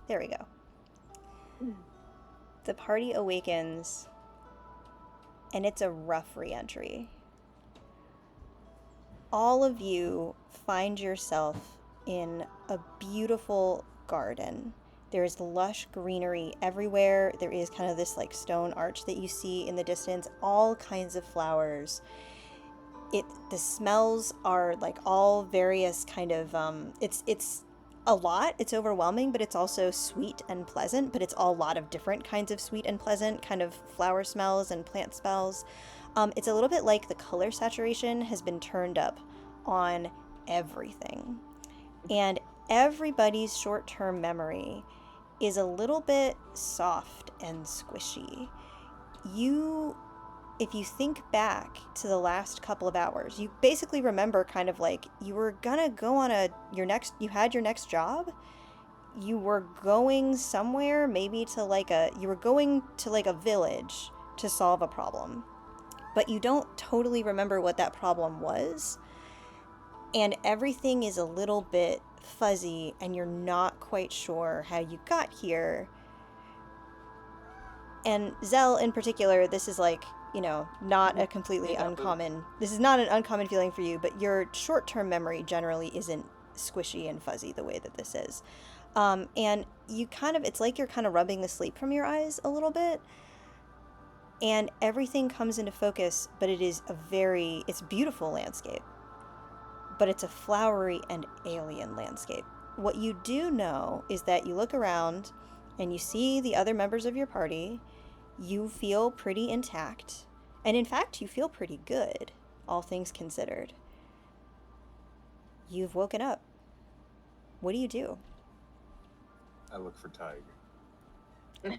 There we go. The party awakens, and it's a rough re-entry. All of you find yourself in a beautiful garden. There's lush greenery everywhere. There is kind of this like stone arch that you see in the distance, all kinds of flowers. The smells are like all various kind of it's a lot. It's overwhelming, but it's also sweet and pleasant, but it's all a lot of different kinds of sweet and pleasant kind of flower smells and plant smells. It's a little bit like the color saturation has been turned up on everything. And everybody's short-term memory is a little bit soft and squishy. You If you think back to the last couple of hours, you basically remember kind of like you were gonna go on you had your next job. You were going somewhere, maybe to you were going to like a village to solve a problem. But you don't totally remember what that problem was. And everything is a little bit fuzzy, and you're not quite sure how you got here. And Zell in particular, this is like, not a completely uncommon, this is not an uncommon feeling for you, but your short-term memory generally isn't squishy and fuzzy the way that this is. And it's like you're kind of rubbing the sleep from your eyes a little bit, and everything comes into focus, but it's a beautiful landscape, but it's a flowery and alien landscape. What you do know is that you look around and you see the other members of your party. You feel pretty intact, and in fact, you feel pretty good, all things considered. You've woken up. What do you do? I look for Tig.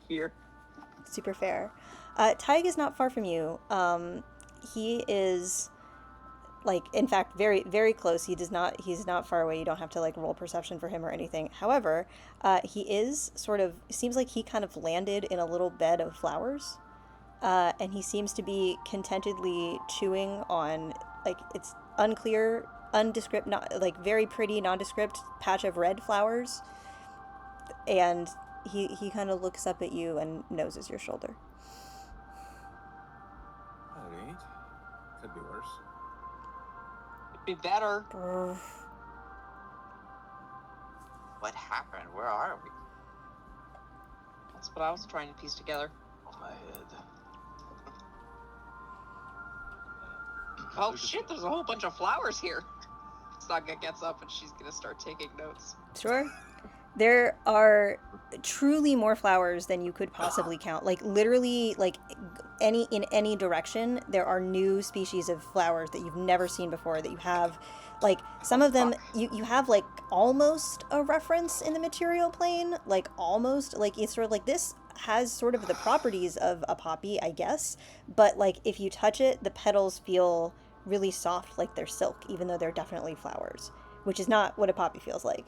Here. Super fair. Tig is not far from you. He is, like, in fact, very, very close. He's not far away. You don't have to, like, roll perception for him or anything. However, he is seems like he kind of landed in a little bed of flowers. And he seems to be contentedly chewing on, like, it's unclear, undescript, not, like, very pretty, nondescript patch of red flowers. And he kind of looks up at you and noses your shoulder. Alright. Could be worse. Could be better. Brr. What happened? Where are we? That's what I was trying to piece together. Oh, my head. Oh shit, there's a whole bunch of flowers here. Saga gets up and she's gonna start taking notes. Sure. There are truly more flowers than you could possibly count. Like, literally, like, in any direction, there are new species of flowers that you've never seen before, that you have, like, some of them, you have, like, almost a reference in the material plane. Like, almost. Like, it's sort of like, this has sort of the properties of a poppy, I guess. But, like, if you touch it, the petals feel really soft, like they're silk, even though they're definitely flowers, which is not what a poppy feels like.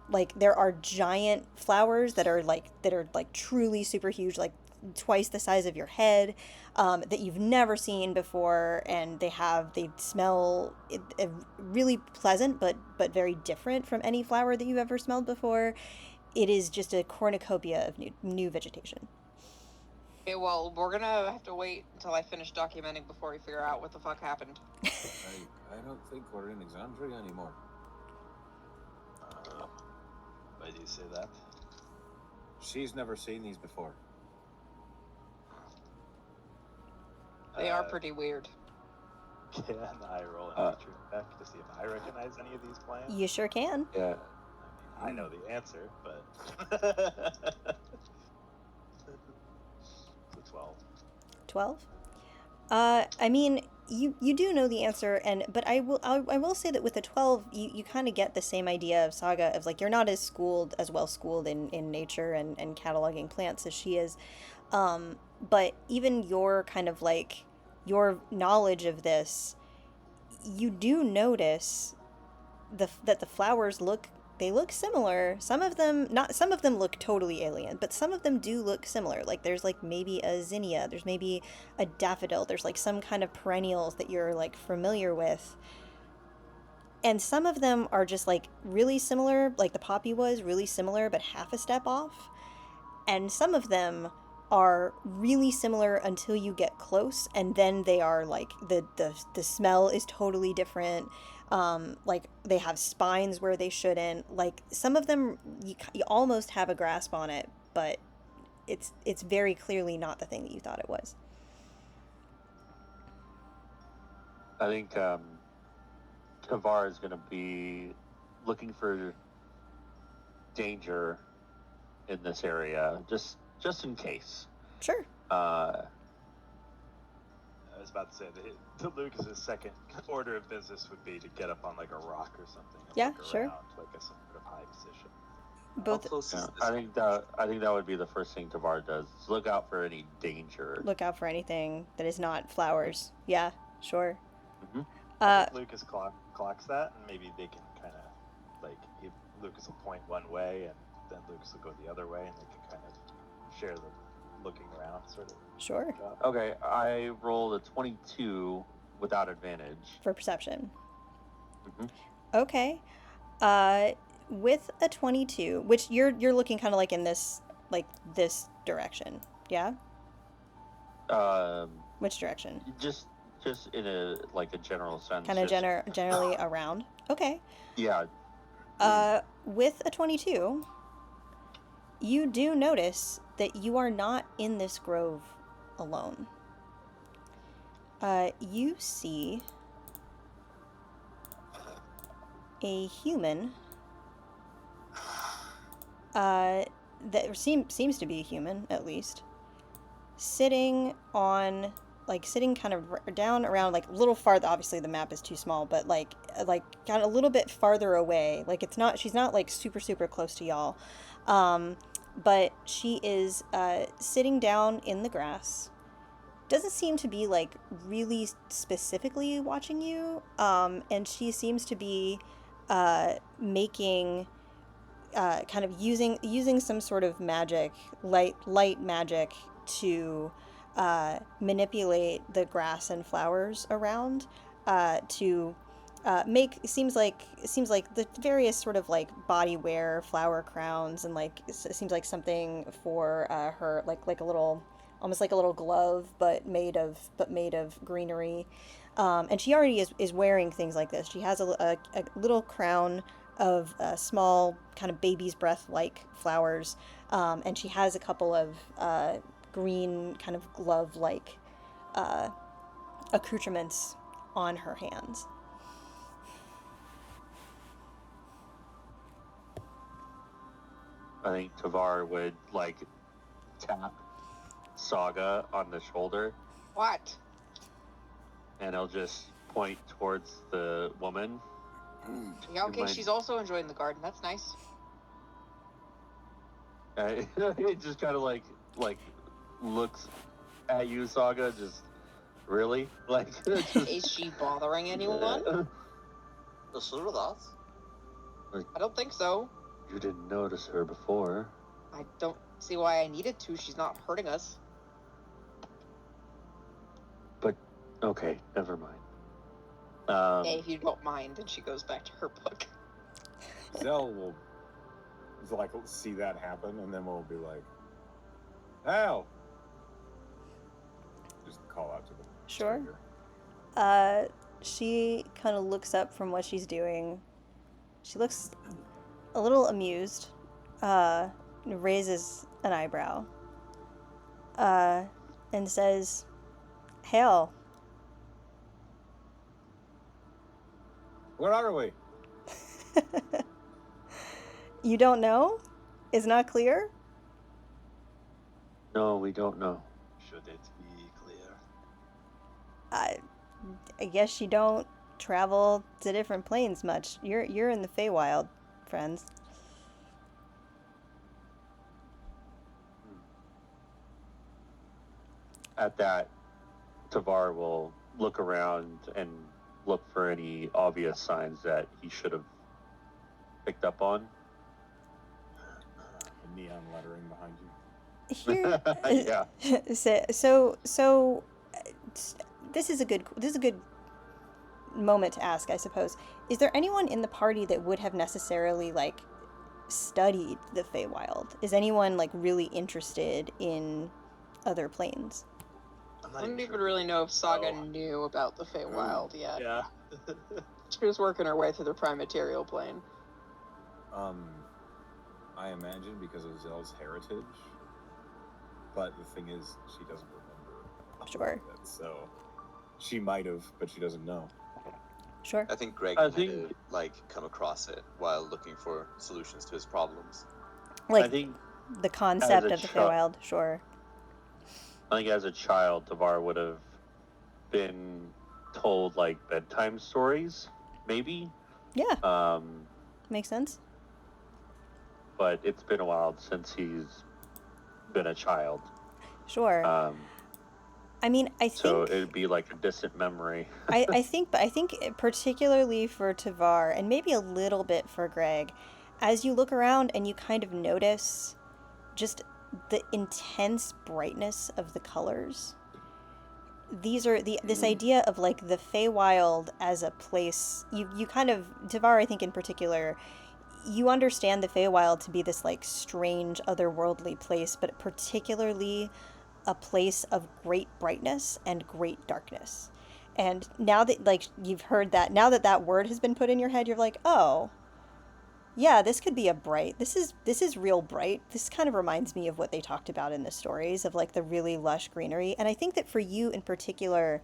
Like, there are giant flowers that are like truly super huge, like twice the size of your head, that you've never seen before, and they smell really pleasant, but very different from any flower that you've ever smelled before. It is just a cornucopia of new vegetation. Okay, well, we're gonna have to wait until I finish documenting before we figure out what the fuck happened. I don't think we're in Exandria anymore. Why do you say that? She's never seen these before. They are pretty weird. Can I roll an nature check to see if I recognize any of these plants? You sure can. Yeah. I know the answer, but... 12. 12? I mean, you do know the answer, but I will say that with the 12, you kind of get the same idea of Saga, of like, you're not as well schooled in nature and cataloging plants as she is. But even your kind of like, your knowledge of this, you do notice that the flowers look similar. Some of them look totally alien, but some of them do look similar. Like, there's like maybe a zinnia, there's maybe a daffodil, there's like some kind of perennials that you're like familiar with. And some of them are just like really similar, like the poppy was really similar, but half a step off. And some of them are really similar until you get close, and then they are like the smell is totally different. Like they have spines where they shouldn't. Like some of them, you almost have a grasp on it, but it's very clearly not the thing that you thought it was. I think Tavar is going to be looking for danger in this area, just in case. Sure. I was about to say that Lucas's second order of business would be to get up on like a rock or something. And Yeah, look sure. around, like a sort of high position. Both How close Yeah, is this? I think that would be the first thing Tavar does. Is look out for any danger. look out for anything that is not flowers. Yeah, sure. Mhm. If Lucas clocks that, and maybe they can kind of like Lucas will point one way, and then Lucas will go the other way, and they can kind of share the looking around sort of Sure. job. Okay, I rolled a 22 without advantage. For perception. Mhm. Okay. With a 22, which you're looking kind of like in this direction. Yeah? Which direction? Just in a general sense. Kind of just- generally around. Okay. Yeah. With a 22, you do notice that you are not in this grove alone. You see a human that seems to be a human, at least, sitting kind of down around, like a little farther. Obviously the map is too small, but like kind of a little bit farther away. Like she's not like super close to y'all, but she is sitting down in the grass. Doesn't seem to be like really specifically watching you, and she seems to be making kind of using some sort of magic, light magic, to manipulate the grass and flowers around, to make seems like the various sort of like body wear, flower crowns, and like it seems like something for her, like a little, almost like a little glove, but made of greenery. And she already is wearing things like this. She has a little crown of small kind of baby's breath like flowers, and she has a couple of green kind of glove like accoutrements on her hands. I think Tavar would like tap Saga on the shoulder, What? and he'll just point towards the woman. Yeah, okay, mind- she's also enjoying the garden. That's nice. It just kind of like looks at you, Saga. Just really like. Just, Is she bothering anyone? The sort of that. I don't think so. You didn't notice her before. I don't see why I needed to. She's not hurting us. But okay, never mind. Hey, if you don't mind, and she goes back to her book. Zell will like see that happen, and then we'll be like, "Ow!" Just call out to them. Sure. She kind of looks up from what she's doing. She looks a little amused, raises an eyebrow, and says, "Hail." Where are we? You don't know? Is not clear? No, we don't know. Should it be clear? I guess you don't travel to different planes much. You're in the Feywild, friends. At that, Tavar will look around and look for any obvious signs that he should have picked up on. The neon lettering behind you. Here, Yeah. so, this is a good moment to ask, I suppose. is there anyone in the party that would have necessarily like studied the Feywild? Is anyone like really interested in other planes? I'm I not don't even even sure. really know if Saga Oh. knew about the Feywild yet. Yeah. She was working her way through the prime material plane. I imagine because of Zell's heritage. But the thing is, she doesn't remember. Sure. That, so she might have, but she doesn't know. Sure. I think Greg I had think- to like come across it while looking for solutions to his problems. Like I think the concept as a of the child- Feywild, sure. I think as a child, Tavar would have been told like bedtime stories, maybe. Yeah, makes sense. But it's been a while since he's been a child. Sure. I mean, I think So it'd be like a distant memory. I think particularly for Tavar and maybe a little bit for Greg, as you look around and you kind of notice just the intense brightness of the colors. These are this idea of like the Feywild as a place. You kind of, Tavar, I think in particular, you understand the Feywild to be this like strange otherworldly place, but particularly a place of great brightness and great darkness. And now that like you've heard that, now that that word has been put in your head, you're like, oh, yeah, this could be a bright. This is real bright. This kind of reminds me of what they talked about in the stories of like the really lush greenery. And I think that for you in particular,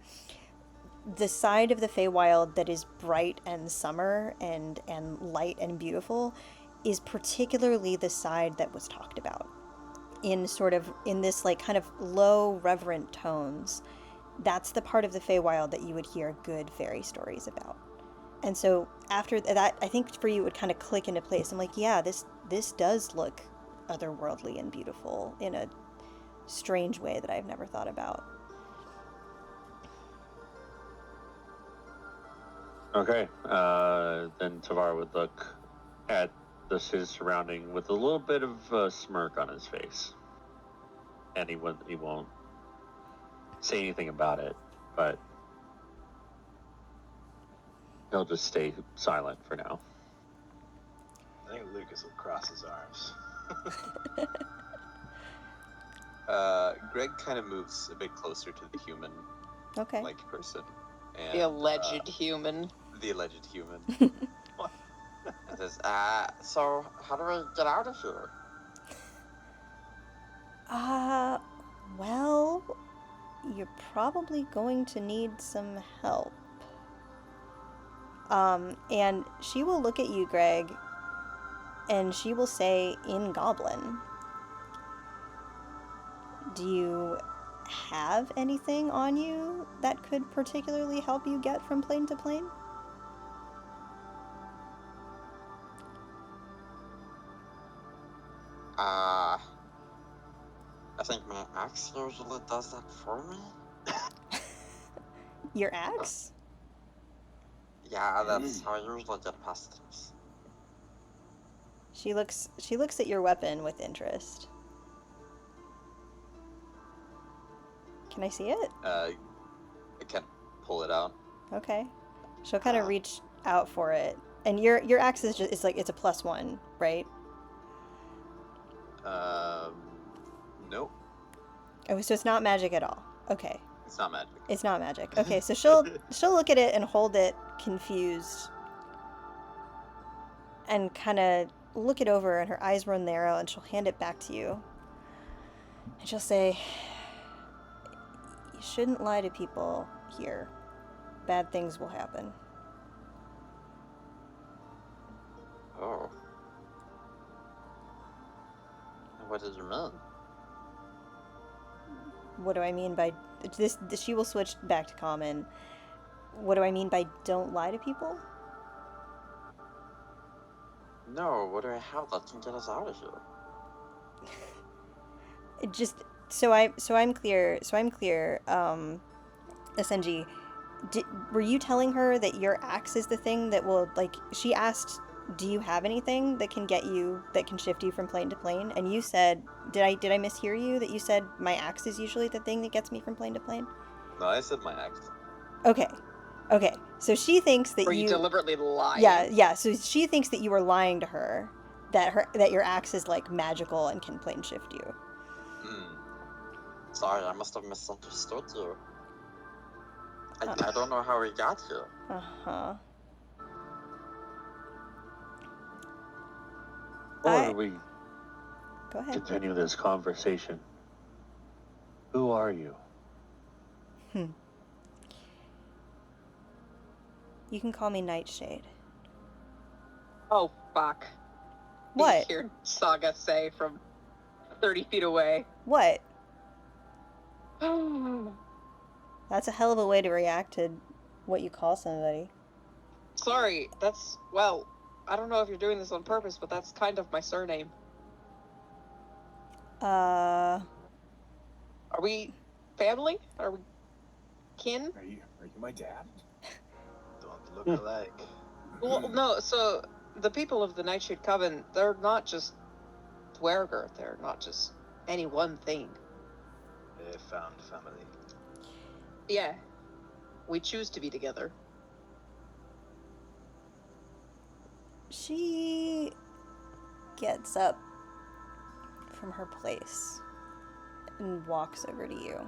the side of the Feywild that is bright and summer and light and beautiful is particularly the side that was talked about in sort of in this like kind of low reverent tones. That's the part of the Feywild that you would hear good fairy stories about. And so after that, I think for you it would kind of click into place. I'm like, yeah, this does look otherworldly and beautiful in a strange way that I've never thought about. Okay. Then Tavar would look at his surrounding with a little bit of a smirk on his face, and he won't say anything about it, but he'll just stay silent for now. I think Lucas will cross his arms. Greg kind of moves a bit closer to the human Okay. like person. And, The alleged human. The alleged human. It says, so how do we get out of here? Well, you're probably going to need some help. And she will look at you, Greg, and she will say in Goblin, do you have anything on you that could particularly help you get from plane to plane? I think my axe usually does that for me. Your axe? Yeah, that's how I usually get past this. She looks at your weapon with interest. Can I see it? I can't pull it out. Okay. She'll kind of reach out for it. And your axe is just, it's like, it's a +1, right? Nope. Oh, so it's not magic at all. Okay. It's not magic. It's not magic. Okay, so she'll look at it and hold it confused. And kind of look it over, and her eyes run narrow, and she'll hand it back to you. And she'll say, you shouldn't lie to people here. Bad things will happen. Oh. What does it mean? What do I mean by this? She will switch back to common. What do I mean by don't lie to people? No, what do I have that can get us out of here? It just so I'm clear. SNG, were you telling her that your axe is the thing that will, like, she asked, do you have anything that can shift you from plane to plane? And you said, did I mishear you that you said my axe is usually the thing that gets me from plane to plane? No, I said my axe. Okay. So she thinks that Were you you deliberately lying? Yeah. So she thinks that you are lying to her, that your axe is like magical and can plane shift you. Sorry, I must have misunderstood you. I don't know how we got here. Uh-huh. Before we Go ahead. continue this conversation, who are you? You can call me Nightshade. Oh, fuck. What? You hear Saga say from 30 feet away. What? That's a hell of a way to react to what you call somebody. Sorry, that's, well, I don't know if you're doing this on purpose, but that's kind of my surname. Uh, Are we family? Are we kin? Are you my dad? Don't look alike. Well, no, so the people of the Nightshade Coven, they're not just Dwerger, they're not just any one thing. A found family. Yeah, we choose to be together. she gets up from her place and walks over to you.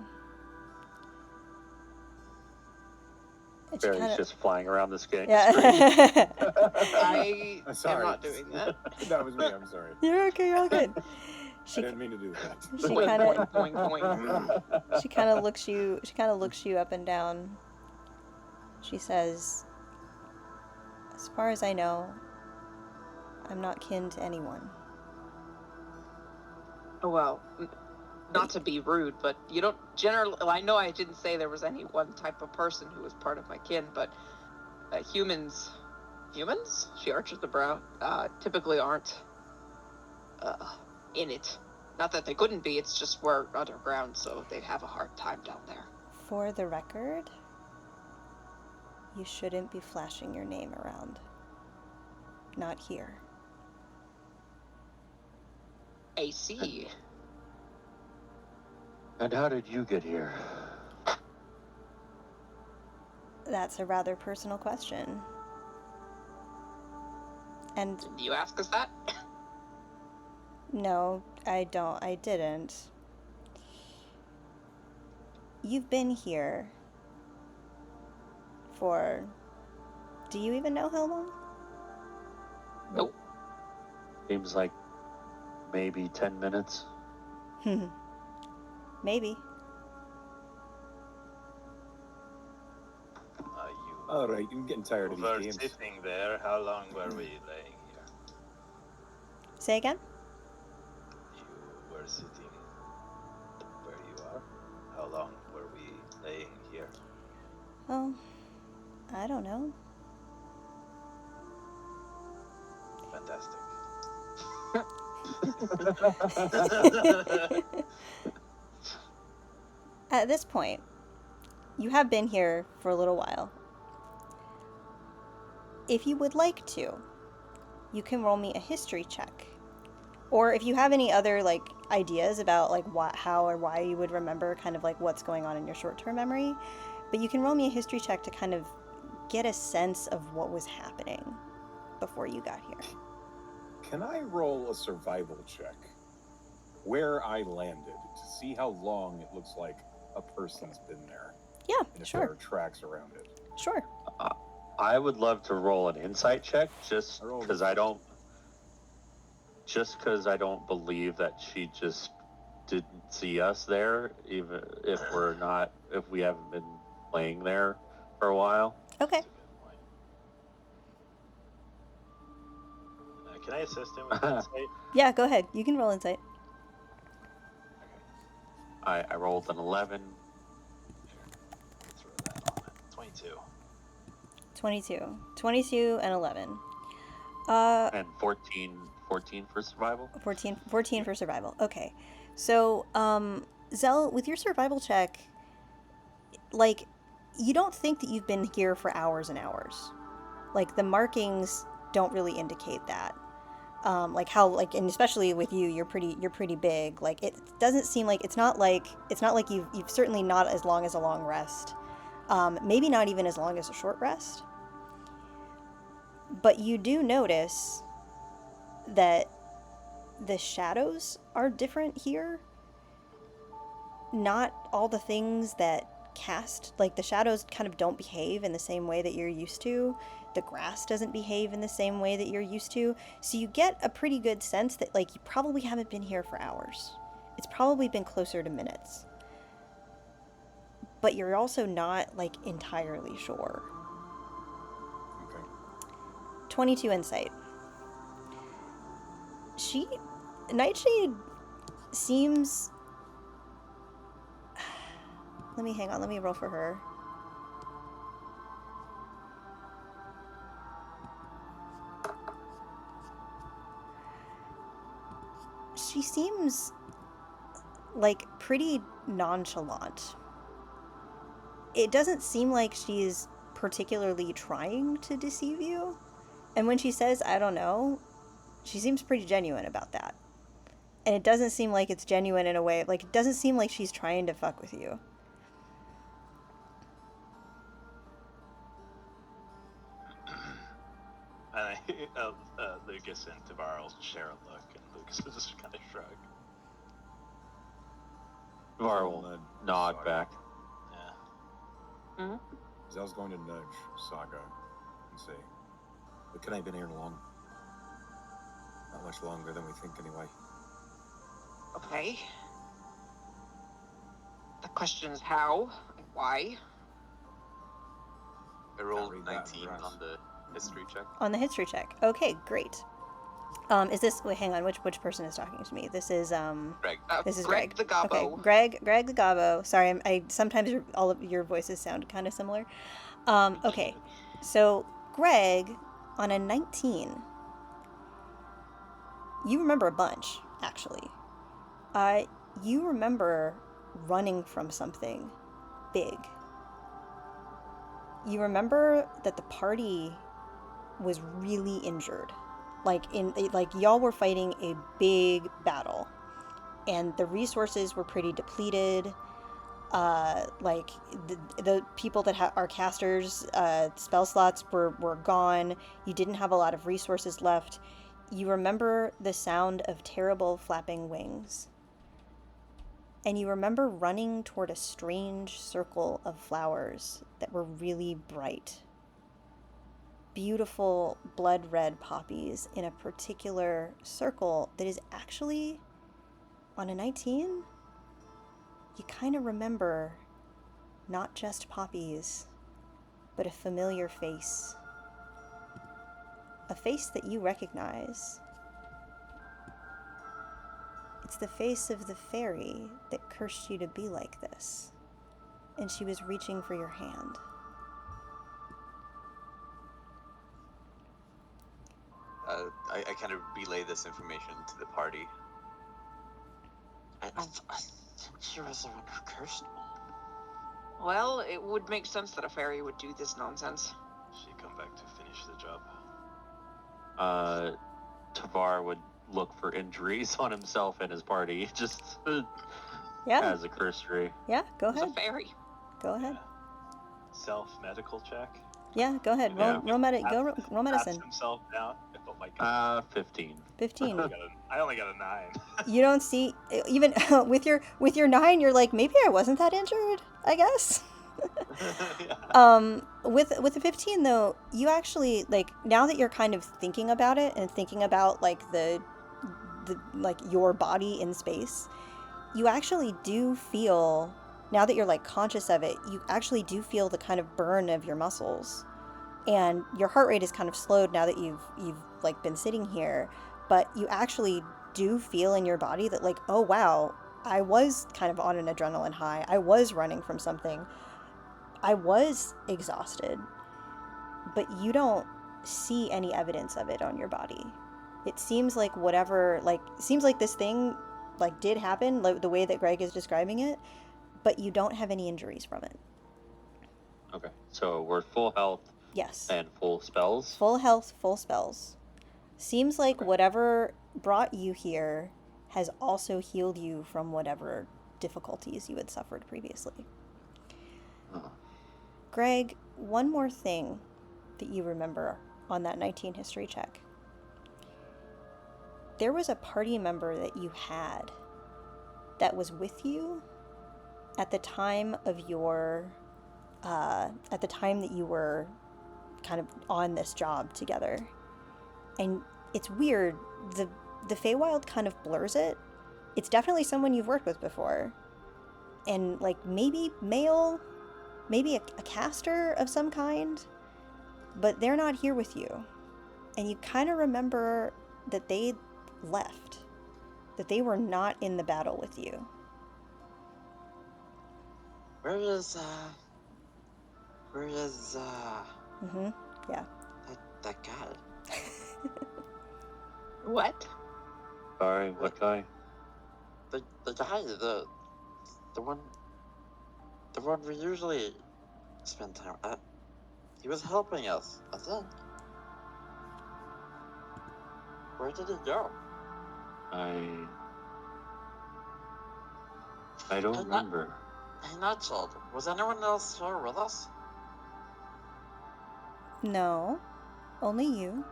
And she Barry's kinda- just flying around the screen. Yeah. I am Sorry. not doing that. That was me. I'm sorry. You're okay. You're all good. I She didn't mean to do that. she Boing, kind of boing, boing, boing. she kind of looks you. She kind of looks you up and down. She says, "As far as I know, I'm not kin to anyone." Well, not to be rude, but you don't generally. I know I didn't say there was any one type of person who was part of my kin, but humans. She arches the brow. Typically aren't in it. Not that they couldn't be. It's just we're underground, so they'd have a hard time down there. For the record, you shouldn't be flashing your name around. Not here. AC. And how did you get here? That's a rather personal question. And Did you ask us that? no, I don't. I didn't. You've been here for... Do you even know how long? Nope. Seems like maybe 10 minutes. Maybe. You All right, I'm getting tired of were these games. sitting there. How long were we laying here? Say again? You were sitting where you are. How long were we laying here? Oh, I don't know. Fantastic. At this point, you have been here for a little while. If you would like to, you can roll me a history check. Or if you have any other like ideas about like what, how, or why you would remember kind of like what's going on in your short-term memory, but you can roll me a history check to kind of get a sense of what was happening before you got here. Can I roll a survival check where I landed to see how long it looks like a person's been there? Yeah, And if sure. there are tracks around it. Sure. I would love to roll an insight check just I rolled because I don't believe that she just didn't see us there, even if we haven't been laying there for a while. Okay. Can I assist him with insight? Yeah, go ahead. You can roll insight. I rolled an 11. Throw that on it. 22. 22 and 11. And 14 for survival. 14 for survival. Okay. So, Zell, with your survival check, like, you don't think that you've been here for hours and hours. Like, the markings don't really indicate that. Like how, like, and especially with you, you're pretty big. Like, it doesn't seem like, it's not like you've certainly not as long as a long rest. Maybe not even as long as a short rest. But you do notice that the shadows are different here. Not all the things that cast, like the shadows kind of don't behave in the same way that you're used to. The grass doesn't behave in the same way that you're used to. So you get a pretty good sense that like you probably haven't been here for hours. It's probably been closer to minutes. But you're also not like entirely sure. Okay. 22 insight. Nightshade seems... Let me roll for her. She seems like pretty nonchalant. It doesn't seem like she's particularly trying to deceive you. And when she says, I don't know, she seems pretty genuine about that. And it doesn't seem like it's genuine in a way, like, it doesn't seem like she's trying to fuck with you. Lucas and Tavar will share a look, and Lucas will just kind of shrug. Tavar will nod Saga. back. Yeah. Mm-hmm. Because I was going to nudge Saga and say, "But can I have been here long? Not much longer than we think, anyway." Okay. The question is how and why. I rolled read that 19 rest. on the history check. On the history check. Okay, great. Is this... Wait, hang on. Which person is talking to me? This is, Greg. This is Greg the Gobbo. Okay, Greg the Gobbo. Sorry, I sometimes all of your voices sound kind of similar. Okay, so Greg, on a 19, you remember a bunch, actually. You remember running from something big. You remember that the party was really injured. Like y'all were fighting a big battle, and the resources were pretty depleted. Like the people that are casters, spell slots were gone. You didn't have a lot of resources left. You remember the sound of terrible flapping wings. And you remember running toward a strange circle of flowers that were really bright. Beautiful blood red poppies in a particular circle that is actually, on a 19, you kind of remember not just poppies, but a familiar face. A face that you recognize. It's the face of the fairy that cursed you to be like this. And she was reaching for your hand. I kind of relay this information to the party. I think she was the one who cursed me. Well, it would make sense that a fairy would do this nonsense. She come back to finish the job. Tavar would look for injuries on himself and his party, just Yeah, as a cursory. yeah, go It's a ahead. fairy. Go ahead. Self-medical check. Yeah, go ahead. Yeah. Roll medicine. Pats himself down. Oh my god. 15. 15. I only got a 9. You don't see, even with your 9, you're like, maybe I wasn't that injured, I guess. Yeah. With the 15 though, you actually, like, now that you're kind of thinking about it and thinking about like the like your body in space, you actually do feel, now that you're like conscious of it, you actually do feel the kind of burn of your muscles, and your heart rate is kind of slowed now that you've like been sitting here, but you actually do feel in your body that like, oh wow, I was kind of on an adrenaline high, I was running from something, I was exhausted, but you don't see any evidence of it on your body. It seems like seems like this thing like did happen, like the way that Greg is describing it, but you don't have any injuries from it. Okay, so we're full health Yes. and full spells. Full health, full spells. Seems like Okay. whatever brought you here has also healed you from whatever difficulties you had suffered previously. Greg, one more thing that you remember on that 19 history check. There was a party member that you had that was with you at the time of your, at the time that you were kind of on this job together. And it's weird, the Feywild kind of blurs it. It's definitely someone you've worked with before. And like maybe male, maybe a caster of some kind, but they're not here with you. And you kind of remember that they left, that they were not in the battle with you. Where is Yeah. that guy? What? Sorry, what guy? The guy, the one we usually spend time at. He was helping us, I think. Where did he go? I don't Hey, remember. Hey, Nightshade, was anyone else here with us? No, only you.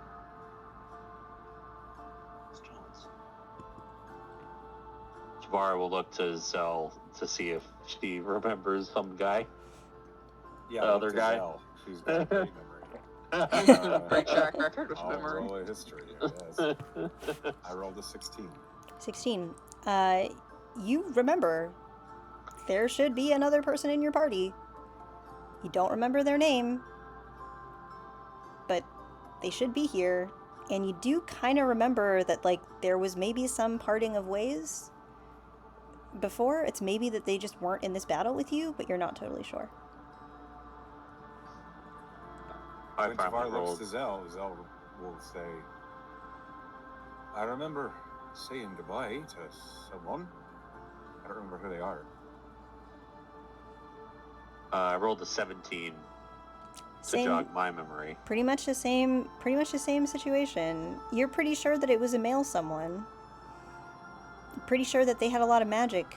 Strange. Tavara will look to Zell to see if she remembers some guy. Yeah, The other guy. Zell. She's got a great memory. Great track record of I'll memory. roll a history, I guess. I rolled a 16. 16. You remember there should be another person in your party. You don't remember their name, but they should be here. And you do kind of remember that, like, there was maybe some parting of ways before. It's maybe that they just weren't in this battle with you, but you're not totally sure. I When finally Tavar looks rolled. to Zell, Zell will say, I remember saying goodbye to someone. I don't remember who they are. I rolled a 17 to jog my memory. Pretty much the same situation. You're pretty sure that it was a male someone. Pretty sure that they had a lot of magic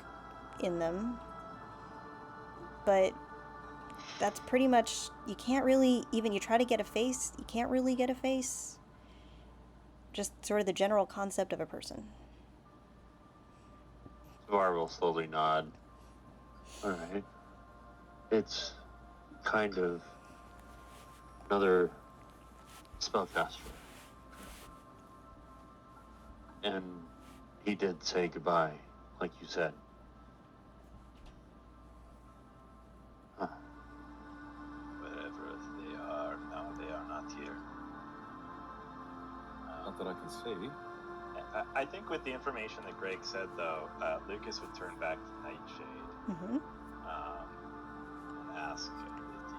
in them. But that's pretty much, you can't really, even you try to get a face, you can't really get a face. Just sort of the general concept of a person. Tavara will slowly nod. Alright. It's kind of another spellcaster. And he did say goodbye, like you said. Huh. Wherever they are now, they are not here. Not that I can see. I think with the information that Greg said, though, Lucas would turn back to Nightshade Mm-hmm. and ask,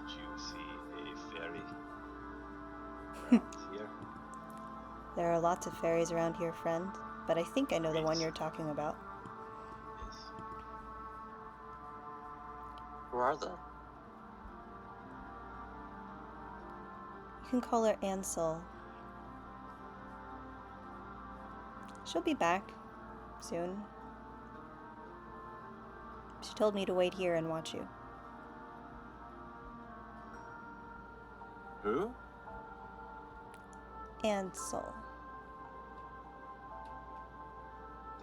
did you see a fairy around here? There are lots of fairies around here, friend, but I think I know the one you're talking about. Yes. Who are they? You can call her Ansel. She'll be back soon. She told me to wait here and watch you. Who? Ansel.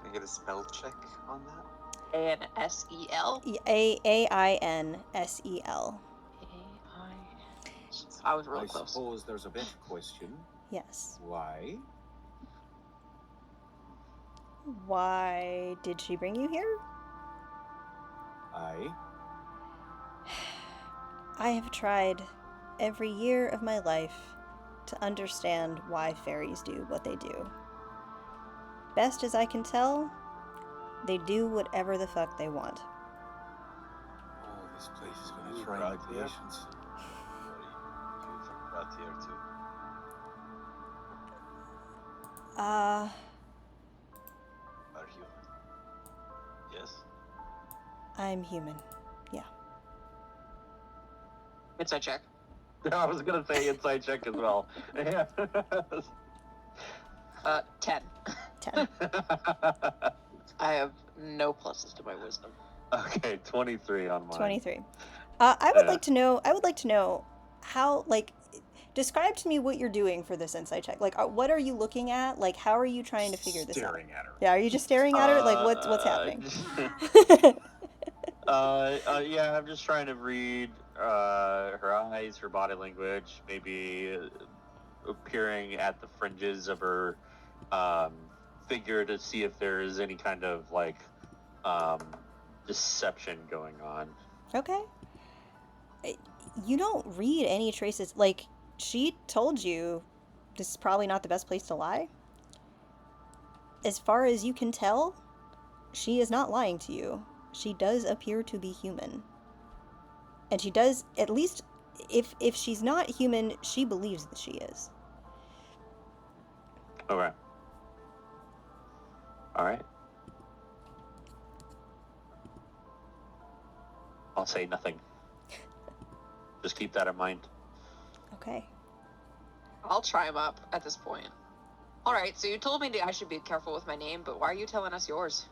Can I get a spell check on that? A-N-S-E-L? Ainsel. I was really I close. suppose there's a better question. Yes. Why? Why did she bring you here? I have tried every year of my life to understand why fairies do what they do. Best as I can tell, they do whatever the fuck they want. Oh, this place is going You to try brought my here? patience. You brought here too. Uh, Are human? Yes. I'm human. Yeah. Inside check. I was gonna say inside check as well. 10. 10. I have no pluses to my wisdom. Okay, 23 on mine. 23. I would Yeah. like to know. I would like to know how. Like, describe to me what you're doing for this insight check. Like, what are you looking at? Like, how are you trying to figure this out? Staring at her. Yeah, are you just staring at her? Like, what's happening? Yeah, I'm just trying to read her eyes, her body language, maybe appearing at the fringes of her figure to see if there is any kind of like deception going on. Okay. You don't read any traces. Like, she told you this is probably not the best place to lie. As far as you can tell, she is not lying to you. She does appear to be human. And she does, at least, if she's not human, she believes that she is. Okay. All right. I'll say nothing. Just keep that in mind. Okay. I'll try him up at this point. All right, so you told me I should be careful with my name, but why are you telling us yours?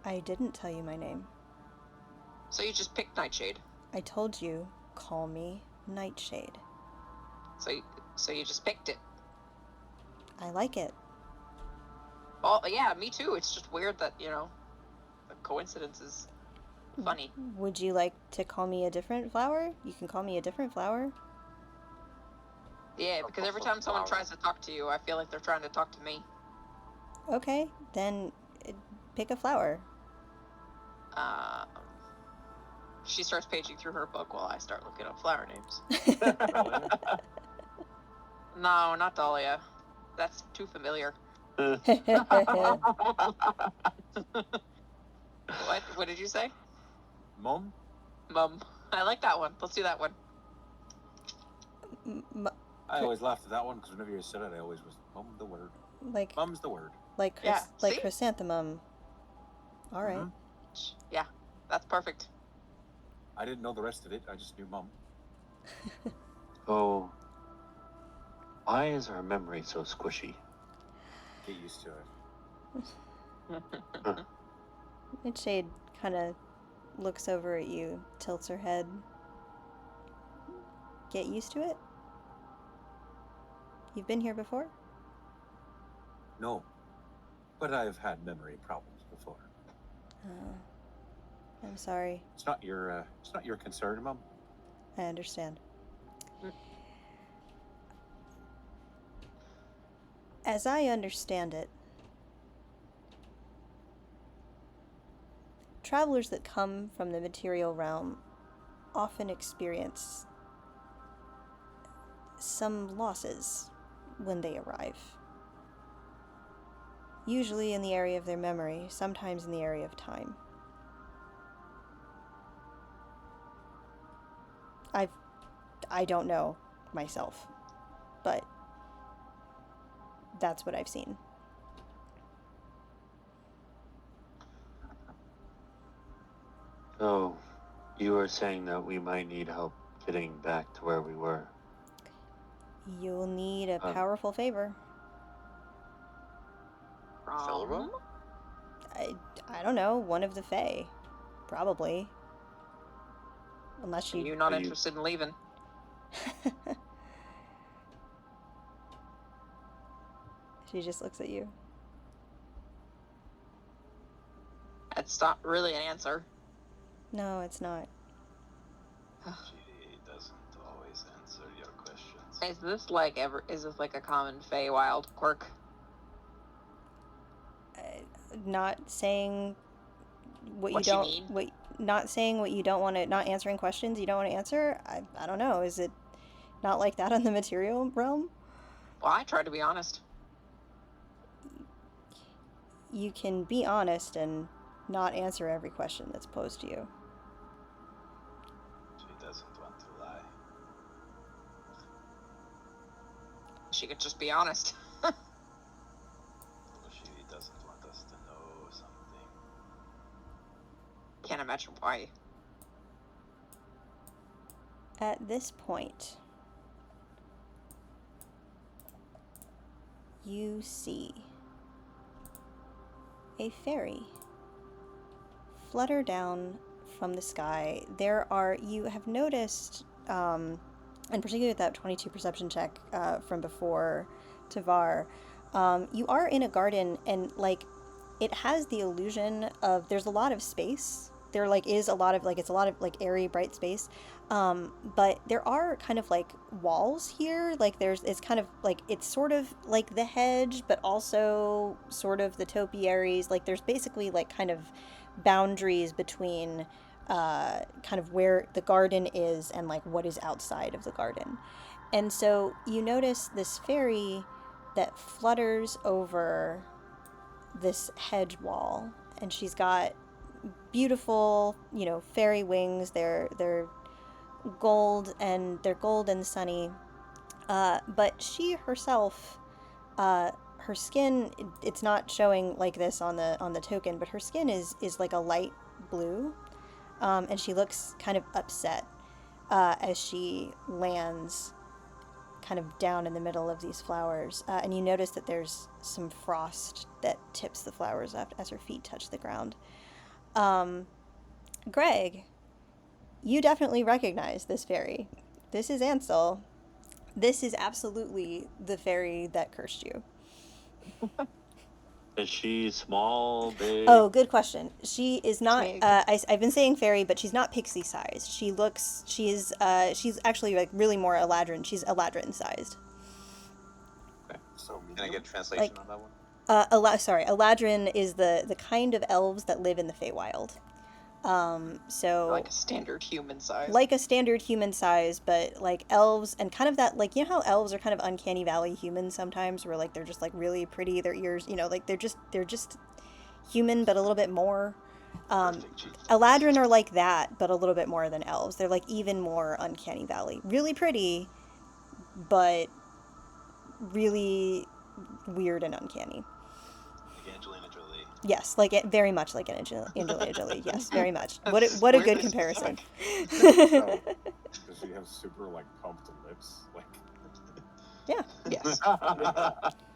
I didn't tell you my name. So you just picked Nightshade. I told you, call me Nightshade. So you just picked it. I like it. Oh yeah, me too. It's just weird that the coincidence is funny. Would you like to call me a different flower? You can call me a different flower. Yeah, because every time someone tries to talk to you, I feel like they're trying to talk to me. Okay, then pick a flower. She starts paging through her book while I start looking up flower names. No, not Dahlia. That's too familiar. What did you say? Mom? Mum. I like that one. Let's do that one. I always laughed at that one because whenever you said it, I always was mum the word. Like Mum's the word. like Yeah, like see? chrysanthemum. All right. Mhm. Yeah, that's perfect. I didn't know the rest of it. I just knew mum. Oh, why is our memory so squishy? Get used to it. Nightshade kind of looks over at you, tilts her head. Get used to it? You've been here before? No. But I've had memory problems before. Oh, I'm sorry. It's not your concern, Mum. I understand. As I understand it, travelers that come from the material realm often experience some losses when they arrive. Usually in the area of their memory, sometimes in the area of time. I don't know myself, but that's what I've seen. Oh, you were saying that we might need help getting back to where we were. You'll need a powerful favor. Philippa? I don't know, one of the Fae. Probably. Unless Are you... you not interested in leaving? She just looks at you. That's not really an answer. No, it's not. She doesn't always answer your questions. Is this like a common Feywild quirk? Not saying what you What you don't... mean? Not saying what you don't want to... Not answering questions you don't want to answer? I don't know. Is it not like that on the material realm? Well, I try to be honest. You can be honest and not answer every question that's posed to you. She doesn't want to lie. She could just be honest. Well, she doesn't want us to know something. Can't imagine why. At this point, you see a fairy flutter down from the sky, you have noticed, and particularly with that 22 perception check from before, Tavar, you are in a garden, and like it has the illusion of there's a lot of space. There like is a lot of like it's a lot of like airy, bright space, but there are kind of like walls here. Like it's kind of like it's sort of like the hedge, but also sort of the topiaries. Like there's basically like kind of boundaries between kind of where the garden is and like what is outside of the garden. And so you notice this fairy that flutters over this hedge wall, and she's got beautiful, fairy wings. They're gold and sunny. But she herself, her skin, it's not showing like this on the token, but her skin is like a light blue, and she looks kind of upset as she lands kind of down in the middle of these flowers. And you notice that there's some frost that tips the flowers up as her feet touch the ground. Greg, you definitely recognize this fairy. This is Ansel. This is absolutely the fairy that cursed you. Is she small, big? Oh, good question. She is not. Big. I've been saying fairy, but she's not pixie sized. She's actually like really more Eladrin. She's Eladrin sized. So Can I get a translation Like- on that one? Eladrin is the kind of elves that live in the Feywild. So Like a standard human size. like a standard human size, but like elves and kind of that, like, how elves are kind of uncanny valley humans sometimes, where like they're just like really pretty, their ears, like they're just human but a little bit more. perfect, Jesus. Eladrin are like that, but a little bit more than elves. They're like even more uncanny valley, really pretty, but really weird and uncanny. Like Angelina Jolie. Yes, like it, very much like Angelina Jolie. Yes, very much. What a Weirdly good comparison. So, does she have super like pumped lips? Like, Yeah. Yes.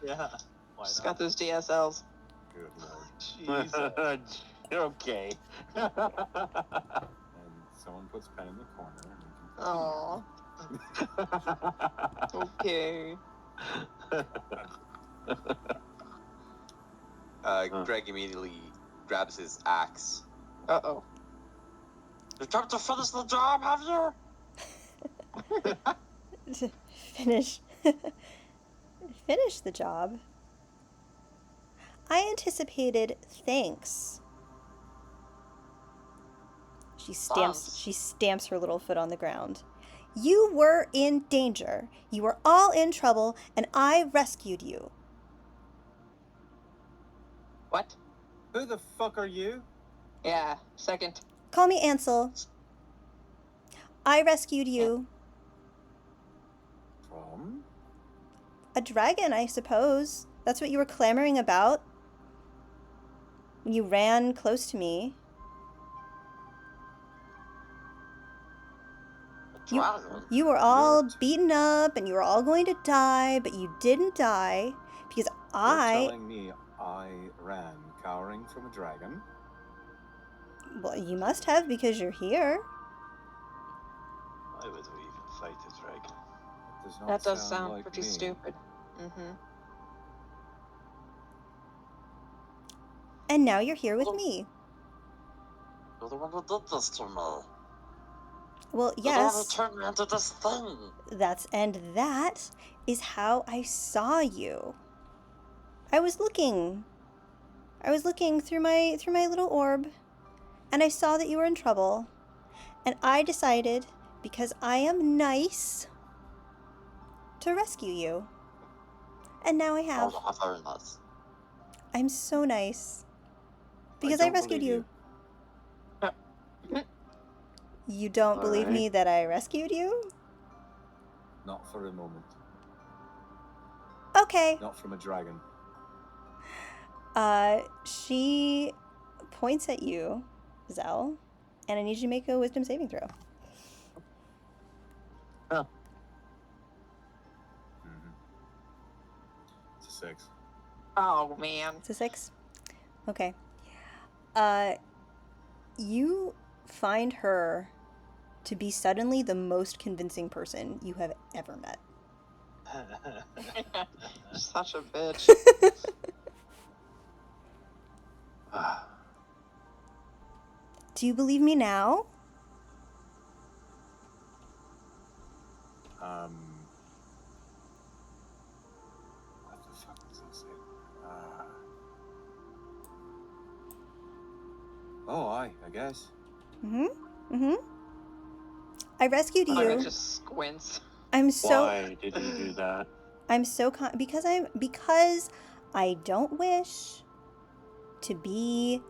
Yeah. Why She's not? got those DSLs. good lord. Jesus. Okay. And someone puts pen in the corner. And we can Oh. Okay. Greg immediately grabs his axe. Uh-oh. You've come to finish the job, have you? Finish the job. I anticipated thanks. Thanks? She stamps her little foot on the ground. You were in danger. You were all in trouble, and I rescued you. What? Who the fuck are you? Yeah, second. Call me Ansel. I rescued you. From? A dragon, I suppose. That's what you were clamoring about. You ran close to me. You- Dragon? You were all You're- beaten up and you were all going to die, but you didn't die because You're I. telling me I ran cowering from a dragon? Well, you must have because you're here. Why would we even fight a dragon? Does not That does sound like pretty me. stupid. Mm-hmm. And now you're here with Oh. me. You're the one who did this to me. Well, You're the one who yes, turned me into this thing. that is how I saw you. I was looking through my little orb, and I saw that you were in trouble. And I decided, because I am nice, to rescue you. And now I have. Oh, very nice. I'm so nice. Because I don't rescued believe you. You don't believe Alright. me that I rescued you? Not for a moment. Okay. Not from a dragon. She points at you, Zell, and I need you to make a wisdom saving throw. Mm-hmm. It's a 6. Oh, man. It's a 6. Okay. You find her to be suddenly the most convincing person you have ever met. Such a bitch. Do you believe me now? What the fuck was I saying? I guess. I rescued you. Logan just squints. I'm so Why did you do that? I'm so because I don't wish to be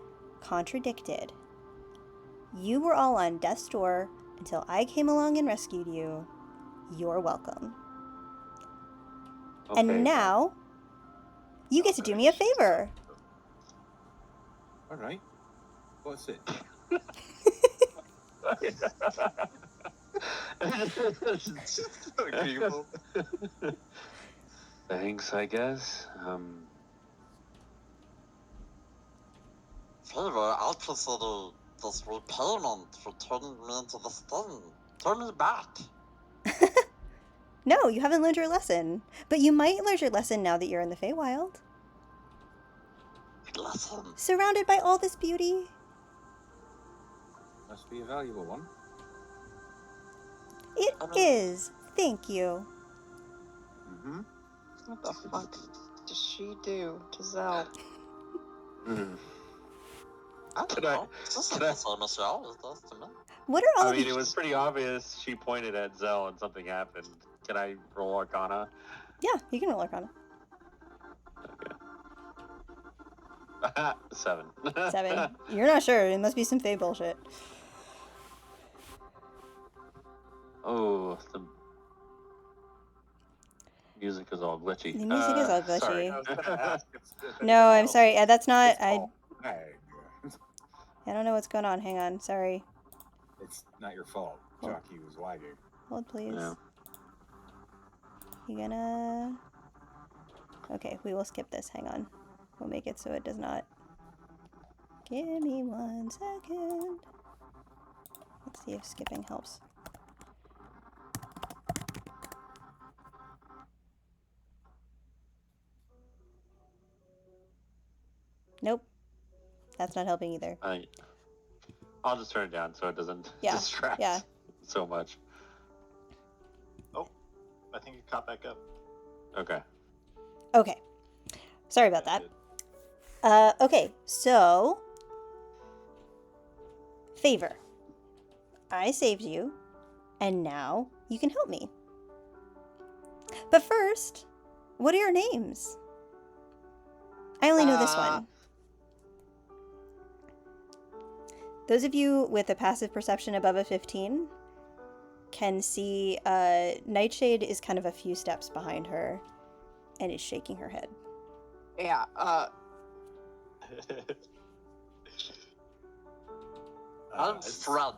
contradicted. You were all on death's door until I came along and rescued you. You're welcome. Okay, And now you get to do me a favor. All right. What's it? Agreeable. Thanks, I guess. Favor, I'll consider this repayment for turning me into this thing. Turn me back. No, you haven't learned your lesson. But you might learn your lesson now that you're in the Feywild. Listen. Surrounded by all this beauty. Must be a valuable one. It is. Thank you. Mm-hmm. What the fuck does she do to Zell? I don't know. This isn't the same as y'all. It does to me. What are all I mean, these? it was pretty obvious she pointed at Zell and something happened. Can I roll Arcana? Yeah, you can roll Arcana. Okay. 7. 7. You're not sure. It must be some Fey bullshit. Oh, the music is all glitchy. The music is all glitchy. Sorry. I was gonna ask if No, I'm sorry. That's not. It's I called lag. don't know what's going on. Hang on. Sorry. It's not your fault. Jockey was lagging. Hold, please. Yeah. You gonna... Okay, we will skip this. Hang on. We'll make it so it does not... Give me 1 second. Let's see if skipping helps. Nope. That's not helping either. I'll just turn it down so it doesn't Yeah, distract yeah. so much. Oh, I think it caught back up. Okay. Okay. Sorry about that. Okay, so... Favor. I saved you, and now you can help me. But first, what are your names? I only know this one. Those of you with a passive perception above a 15 can see Nightshade is kind of a few steps behind her and is shaking her head. Yeah, I'm Fred.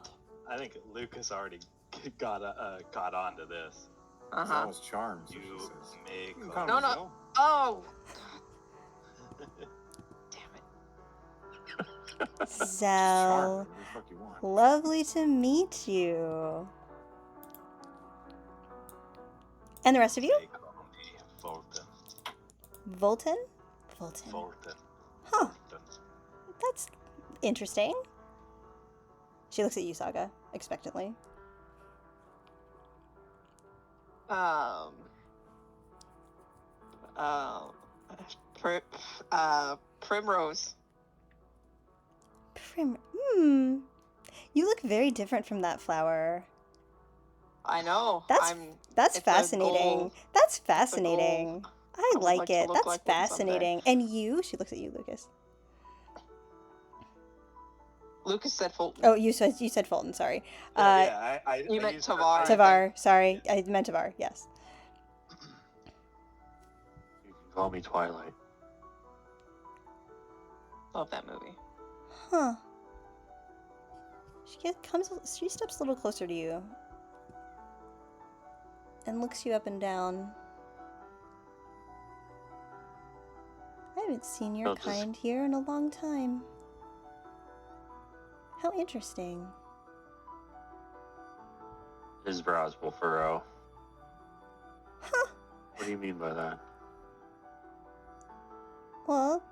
I think Lucas already got onto this. uh-huh. Zell's charms. You she says. may You can call call No, me no. Zell. Oh! Damn it. Zell, Whatever the fuck you want. lovely to meet you. And the rest of you? May call me Fulton. Volton? Volton. Fulton. Huh, Fulton. that's interesting. She looks at you, Saga, expectantly. Primrose. You look very different from that flower. I know. That's it's a fascinating. goal. That's a goal. fascinating. I I would like like to it. look That's like one someday. fascinating. And you? She looks at you, Lucas. Lucas said Fulton. Oh, you said Fulton. Sorry. Yeah, I You meant used Tavar. Tavar. Sorry, I meant Tavar. Yes. You can call me Twilight. Love that movie. Huh. She steps a little closer to you and looks you up and down. I haven't seen your I'll just- kind here in a long time. How interesting. His brows will furrow. Huh. What do you mean by that? Well,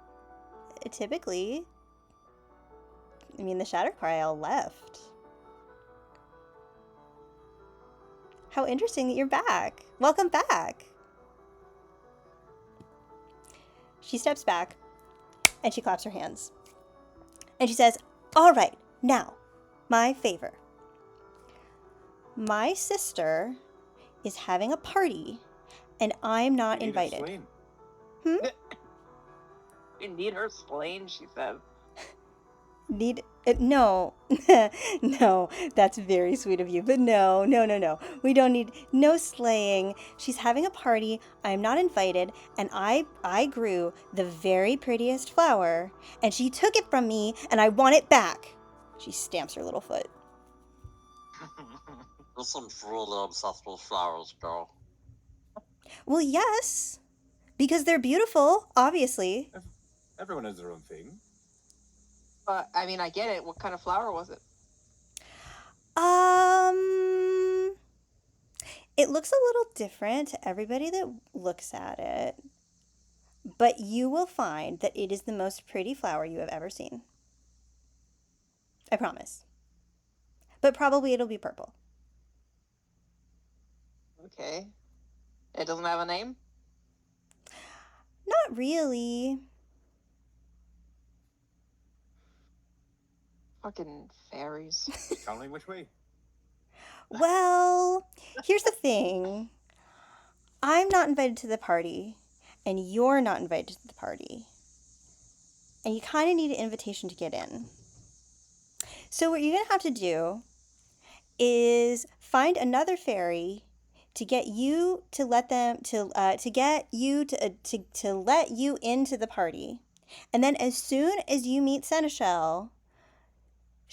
typically, I mean, the Shattercry all left. How interesting that you're back. Welcome back. She steps back and she claps her hands. And she says, all right, now, my favor. My sister is having a party and I'm not You need invited. Explain. You need her slain, she said. No. No, that's very sweet of you. But no. We don't need no slaying. She's having a party. I'm not invited, and I grew the very prettiest flower, and she took it from me, and I want it back. She stamps her little foot. There's some really obsessed with flowers, girl. Well, yes, because they're beautiful, obviously. Everyone has their own thing. I mean, I get it. What kind of flower was it? It looks a little different to everybody that looks at it, but you will find that it is the most pretty flower you have ever seen. I promise. But probably it'll be purple. Okay. It doesn't have a name? Not really. Fucking fairies. Tell me which way. Well, here's the thing. I'm not invited to the party, and you're not invited to the party. And you kind of need an invitation to get in. So what you're going to have to do is find another fairy to get you to let them to get you to let you into the party. And then as soon as you meet Seneschal,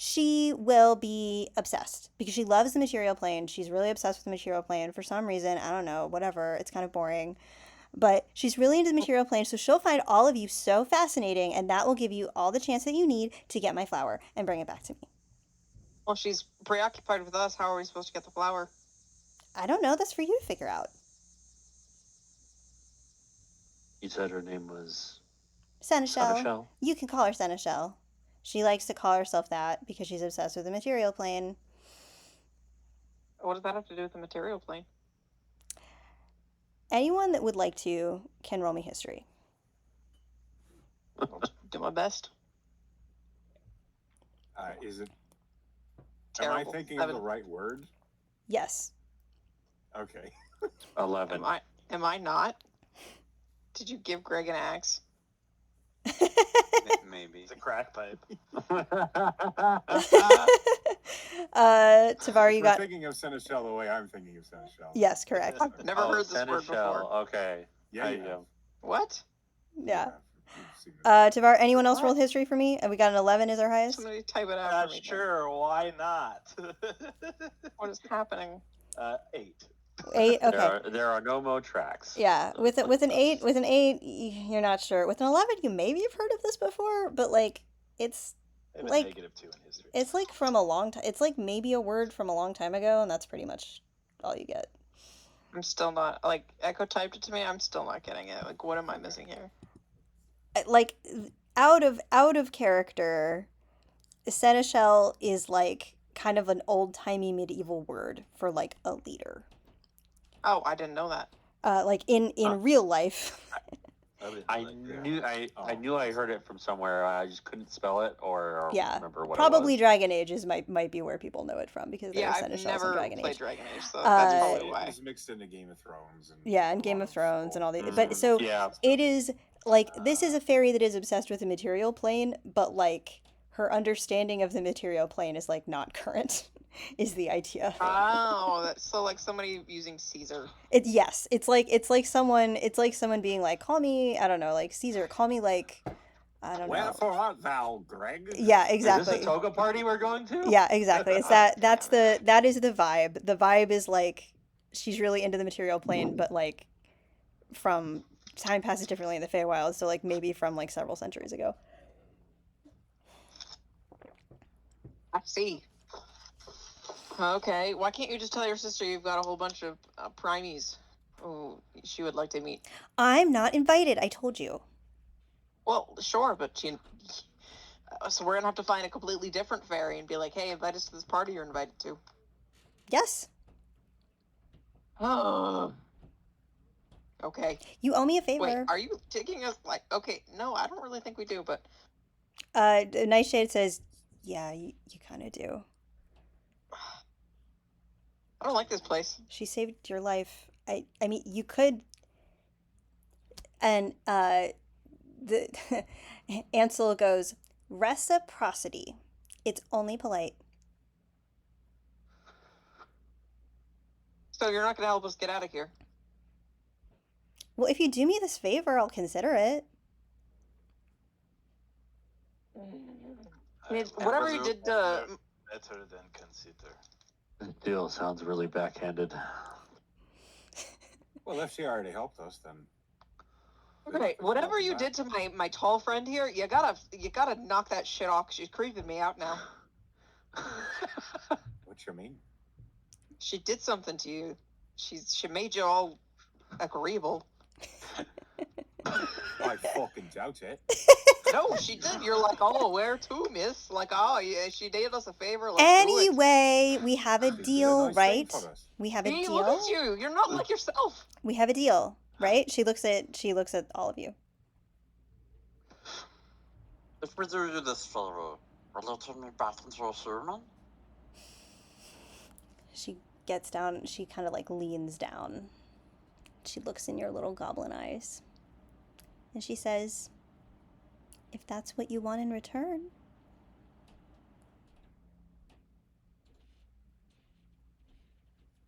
she will be obsessed because she loves the material plane. She's really obsessed with the material plane for some reason. I don't know, whatever. It's kind of boring. But she's really into the material plane, so she'll find all of you so fascinating, and that will give you all the chance that you need to get my flower and bring it back to me. Well, she's preoccupied with us. How are we supposed to get the flower? I don't know. That's for you to figure out. You said her name was Seneschal. Seneschal? You can call her Seneschal. She likes to call herself that because she's obsessed with the material plane. What does that have to do with the material plane? Anyone that would like to can roll me history. I'll just do my best. Is it? Am I Terrible. thinking of the right word? Yes. Okay. 11. Am I not? Did you give Greg an axe? Maybe. It's a crack pipe. Tavar, you We're got... thinking of Seneschal the way I'm thinking of Seneschal. Yes, correct. I've never heard this word Seneschal. before. Okay. Yeah, you you go. have. What? Yeah. You've seen it. Tavar, anyone else What? roll history for me? And we got an 11 is our highest. Somebody type it out Not for me. sure. Why not? What is happening? 8. 8, okay. There are no more tracks. Yeah, with an 8, you're not sure. With an 11, you maybe have heard of this before, but like it's It was Like- -2 in history. it's like from a long time. It's like maybe a word from a long time ago, and that's pretty much all you get. I'm still not, like, Echo typed it to me. I'm still not getting it. Like, what am I missing here? Like out of character, seneschal is like kind of an old-timey medieval word for like a leader. Oh, I didn't know that. Like in real life. I knew I heard it from somewhere. I just couldn't spell it or Yeah, remember what Probably it was. Dragon Age might be where people know it from because Yeah, there's I've seneschals never in Dragon played Age. Dragon Age, so that's Uh, probably It why. was mixed into Game of Thrones. And Yeah, and a Game lot of Thrones and all the. old- But so Yeah. it is like this is a fairy that is obsessed with the material plane, but like her understanding of the material plane is like not current. Is the idea? Oh, that's so like somebody using Caesar. Yes, it's like someone being like, call me, I don't know, like Caesar, call me like, I don't know. Wherefore art thou, Greg? Yeah, Is exactly. this a toga party we're going to? Yeah, exactly. It's that that is the vibe. The vibe is like she's really into the material plane, but like from time passes differently in the Feywild, so like maybe from like several centuries ago. I see. Okay, why can't you just tell your sister you've got a whole bunch of primies who she would like to meet? I'm not invited, I told you. Well, sure, but so we're gonna have to find a completely different fairy and be like, hey, invite us to this party you're invited to. Yes. Okay. You owe me a Wait, favor. are you taking us like? Okay, no, I don't really think we do, but Nightshade says, yeah, you kind of do. I don't like this place. She saved your life. I mean, you could. And the Ansel goes, reciprocity. It's only polite. So you're not gonna help us get out of here? Well, if you do me this favor, I'll consider it. I mean, whatever you did to. Better than consider. This deal sounds really backhanded. Well, if she already helped us, then. Okay, whatever you did to my tall friend here, you gotta knock that shit off. 'Cause she's creeping me out now. What you mean? She did something to you. She made you all agreeable. I fucking doubt it. No, she did. You're like, oh, where to, miss? Like, oh, yeah, she did us a favor. Let's Anyway, we have a She did deal, nice thing right? for us. We have a Hey, look at deal. you. You're not like yourself. We have a deal, right? She looks at all of you. If we do you this favor, will you turn me back into a human? She gets down, she kind of like leans down. She looks in your little goblin eyes. And she says, if that's what you want in return.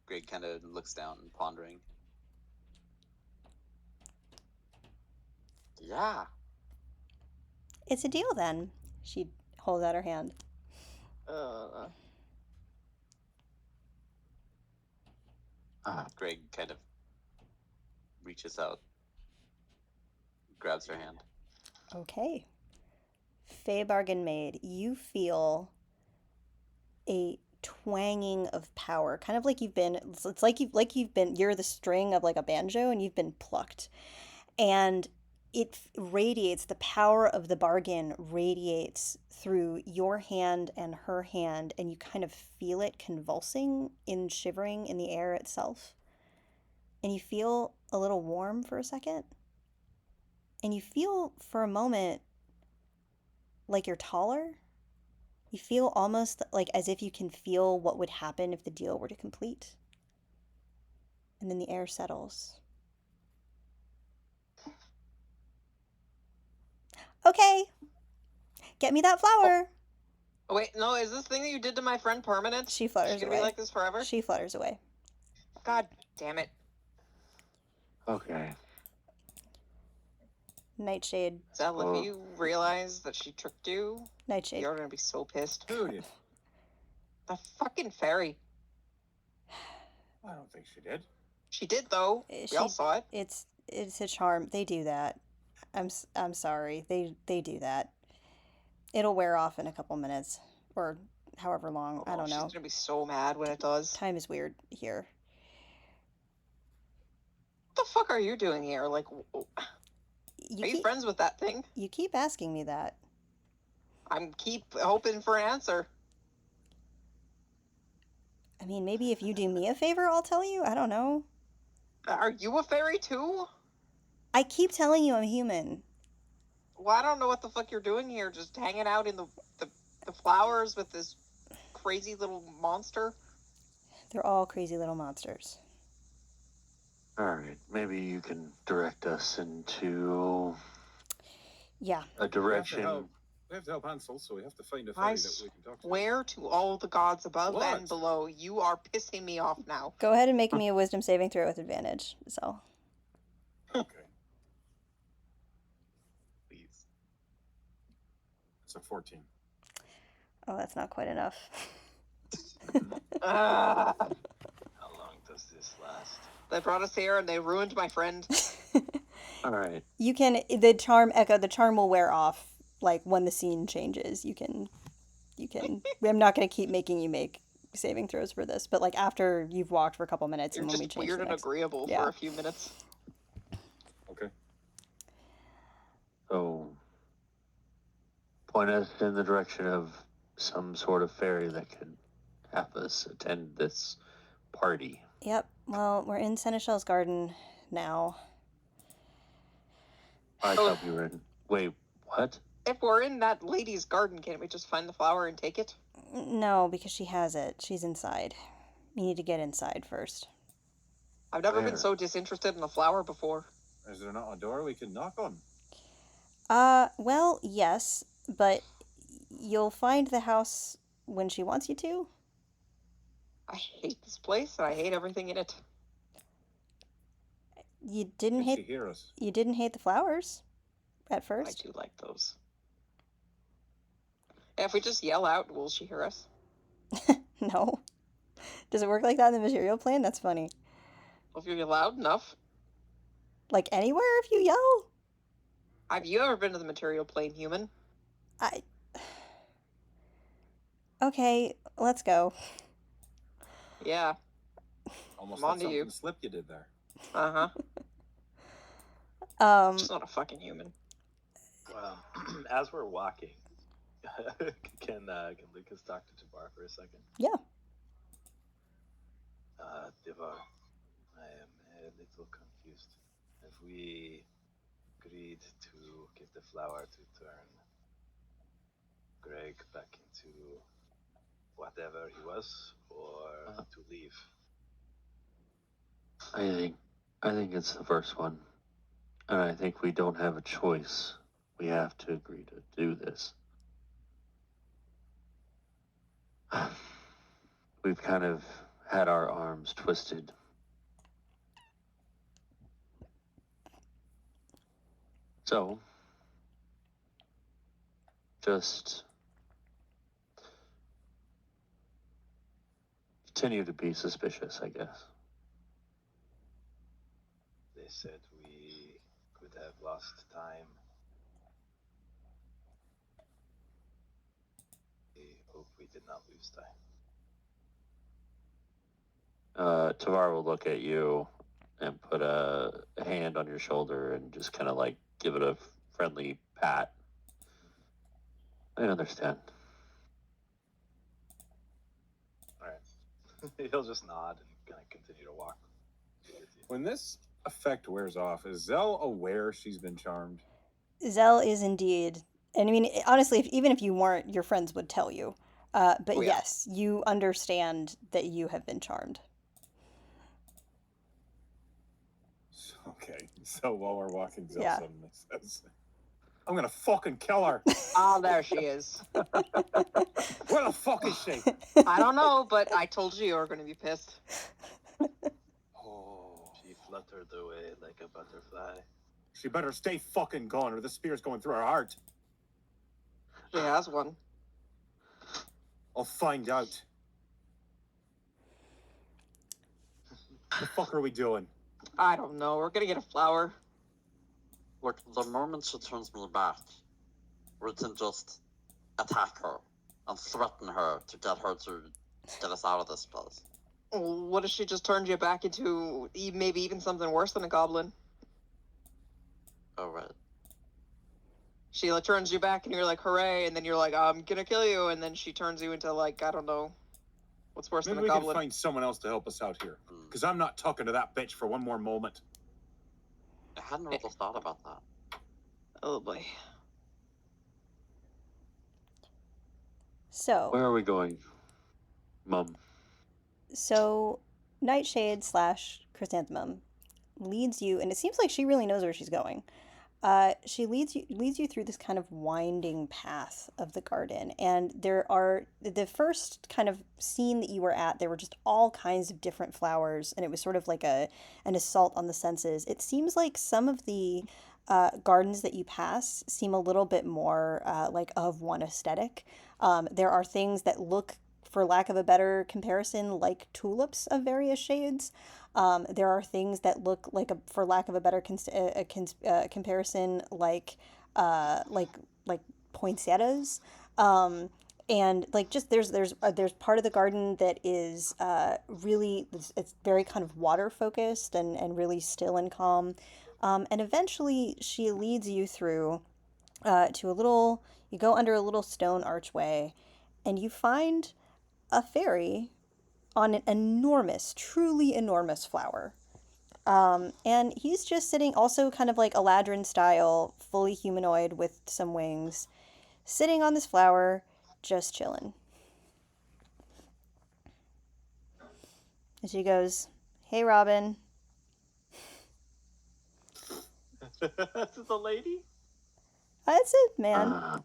Greg kind of looks down, pondering. Yeah. It's a deal then. She holds out her hand. Greg kind of reaches out, grabs her hand. Okay. Fey bargain made. You feel a twanging of power, kind of like you've been. It's like you've been. You're the string of like a banjo, and you've been plucked, and it radiates. The power of the bargain radiates through your hand and her hand, and you kind of feel it convulsing and shivering in the air itself, and you feel a little warm for a second. And you feel for a moment like you're taller. You feel almost like as if you can feel what would happen if the deal were to complete. And then the air settles. Okay. Get me that flower. Oh, wait, no, is this thing that you did to my friend permanent? She flutters She's gonna away. be like this forever? She flutters away. God damn it. Okay. Nightshade. Zell, Oh. if you realize that she tricked you, Nightshade. you're gonna be so pissed. Who did? The fucking fairy. I don't think she did. She did, though. We all saw it. It's a charm. They do that. I'm sorry. They do that. It'll wear off in a couple minutes or however long. I don't know. She's gonna be so mad when it does. Time is weird here. What the fuck are you doing here? Like, are you keep, friends with that thing? you keep asking me that. I'm keep hoping for an answer. I mean, maybe if you do me a favor, I'll tell you. I don't know. Are you a fairy too? I keep telling you I'm human. Well, I don't know what the fuck you're doing here, just hanging out in the flowers with this crazy little monster. They're all crazy little monsters. Alright, maybe you can direct us into Yeah. a direction. We have to help Hansel, so we have to find a I fairy that we can talk to. swear to all the gods above What? and below, you are pissing me off now. Go ahead and make me a wisdom saving throw with advantage. So. Okay. Please. It's a 14. Oh, that's not quite enough. Ah, How long does this last? they brought us here and they ruined my friend. Alright. You can the charm will wear off like when the scene changes. You can I'm not going to keep making you make saving throws for this, but like after you've walked for a couple minutes You're and when we just change weird the and next. agreeable Yeah. for a few minutes. Okay. So, point us in the direction of some sort of fairy that can have us attend this party. Yep. Well, we're in Seneschal's garden now. I Oh. thought we were in. Wait, what? If we're in that lady's garden, can't we just find the flower and take it? No, because she has it. She's inside. You need to get inside first. I've never Where? been so disinterested in a flower before. Is there not a door we can knock on? Well, yes, but you'll find the house when she wants you to. I hate this place and I hate everything in it. You didn't Can she hate hear us? you didn't hate the flowers at I first. do like those. If we just yell out, will she hear us? No. Does it work like that in the material plane? That's funny. If you're loud enough. Like anywhere if you yell? Have you ever been to the material plane, human? I Okay, let's go. Yeah. Almost I'm like onto something you. slip you did there. Uh-huh. Um She's not a fucking human. As we're walking, can Lucas talk to Tabar for a second? Yeah. Tabar, I am a little confused. Have we agreed to get the flower to turn Greg back into whatever he was, or to leave? I think it's the first one. And I think we don't have a choice. We have to agree to do this. We've kind of had our arms twisted. So, just continue to be suspicious, I guess. They said we could have lost time. We hope we did not lose time. Tavar will look at you and put a hand on your shoulder and just kind of like give it a friendly pat. I understand. Alright. He'll just nod and kind of continue to walk. When this effect wears off, is Zell aware she's been charmed? Zell is indeed. And I mean, honestly, even if you weren't, your friends would tell you. But Oh, yeah. yes, you understand that you have been charmed. Okay, so while we're walking, Zell Yeah. suddenly says, I'm gonna fucking kill her! Ah, there she is. Where the fuck is she? I don't know, but I told you were going to be pissed. Oh, She fluttered away like a butterfly. she better stay fucking gone or the spear's going through her heart. She has one. I'll find out. The fuck are we doing? I don't know. We're going to get a flower. Look, the moment she turns me back, we can just attack her and threaten her to get her to get us out of this place. What if she just turned you back into maybe even something worse than a goblin? Oh, right. She like turns you back and you're like, hooray, and then you're like, I'm gonna kill you, and then she turns you into like, I don't know, what's worse Maybe than we a can goblin? find someone else to help us out here. Hmm. Because I'm not talking to that bitch for one more moment. I hadn't really thought about that. Oh boy. So, Where are we going, Mum? Nightshade / Chrysanthemum leads you, and it seems like she really knows where she's going. She leads you through this kind of winding path of the garden, and there are the first kind of scene that you were at. There were just all kinds of different flowers, and it was sort of like an assault on the senses. It seems like some of the gardens that you pass seem a little bit more like of one aesthetic. There are things that look, for lack of a better comparison, like tulips of various shades. There are things that look like, for lack of a better comparison, like poinsettias. and like just there's part of the garden that is really it's very kind of water focused and really still and calm. And eventually she leads you through to a little, you go under a little stone archway and you find a fairy on an enormous, truly enormous flower. And he's just sitting, also kind of like Eladrin style, fully humanoid with some wings, sitting on this flower, just chilling. And she goes, "Hey, Robin." This is the lady? That's it, man. Ah,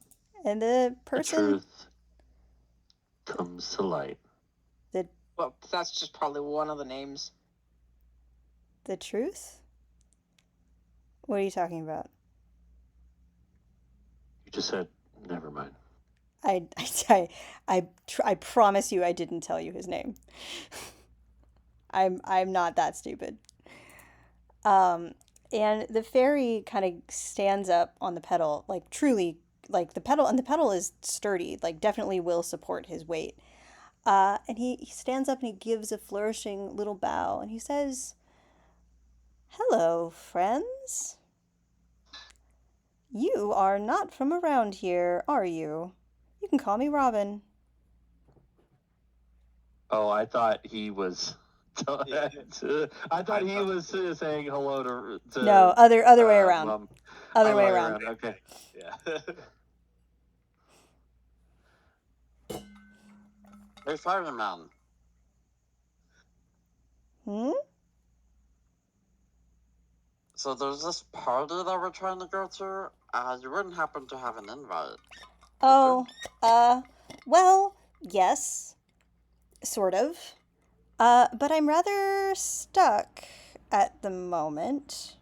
And the the person, truth comes to light. Well, that's just probably one of the names. the truth? What are you talking about? You just said, never mind. I promise you I didn't tell you his name. I'm not that stupid. And the fairy kind of stands up on the pedal, like truly, like the pedal, and the pedal is sturdy, like definitely will support his weight. And he stands up and he gives a flourishing little bow and he says, "Hello, friends. You are not from around here, are you? You can call me Robin." Oh, I thought he was. Yeah. I thought he was saying hello to No, other way around. Mom. Other way around. Okay. Yeah. Hey, fireman. Hmm? So there's this party that we're trying to go to. You wouldn't happen to have an invite? Oh, well, yes, sort of. But I'm rather stuck at the moment.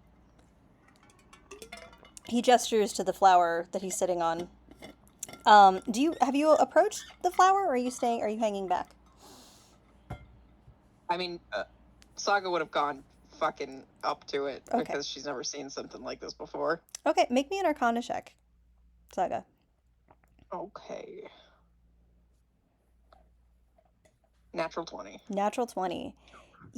He gestures to the flower that he's sitting on. Have you approached the flower, or are you hanging back? I mean, Saga would have gone fucking up to it Okay. because she's never seen something like this before. Okay, make me an Arcana check, Saga. Okay. Natural 20. Natural 20.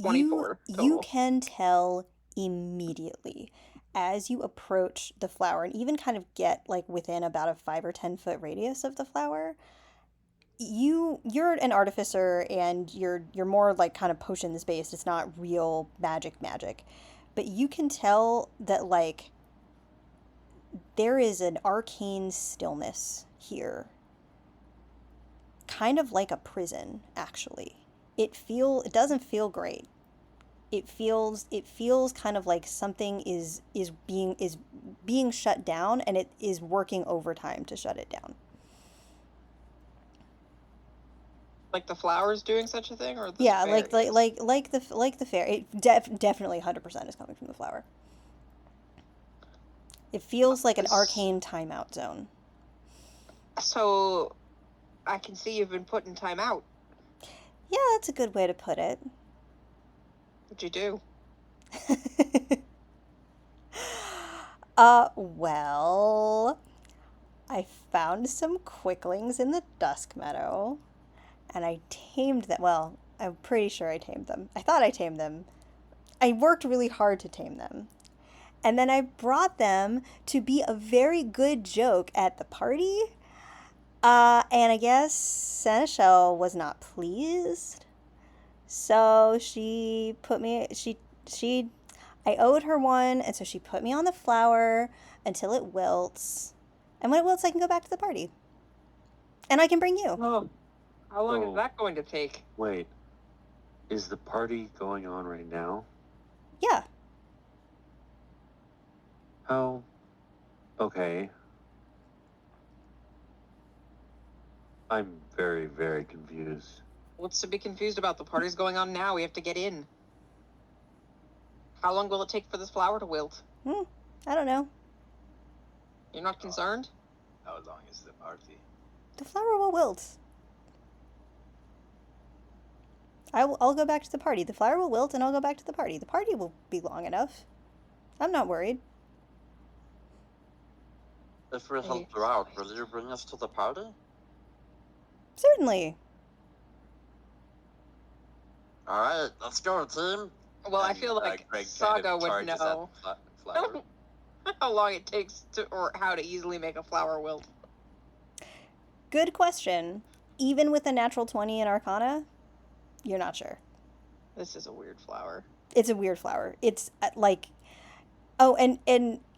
24 You total. can tell immediately as you approach the flower and even kind of get like within about a 5 or 10 foot radius of the flower. You're an artificer and you're more like kind of potions based. It's not real magic, but you can tell that like there is an arcane stillness here, kind of like a prison actually. It doesn't feel great. It feels kind of like something is being shut down, and it is working overtime to shut it down. Like the flowers doing such a thing, or the Yeah, fairy is? like the fair. It definitely 100% is coming from the flower. It feels like an This- arcane timeout zone. So, I can see you've been putting time out. Yeah, that's a good way to put it. What'd you do? Well, I found some quicklings in the Dusk Meadow, and I tamed them. Well, I'm pretty sure I tamed them. I thought I tamed them. I worked really hard to tame them. And then I brought them to be a very good joke at the party. And I guess Seneschal was not pleased. So she put me, I owed her one, and so she put me on the flower until it wilts. And when it wilts, I can go back to the party. And I can bring you. Oh, how long Oh. is that going to take? Wait, is the party going on right now? Yeah. How? Okay. I'm very, very confused. What's to be confused about? The party's going on now. We have to get in. How long will it take for this flower to wilt? I don't know. You're not concerned? How long is the party? The flower will wilt. I'll go back to the party. The flower will wilt, and I'll go back to the party. The party will be long enough. I'm not worried. If we help you out, will you bring us to the party? Certainly. All right, let's go, team. Well, I And, feel like Greg Saga kind of would charges know at flower. how long it takes to, or how to easily make a flower wilt. Good question. Even with a natural 20 in Arcana, you're not sure. This is a weird flower. It's a weird flower. It's like, oh, and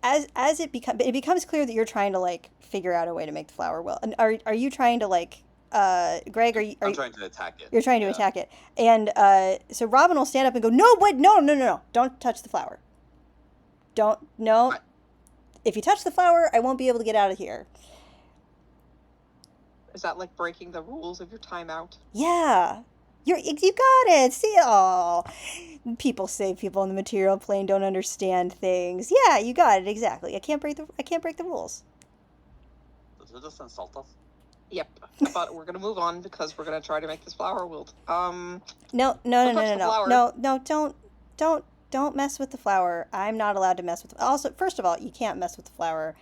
as it becomes clear that you're trying to like figure out a way to make the flower wilt. And are you trying to like, Greg? I'm trying to attack it. You're trying to Yeah. attack it, and so Robin will stand up and go, "No, wait, no! Don't touch the flower. Don't no. What? If you touch the flower, I won't be able to get out of here." Is that like breaking the rules of your timeout? Yeah, you got it. See, oh, people say people in the material plane don't understand things. Yeah, you got it exactly. I can't break the rules. Did you just insult us? Yep. But we're gonna move on because we're gonna try to make this flower wilt. No, Don't touch the flower. don't mess with the flower. I'm not allowed to mess with. Also, first of all, you can't mess with the flower.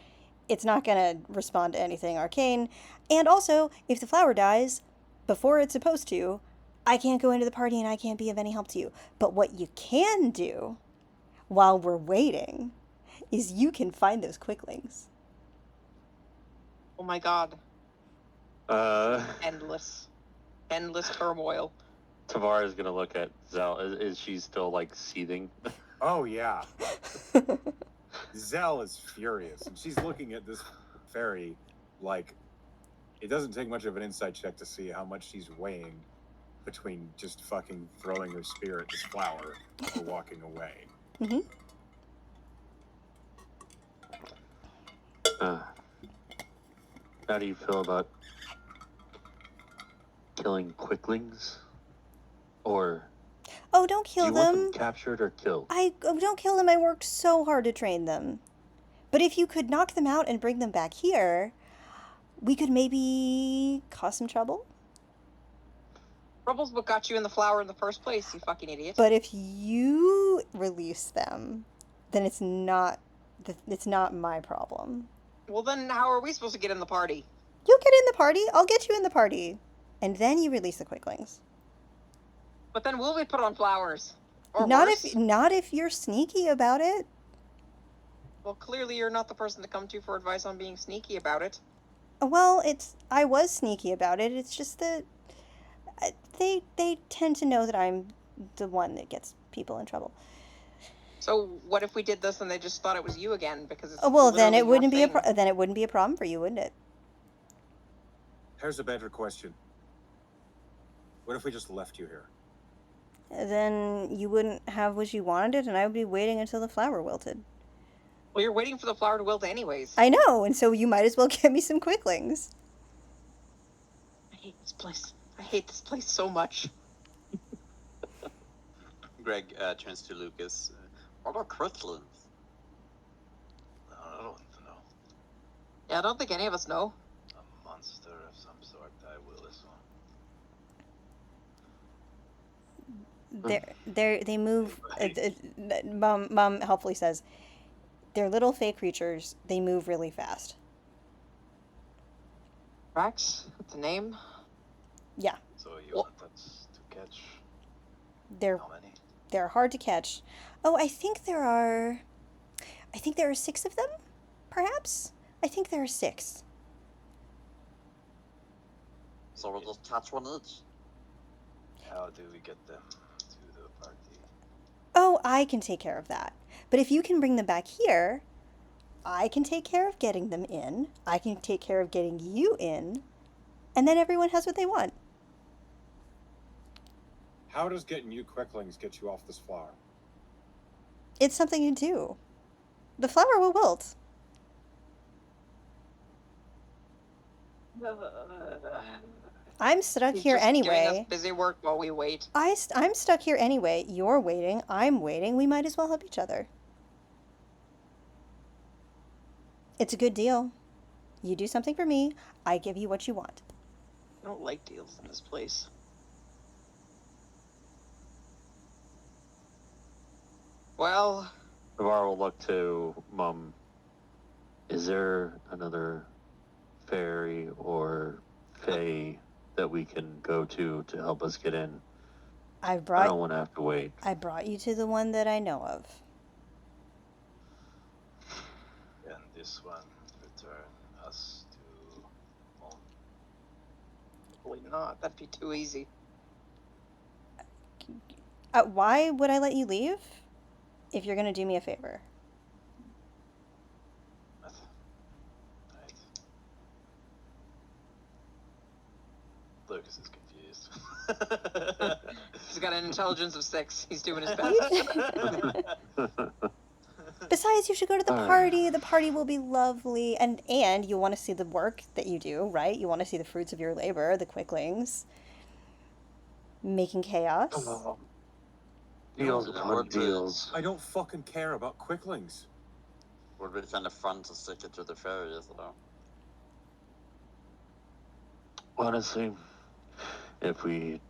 It's not gonna respond to anything arcane. And also, if the flower dies before it's supposed to, I can't go into the party and I can't be of any help to you. But what you can do while we're waiting is you can find those quicklings. Oh my god. Uh, Endless turmoil. Tavar is gonna look at Zell. Is she still like seething? Oh yeah. Zell is furious, and she's looking at this fairy like it doesn't take much of an insight check to see how much she's weighing between just fucking throwing her spear at this flower or walking away. Mm-hmm. How do you feel about killing quicklings? Or Oh, don't do kill you want them. them captured or killed? Don't kill them. I worked so hard to train them. But if you could knock them out and bring them back here, we could maybe cause some trouble. Trouble's what got you in the flower in the first place, you fucking idiot. But if you release them, then it's not my problem. Well, then how are we supposed to get in the party? You'll get in the party. I'll get you in the party, and then you release the quicklings. But then will we put on flowers? Or Not worse? if you're sneaky about it. Well, clearly you're not the person to come to for advice on being sneaky about it. Well, I was sneaky about it. It's just that they tend to know that I'm the one that gets people in trouble. So what if we did this and they just thought it was you again because it's Well, then literally it wouldn't your be thing? then it wouldn't be a problem for you, wouldn't it? Here's a better question. What if we just left you here? Then you wouldn't have what you wanted, and I would be waiting until the flower wilted. Well, you're waiting for the flower to wilt anyways. I know, and so you might as well get me some quicklings. I hate this place. I hate this place so much. Greg turns to Lucas. What are quicklings? I don't know. Yeah, I don't think any of us know. A monster of some sort, I will assume. They move. Mom helpfully says, they're little fey creatures. They move really fast. Rax, that's a name. Yeah, So you want us to catch they're how many? they're hard to catch. Oh, I think there are 6 of them, perhaps. I think there are 6. So we'll just catch one each. How do we get them to the party? Oh, I can take care of that. But if you can bring them back here, I can take care of getting them in. I can take care of getting you in. And then everyone has what they want. How does getting you quicklings get you off this flower? It's something you do. The flower will wilt. I'm stuck He's here just giving anyway. us busy work while we wait. I'm stuck here anyway. You're waiting. I'm waiting. We might as well help each other. It's a good deal. You do something for me, I give you what you want. I don't like deals in this place. Well, Tavar will look to Mum. Is there another fairy or fae that we can go to help us get in. I I don't brought want to have to wait. I brought you to the one that I know of. And this one return us to home. Probably not. That'd be too easy. Why would I let you leave if you're gonna do me a favor? Right. Lucas is confused. He's got an intelligence of 6. He's doing his best. Besides, you should go to the Alright. party. The party will be lovely, and you want to see the work that you do, right? You want to see the fruits of your labor, the quicklings, making chaos. Oh. Deals upon deals. I don't fucking care about quicklings. Would be kind of fun to stick it to the fairies, though. Honestly, if we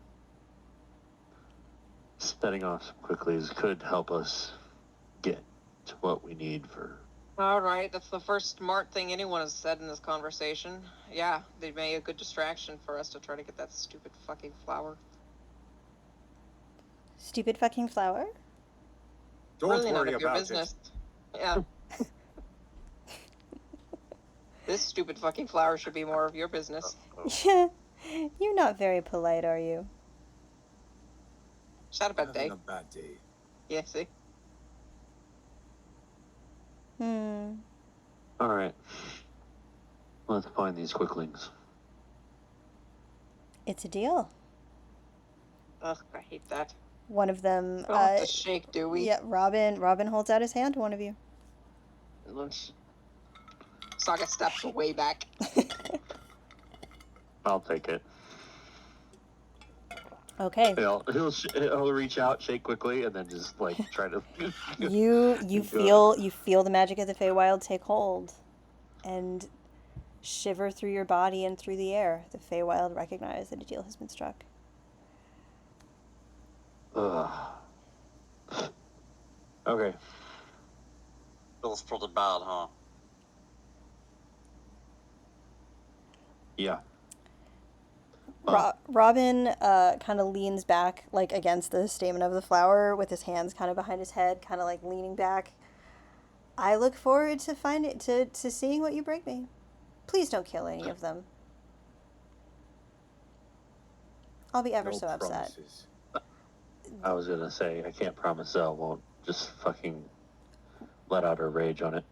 setting off some quicklies could help us get to what we need for. All right, that's the first smart thing anyone has said in this conversation. Yeah, they made a good distraction for us to try to get that stupid fucking flower. Stupid fucking flower. Don't Really none worry of your about business. Yeah. This stupid fucking flower should be more of your business. Yeah, you're not very polite, are you? Shut up, it. day. Having a bad day. Yeah, see? Alright. Let's find these quicklings. It's a deal. Ugh, I hate that. One of them. We don't have to shake, do we? Yeah, Robin holds out his hand to one of you. Let's... Saga steps way back. I'll take it. Okay. He'll reach out, shake quickly, and then just like try to. You feel the magic of the Feywild take hold, and shiver through your body and through the air. The Feywild recognize that a deal has been struck. Ugh. Okay. Feels pretty bad, huh? Yeah. Robin kind of leans back, like against the stamen of the flower, with his hands kind of behind his head, kind of like leaning back. I look forward to seeing what you bring me. Please don't kill any of them. I'll be ever No so upset. promises. I was gonna say I can't promise Elle won't just fucking let out her rage on it.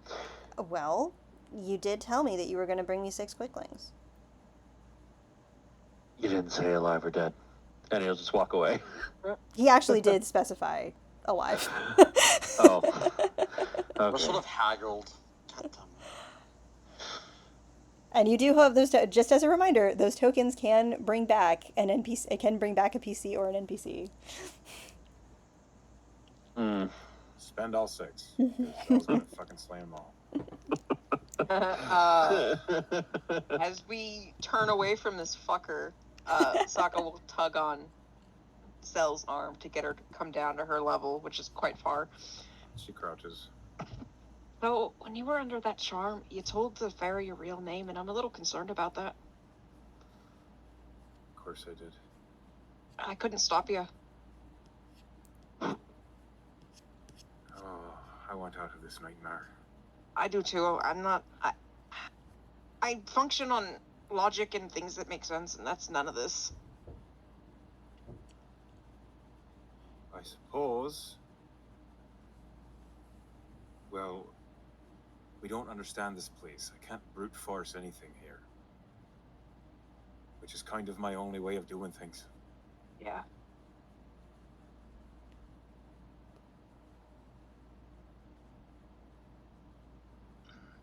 Well, you did tell me that you were going to bring me 6 quicklings. You didn't say alive or dead, and he'll just walk away. He actually did specify alive. Oh. We're Okay. sort of haggled. God damn it. And you do have those. Just as a reminder, those tokens can bring back an NPC. It can bring back a PC or an NPC. Hmm. Spend all 6. 'Cause I was gonna fucking slam them all. As we turn away from this fucker, Sokka will tug on Sel's arm to get her to come down to her level, which is quite far. She crouches. So, when you were under that charm, you told the fairy your real name, and I'm a little concerned about that. Of course I did. I couldn't stop you. Oh, I want out of this nightmare. I do too. I function on logic and things that make sense, and that's none of this. I suppose. Well, we don't understand this place. I can't brute force anything here. Which is kind of my only way of doing things. Yeah.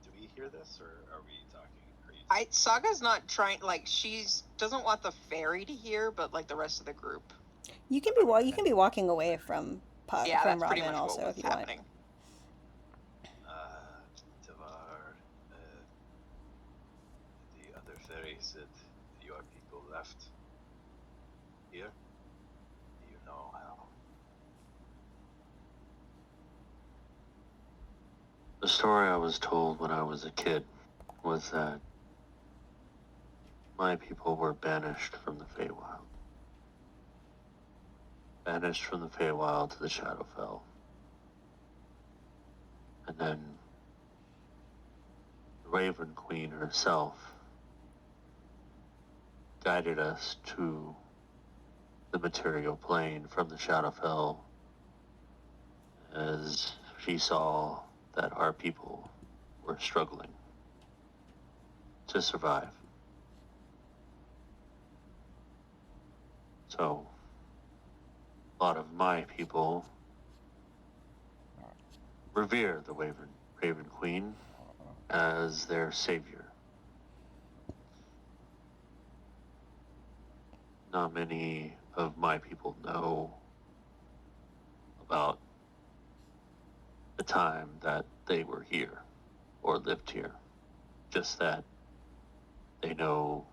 Do we hear this, or are we talking crazy? Saga's not trying, like, doesn't want the fairy to hear, but, like, the rest of the group. You can be walking away from Yeah, from that's pretty Robin much also what if was you happening. Tavar, the other fairy said your people left here. Do you know how? The story I was told when I was a kid was that my people were banished from the Feywild. Banished from the Feywild to the Shadowfell. And then the Raven Queen herself guided us to the material plane from the Shadowfell as she saw that our people were struggling to survive. So, a lot of my people revere the Raven Queen as their savior. Not many of my people know about the time that they were here or lived here. Just that they know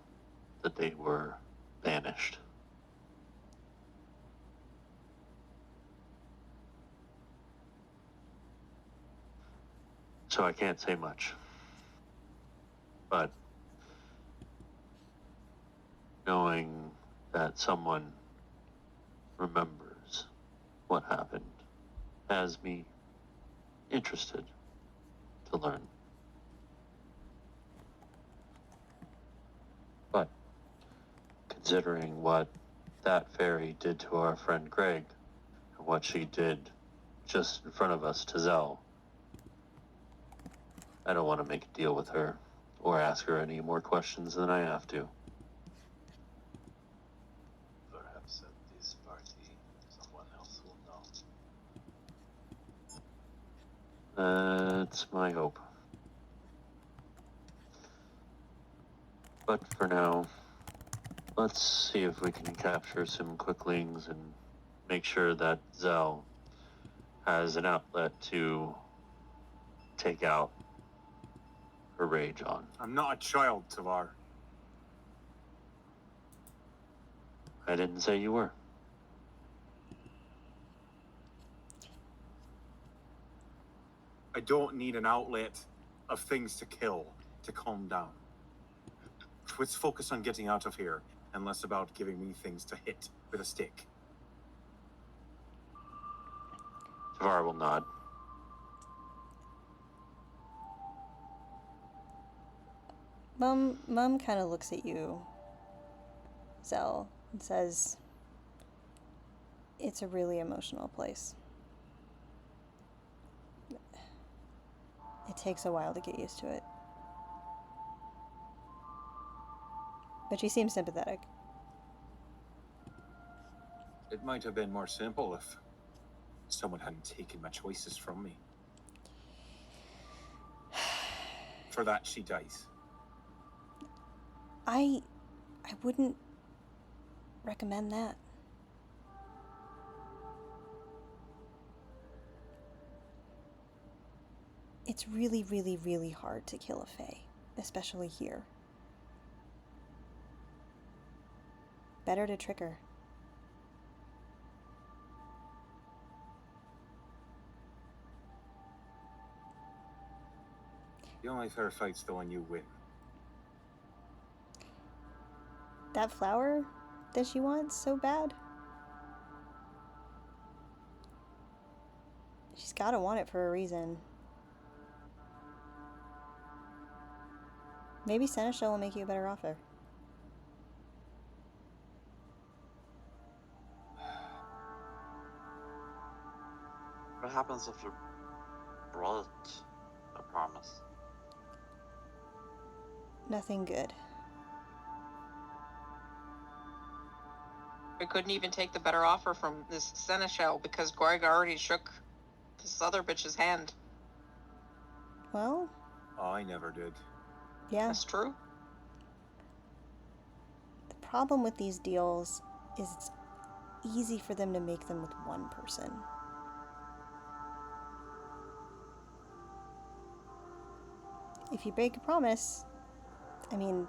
that they were banished. So I can't say much. But knowing that someone remembers what happened has me interested to learn. But considering what that fairy did to our friend Greg and what she did just in front of us to Zell, I don't want to make a deal with her or ask her any more questions than I have to. Perhaps at this party, someone else will know. That's my hope. But for now, let's see if we can capture some quicklings and make sure that Zell has an outlet to take out her rage on. I'm not a child, Tavar. I didn't say you were. I don't need an outlet of things to kill to calm down. Let's focus on getting out of here and less about giving me things to hit with a stick. Tavar will nod. Mum kind of looks at you, Zell, and says, "It's a really emotional place. It takes a while to get used to it." But she seems sympathetic. It might have been more simple if someone hadn't taken my choices from me. For that, she dies. I wouldn't recommend that. It's really, really, really hard to kill a Fae, especially here. Better to trick her. The only fair fight's the one you win. That flower that she wants so bad? She's gotta want it for a reason. Maybe Seneschal will make you a better offer. What happens if you brought a promise? Nothing good. We couldn't even take the better offer from this Seneschal because Greg already shook this other bitch's hand. Well, I never did. yeah. That's true. The problem with these deals is it's easy for them to make them with one person. If you break a promise, I mean,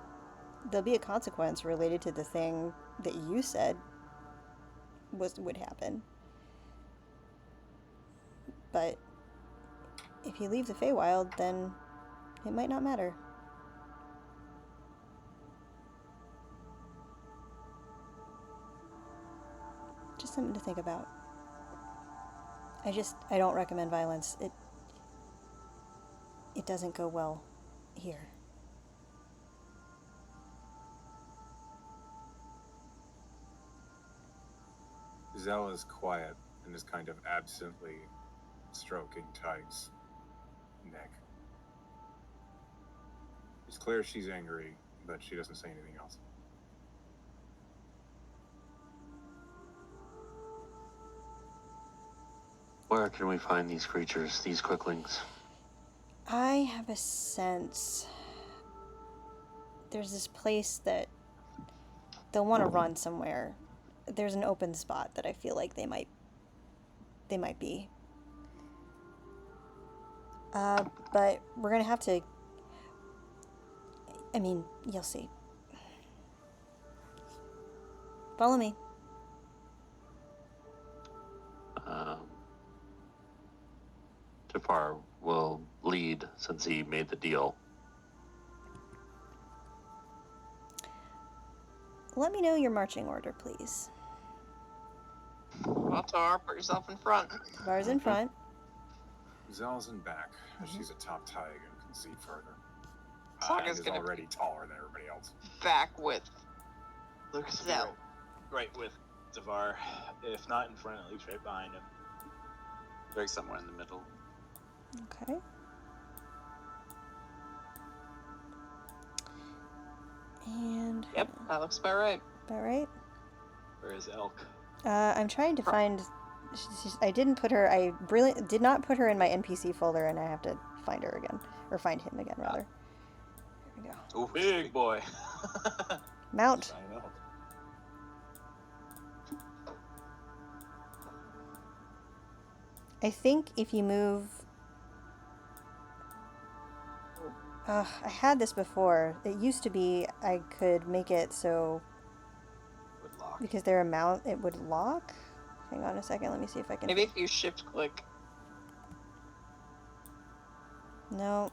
there'll be a consequence related to the thing that you said would happen. But if you leave the Feywild, then it might not matter. Just something to think about. I don't recommend violence. It doesn't go well here. Zell is quiet and is kind of absently stroking Tig's neck. It's clear she's angry, but she doesn't say anything else. Where can we find these creatures, these quicklings? I have a sense there's this place that they'll want to run somewhere. There's an open spot that I feel like they might be. But we're gonna have to. I mean, you'll see. Follow me. Jafar will lead since he made the deal. Let me know your marching order, please. Well, Tar, put yourself in front. Var's in front. Zell's in back. She's a top Tig and can see further. Saga's Tig is gonna already taller than everybody else. back with Lucas is Zell. right with Devar. If not in front, at least right behind him. Like somewhere in the middle. Okay. And Yep, that looks about right. about right. Where is Elk? I'm trying to find. I didn't put her. I did not put her in my NPC folder, and I have to find her again, or find him again rather. There we go. Ooh, Big boy. Mount. I know. I think if you move. I had this before. It used to be I could make it so Would lock. because they're a mount, it would lock. Hang on a second. Let me see if I can. Maybe if you shift click. No.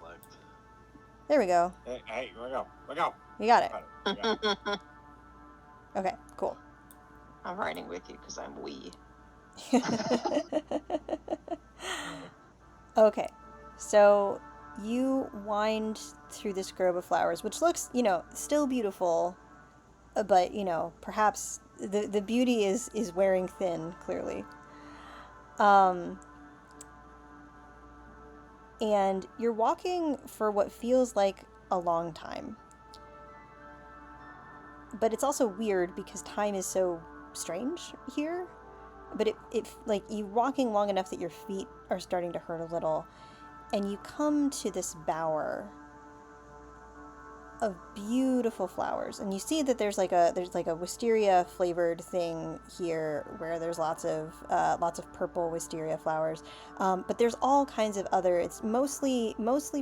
Left. There we go. Hey, we go. We go. You got it. We got it. Okay. Cool. I'm riding with you because I'm wee. Okay, so you wind through this grove of flowers, which looks, still beautiful, but, perhaps the beauty is wearing thin, clearly. And you're walking for what feels like a long time. But it's also weird because time is so strange here. But it like you're walking long enough that your feet are starting to hurt a little, and you come to this bower of beautiful flowers, and you see that there's like a wisteria flavored thing here where there's lots of purple wisteria flowers, but there's all kinds of other. It's mostly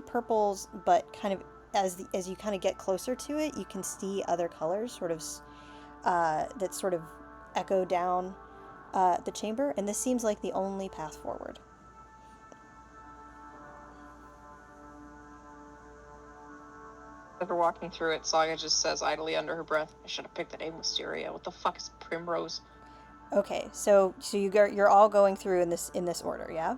purples, but kind of as you kind of get closer to it, you can see other colors that sort of echo down the chamber, and this seems like the only path forward. After walking through it, Saga just says idly under her breath, I should have picked the name Wisteria. What the fuck is Primrose? Okay, so you're all going through in this order, yeah?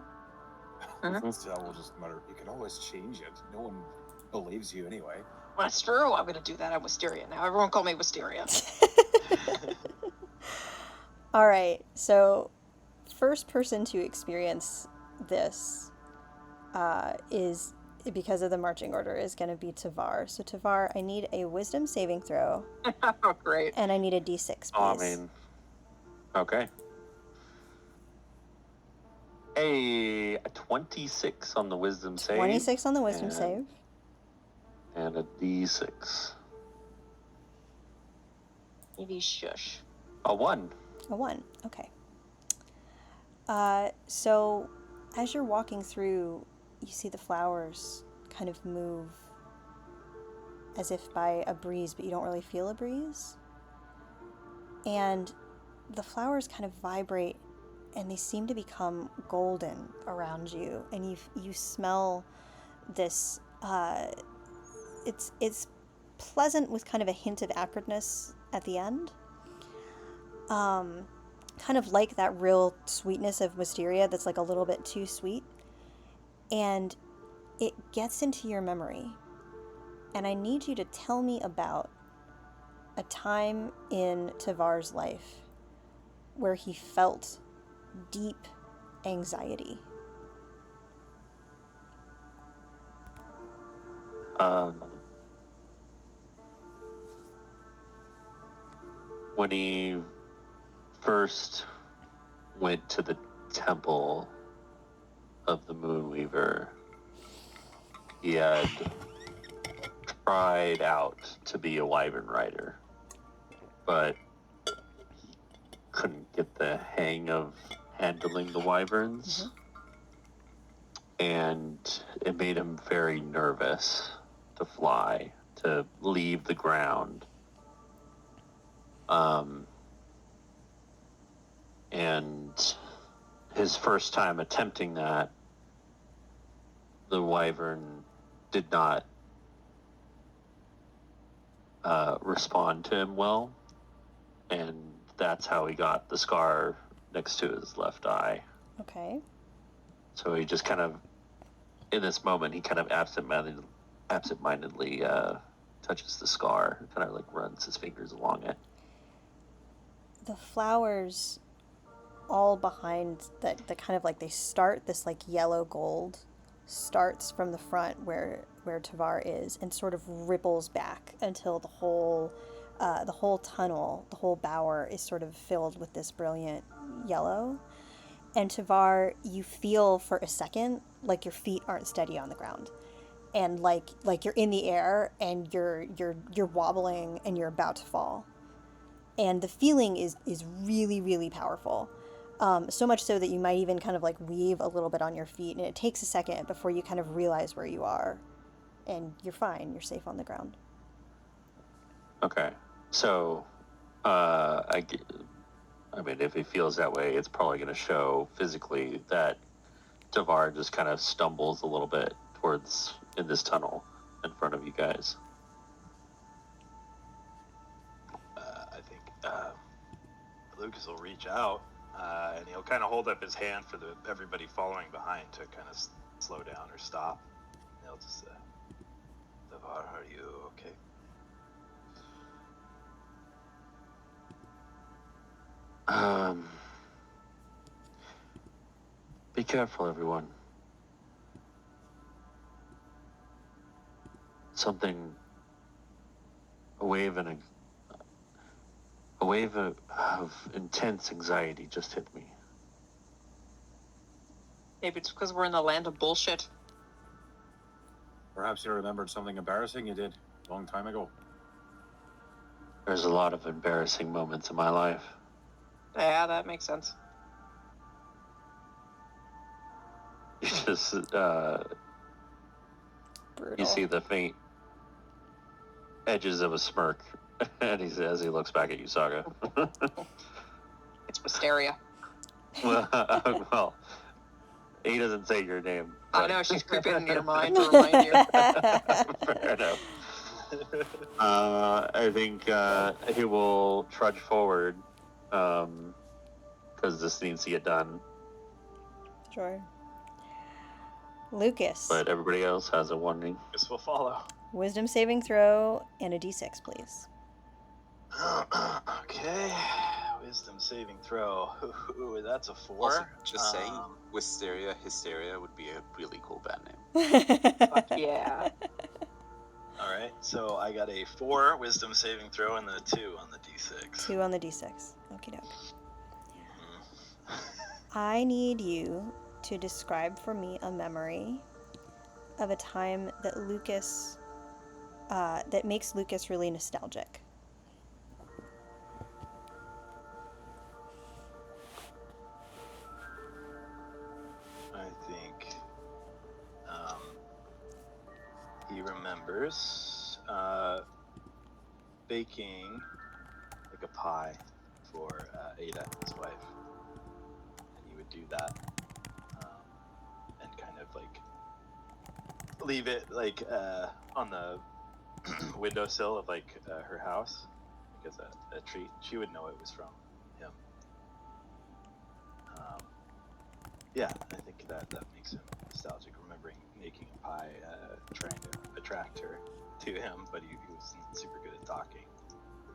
Zell will just mutter, "You can always change it. No one believes you anyway." Well, that's true. I'm gonna do that. I'm Wisteria now. Everyone call me Wisteria. All right, so first person to experience this is, because of the marching order, is going to be Tavar. So Tavar, I need a wisdom saving throw. Oh, great. And I need a d6, please. Oh, I mean, okay. Hey, a 26 on the wisdom save. 26 on the wisdom and- save. And a d6. Maybe shush. A 1. A 1, okay. So as you're walking through, you see the flowers kind of move as if by a breeze, but you don't really feel a breeze. And the flowers kind of vibrate, and they seem to become golden around you, and you smell this. It's pleasant with kind of a hint of acridness at the end. kind of like that real sweetness of wisteria that's like a little bit too sweet. And it gets into your memory. And I need you to tell me about a time in Tavar's life where he felt deep anxiety. When he first went to the temple of the Moonweaver, he had tried out to be a wyvern rider, but couldn't get the hang of handling the wyverns. And it made him very nervous to fly, to leave the ground. And his first time attempting that, the wyvern did not respond to him well, and that's how he got the scar next to his left eye. Okay. So he just kind of, in this moment, he kind of absentmindedly touches the scar, kind of like runs his fingers along it. The flowers all behind the kind of like, they start this like yellow gold starts from the front where Tavar is and sort of ripples back until the whole tunnel, the whole bower is sort of filled with this brilliant yellow. And Tavar, you feel for a second like your feet aren't steady on the ground, and like you're in the air and you're wobbling and you're about to fall. And the feeling is really, really powerful. So much so that you might even kind of like weave a little bit on your feet, and it takes a second before you kind of realize where you are, and you're fine. You're safe on the ground. Okay, so I mean, if he feels that way, it's probably going to show physically that Tavar just kind of stumbles a little bit towards in this tunnel in front of you guys. I think Lucas will reach out and he'll kind of hold up his hand for everybody following behind to kind of slow down or stop. And he'll just say, Tavar, are you okay? Be careful, everyone. A wave of intense anxiety just hit me. Maybe it's because we're in the land of bullshit. Perhaps you remembered something embarrassing you did a long time ago. There's a lot of embarrassing moments in my life. Yeah, that makes sense. You just, Brutal. you see the faint edges of a smirk, and as he looks back at you, Saga. It's wisteria. Well, he doesn't say your name. I know, she's creeping into your mind to remind you. Fair enough. I think he will trudge forward, because this needs to get done. Sure. Lucas. But everybody else has a warning. Lucas will follow. Wisdom saving throw and a d6, please. Okay. Wisdom saving throw. Ooh, that's a 4. Also, just saying, Wisteria, Hysteria would be a really cool band name. Fuck yeah. Alright, so I got a 4 wisdom saving throw and a 2 on the d6. 2 on the d6. Okie doke. I need you to describe for me a memory of a time that Lucas, that makes Lucas really nostalgic. I think he remembers baking like a pie for Ada, his wife, and he would do that and kind of like leave it like on the windowsill of like her house, like as a treat. She would know it was from him. Yeah, I think that makes him nostalgic, remembering making a pie, trying to attract her to him, but he wasn't super good at talking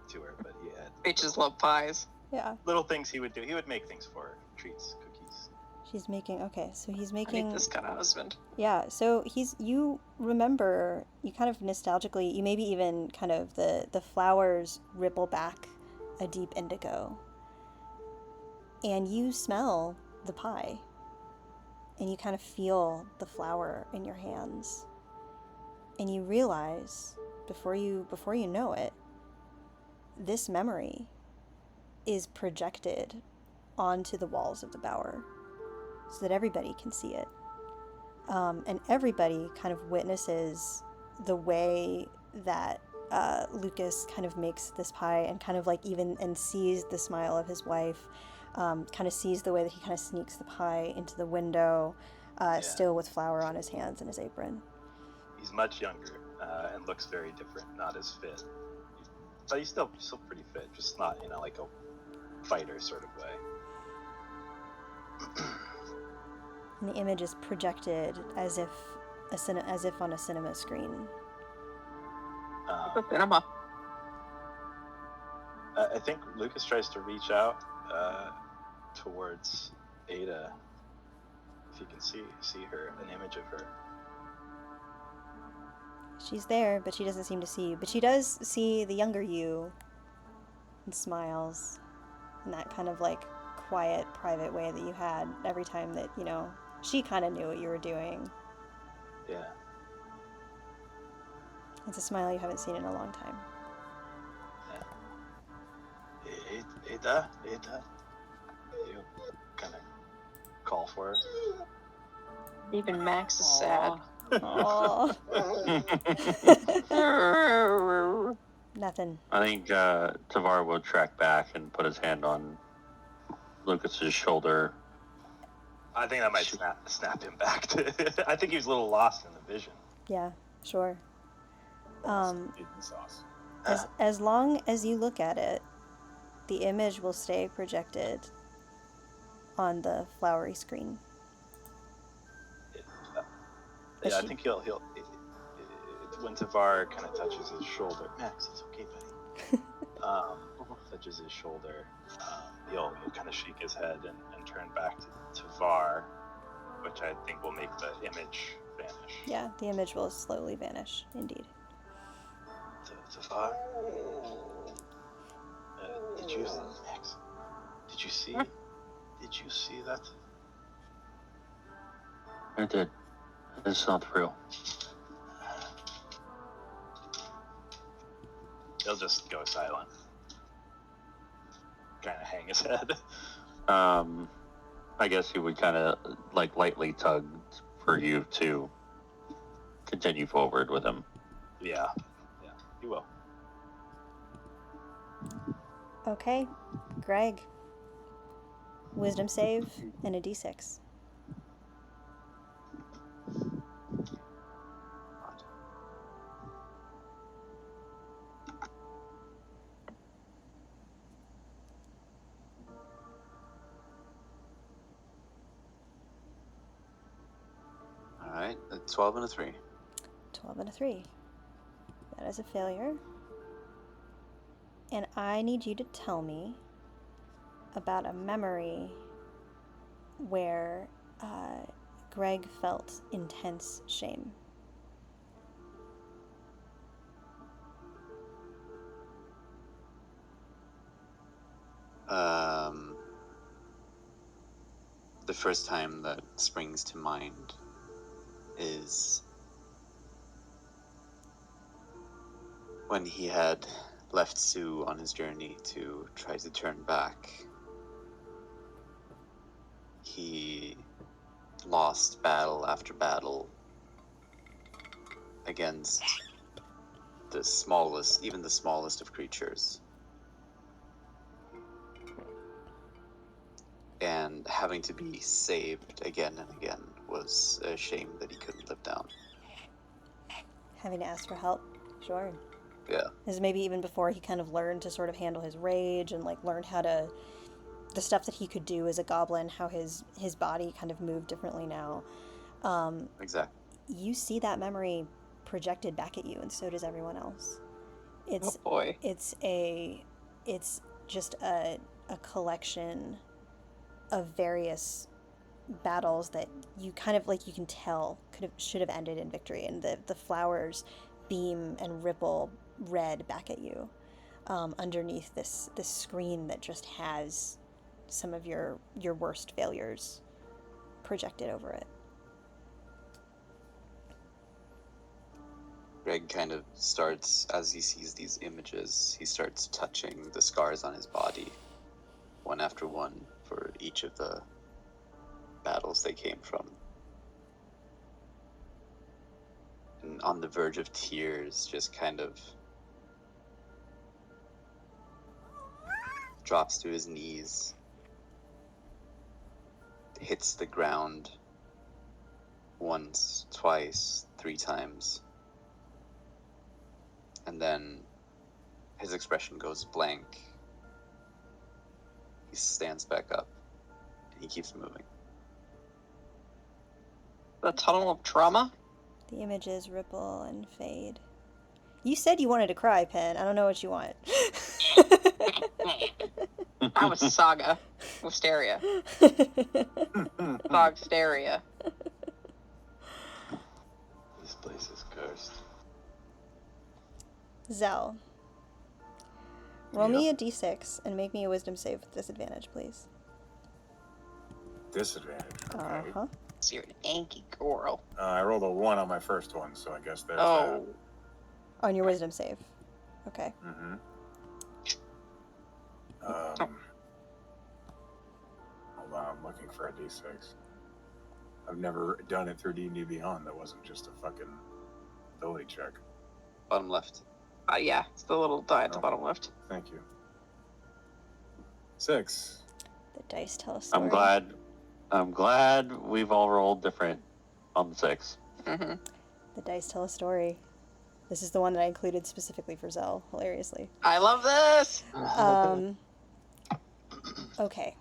to her, but he had Bitches love pies. Yeah. little things he would do. He would make things for her, treats, cookies. She's making, okay, so he's I need making, this kind of husband. yeah, so you remember, you kind of nostalgically, you maybe even kind of, the flowers ripple back a deep indigo. And you smell the pie. And you kind of feel the flower in your hands. And you realize, before you know it, this memory is projected onto the walls of the bower so that everybody can see it. And everybody kind of witnesses the way that Lucas kind of makes this pie, and kind of like even and sees the smile of his wife, kind of sees the way that he kind of sneaks the pie into the window, still with flour on his hands and his apron. He's much younger and looks very different, not as fit. But he's still pretty fit, just not in like a fighter sort of way. And the image is projected as if on a cinema screen. Cinema. I think Lucas tries to reach out towards Ada, if you can see her, an image of her. She's there, but she doesn't seem to see you. But she does see the younger you and smiles in that kind of like quiet, private way that you had every time that, she kind of knew what you were doing. Yeah. It's a smile you haven't seen in a long time. Yeah. Ada. You kind of call for her. Even Max is sad. Aww. Nothing. I think Tavar will track back and put his hand on Lucas's shoulder. I think that might snap him back to. I think he was a little lost in the vision. Yeah, sure. Hidden sauce. As long as you look at it, the image will stay projected on the flowery screen. Yeah, I think he'll when Tavar kind of touches his shoulder. Max, it's okay, buddy. Touches his shoulder. He'll kind of shake his head and turn back to Tavar, which I think will make the image vanish. Yeah, the image will slowly vanish, indeed. Tavar, did you, Max? Did you see? Did you see that? I did. It's not real. He'll just go silent. Kind of hang his head. I guess he would kind of like lightly tug for you to continue forward with him. Yeah, he will. Okay, Greg. Wisdom save and a d6. Alright, a 12 and a 3. 12 and a 3. That is a failure. And I need you to tell me about a memory where Greg felt intense shame. The first time that springs to mind is when he had left Sue on his journey to try to turn back. He lost battle after battle against the smallest, even the smallest of creatures. And having to be saved again and again was a shame that he couldn't live down. Having to ask for help, sure. Yeah. This is maybe even before he kind of learned to sort of handle his rage and like learned how to the stuff that he could do as a goblin, how his body kind of moved differently now. Exactly. You see that memory projected back at you, and so does everyone else. It's Oh boy. it's just a collection of various battles that you kind of like, you can tell should have ended in victory, and the flowers beam and ripple red back at you, underneath this screen that just has some of your worst failures projected over it. Greg kind of starts, as he sees these images, he starts touching the scars on his body, one after one, for each of the battles they came from. And on the verge of tears, just kind of drops to his knees, hits the ground once, twice, 3 times. And then his expression goes blank. He stands back up and he keeps moving. The tunnel of trauma? The images ripple and fade. You said you wanted to cry, Pen. I don't know what you want. That was Saga. Wisteria. Fogsteria. This place is cursed. Zell, roll me a d6 and make me a wisdom save with disadvantage, please. Disadvantage. Okay. Uh-huh. So you're an anky girl. I rolled a 1 on my first one, so I guess there's Oh. On your wisdom save. Okay. that. Mm-hmm. Hold on, I'm looking for a d6. I've never done it through D&D Beyond. That wasn't just a fucking ability check. Bottom left. Yeah, it's the little die at the Oh. bottom left. Thank you. 6. The dice tell a story. I'm glad we've all rolled different on the 6. Mm-hmm. The dice tell a story. This is the one that I included specifically for Zell, hilariously. I love this! Okay.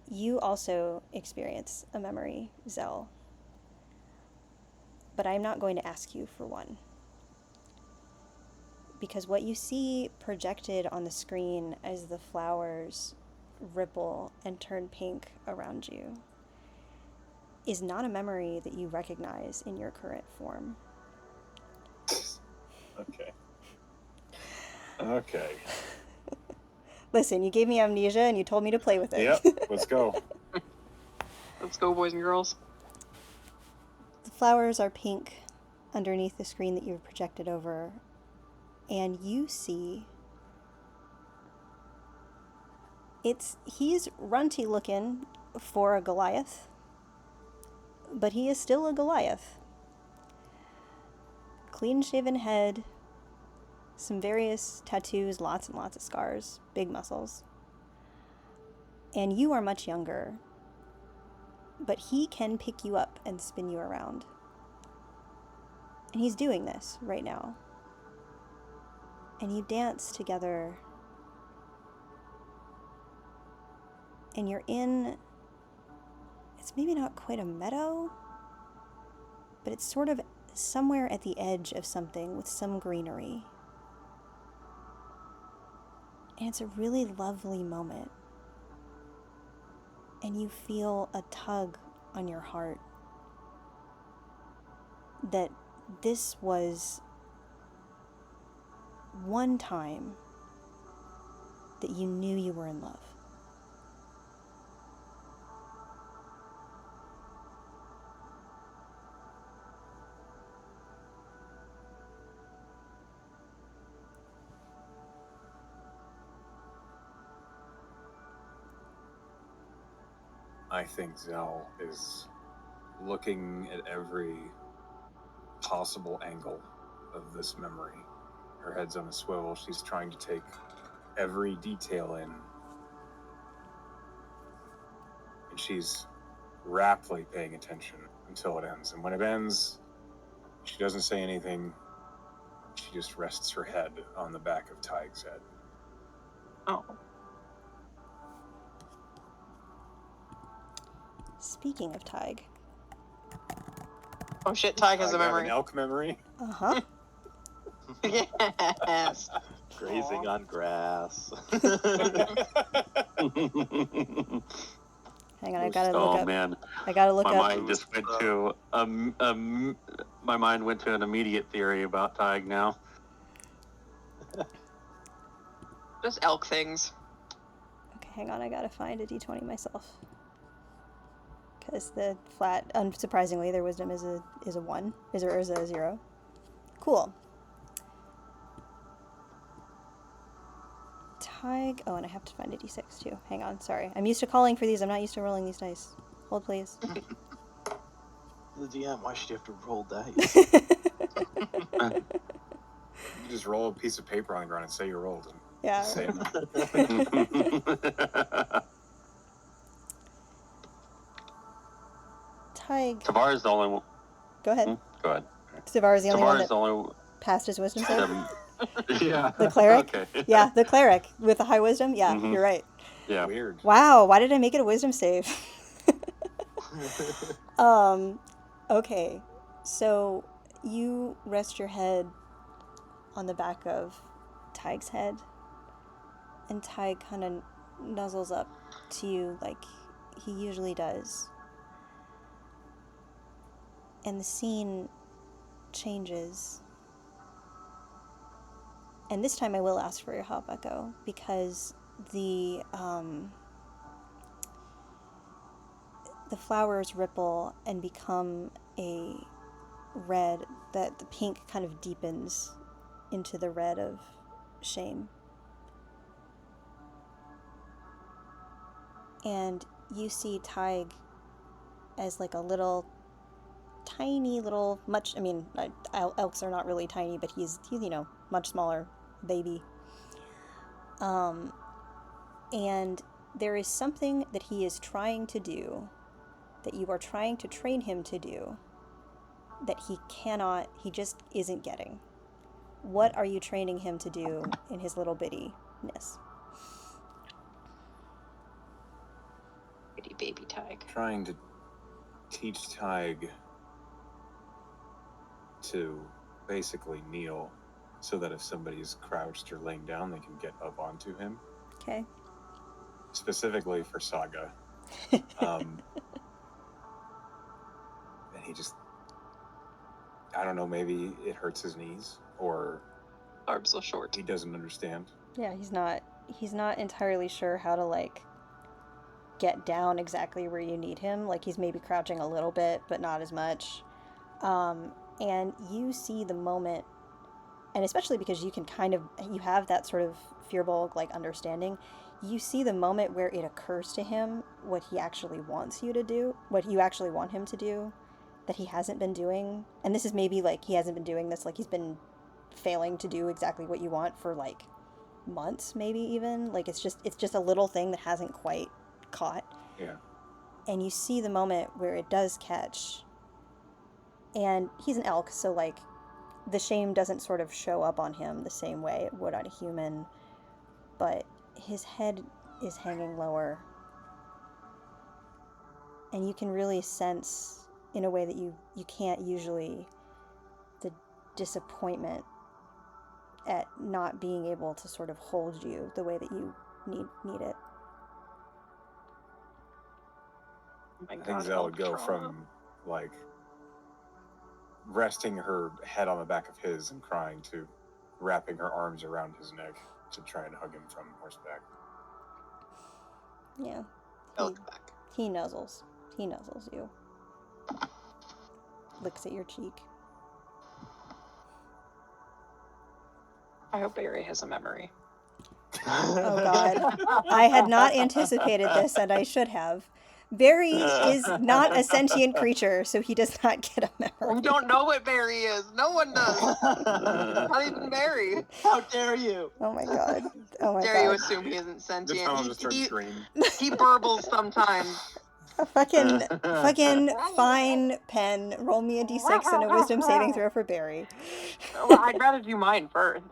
You also experience a memory, Zell. But I'm not going to ask you for one. Because what you see projected on the screen as the flowers ripple and turn pink around you is not a memory that you recognize in your current form. Okay. Listen, you gave me amnesia and you told me to play with it. Yep, let's go. Let's go, boys and girls. The flowers are pink underneath the screen that you've projected over, and you see he's runty looking for a Goliath, but he is still a Goliath. Clean shaven head, some various tattoos, lots and lots of scars, big muscles. And you are much younger, but he can pick you up and spin you around. And he's doing this right now. And you dance together. And you're in, it's maybe not quite a meadow, but it's sort of somewhere at the edge of something with some greenery. And it's a really lovely moment. And you feel a tug on your heart that this was one time that you knew you were in love. I think Zell is looking at every possible angle of this memory. Her head's on a swivel. She's trying to take every detail in. And she's raptly paying attention until it ends. And when it ends, she doesn't say anything. She just rests her head on the back of Tig's head. Oh. Speaking of Tig. Oh shit, Ty has a I have memory. an elk memory. Uh-huh. Yes. Grazing on grass. Hang on, I gotta look Oh up. man, I gotta look my up. mind just went to my mind went to an immediate theory about Tig now. Just elk things. Okay, hang on, I gotta find a d20 myself. Because the flat, unsurprisingly, their wisdom is a 1. Is a 0. Cool. Tig. Oh, and I have to find a d6 too. Hang on, sorry. I'm used to calling for these. I'm not used to rolling these dice. Hold, please. The DM, why should you have to roll dice? You just roll a piece of paper on the ground and say you rolled. And Yeah. say it. Tig. Tavar is the only one. Go ahead. Go ahead. Tavar is the only one Tavar is that the only. passed his wisdom save. Yeah. The cleric? Okay. Yeah, the cleric with the high wisdom. Yeah, Mhm. you're right. Yeah. Weird. Wow, why did I make it a wisdom save? Okay. So you rest your head on the back of Tig's head, and Tig kind of nuzzles up to you like he usually does. And the scene changes. And this time I will ask for your help, Echo, because the flowers ripple and become a red, that the pink kind of deepens into the red of shame. And you see Tig as like a little tiny little, much, I mean, elks are not really tiny, but he's much smaller baby. And there is something that he is trying to do, that you are trying to train him to do, that he just isn't getting. What are you training him to do in his little bittiness? Bitty baby Tig. Trying to teach Tig to basically kneel so that if somebody's crouched or laying down, they can get up onto him. Okay. Specifically for Saga. And he just, I don't know, maybe it hurts his knees or Arms so short. he doesn't understand. Yeah, he's not entirely sure how to like get down exactly where you need him. Like he's maybe crouching a little bit, but not as much. And you see the moment, and especially because you have that sort of Firbolg like understanding, you see the moment where it occurs to him what he actually wants you to do, what you actually want him to do, that he hasn't been doing. And this is maybe like he hasn't been doing this, like he's been failing to do exactly what you want for like months, maybe even. Like it's just a little thing that hasn't quite caught. Yeah. And you see the moment where it does catch. And he's an elk, so like the shame doesn't sort of show up on him the same way it would on a human, but his head is hanging lower. And you can really sense, in a way that you can't usually, the disappointment at not being able to sort of hold you the way that you need it. Oh my I think God, Zell would go elk trauma. from like resting her head on the back of his and crying to wrapping her arms around his neck to try and hug him from horseback. Yeah. Elk back. He nuzzles. He nuzzles you. Licks at your cheek. I hope Barry has a memory. Oh God. I had not anticipated this, and I should have. Barry is not a sentient creature, so he does not get a memory. We don't know what Barry is. No one does. Not even Barry. How dare you? Oh my God. Oh my Dare you God. assume he isn't This sentient? time I'll just turn He, green. he burbles sometimes. Fucking fine pen. Roll me a d6 and a wisdom saving throw for Barry. Well, I'd rather do mine first.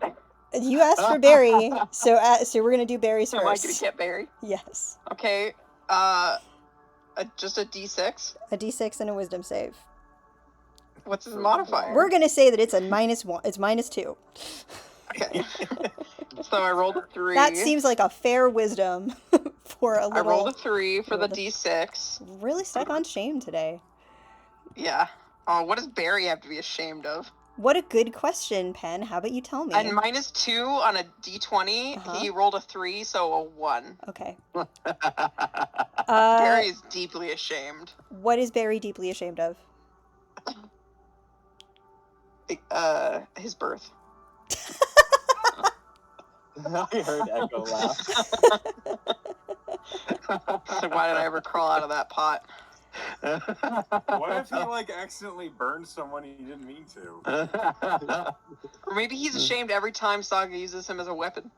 You asked for Barry, so we're gonna do Barry's Am I gonna first. get Barry? Yes. Okay. Just a D6? A d6 and a wisdom save. What's his modifier? We're gonna say that it's a -1. It's -2. Okay. So I rolled a 3. That seems like a fair wisdom for a I little. rolled a 3 for the rolled a- D6. Really stuck on shame today. Yeah. Oh, what does Barry have to be ashamed of? What a good question, Pen. How about you tell me? And -2 on a D20, he rolled a 3, so a 1. Okay. Barry is deeply ashamed. What is Barry deeply ashamed of? His birth. I heard Echo laugh. So why did I ever crawl out of that pot? What if he like accidentally burned someone he didn't mean to? Or maybe he's ashamed every time Saga uses him as a weapon.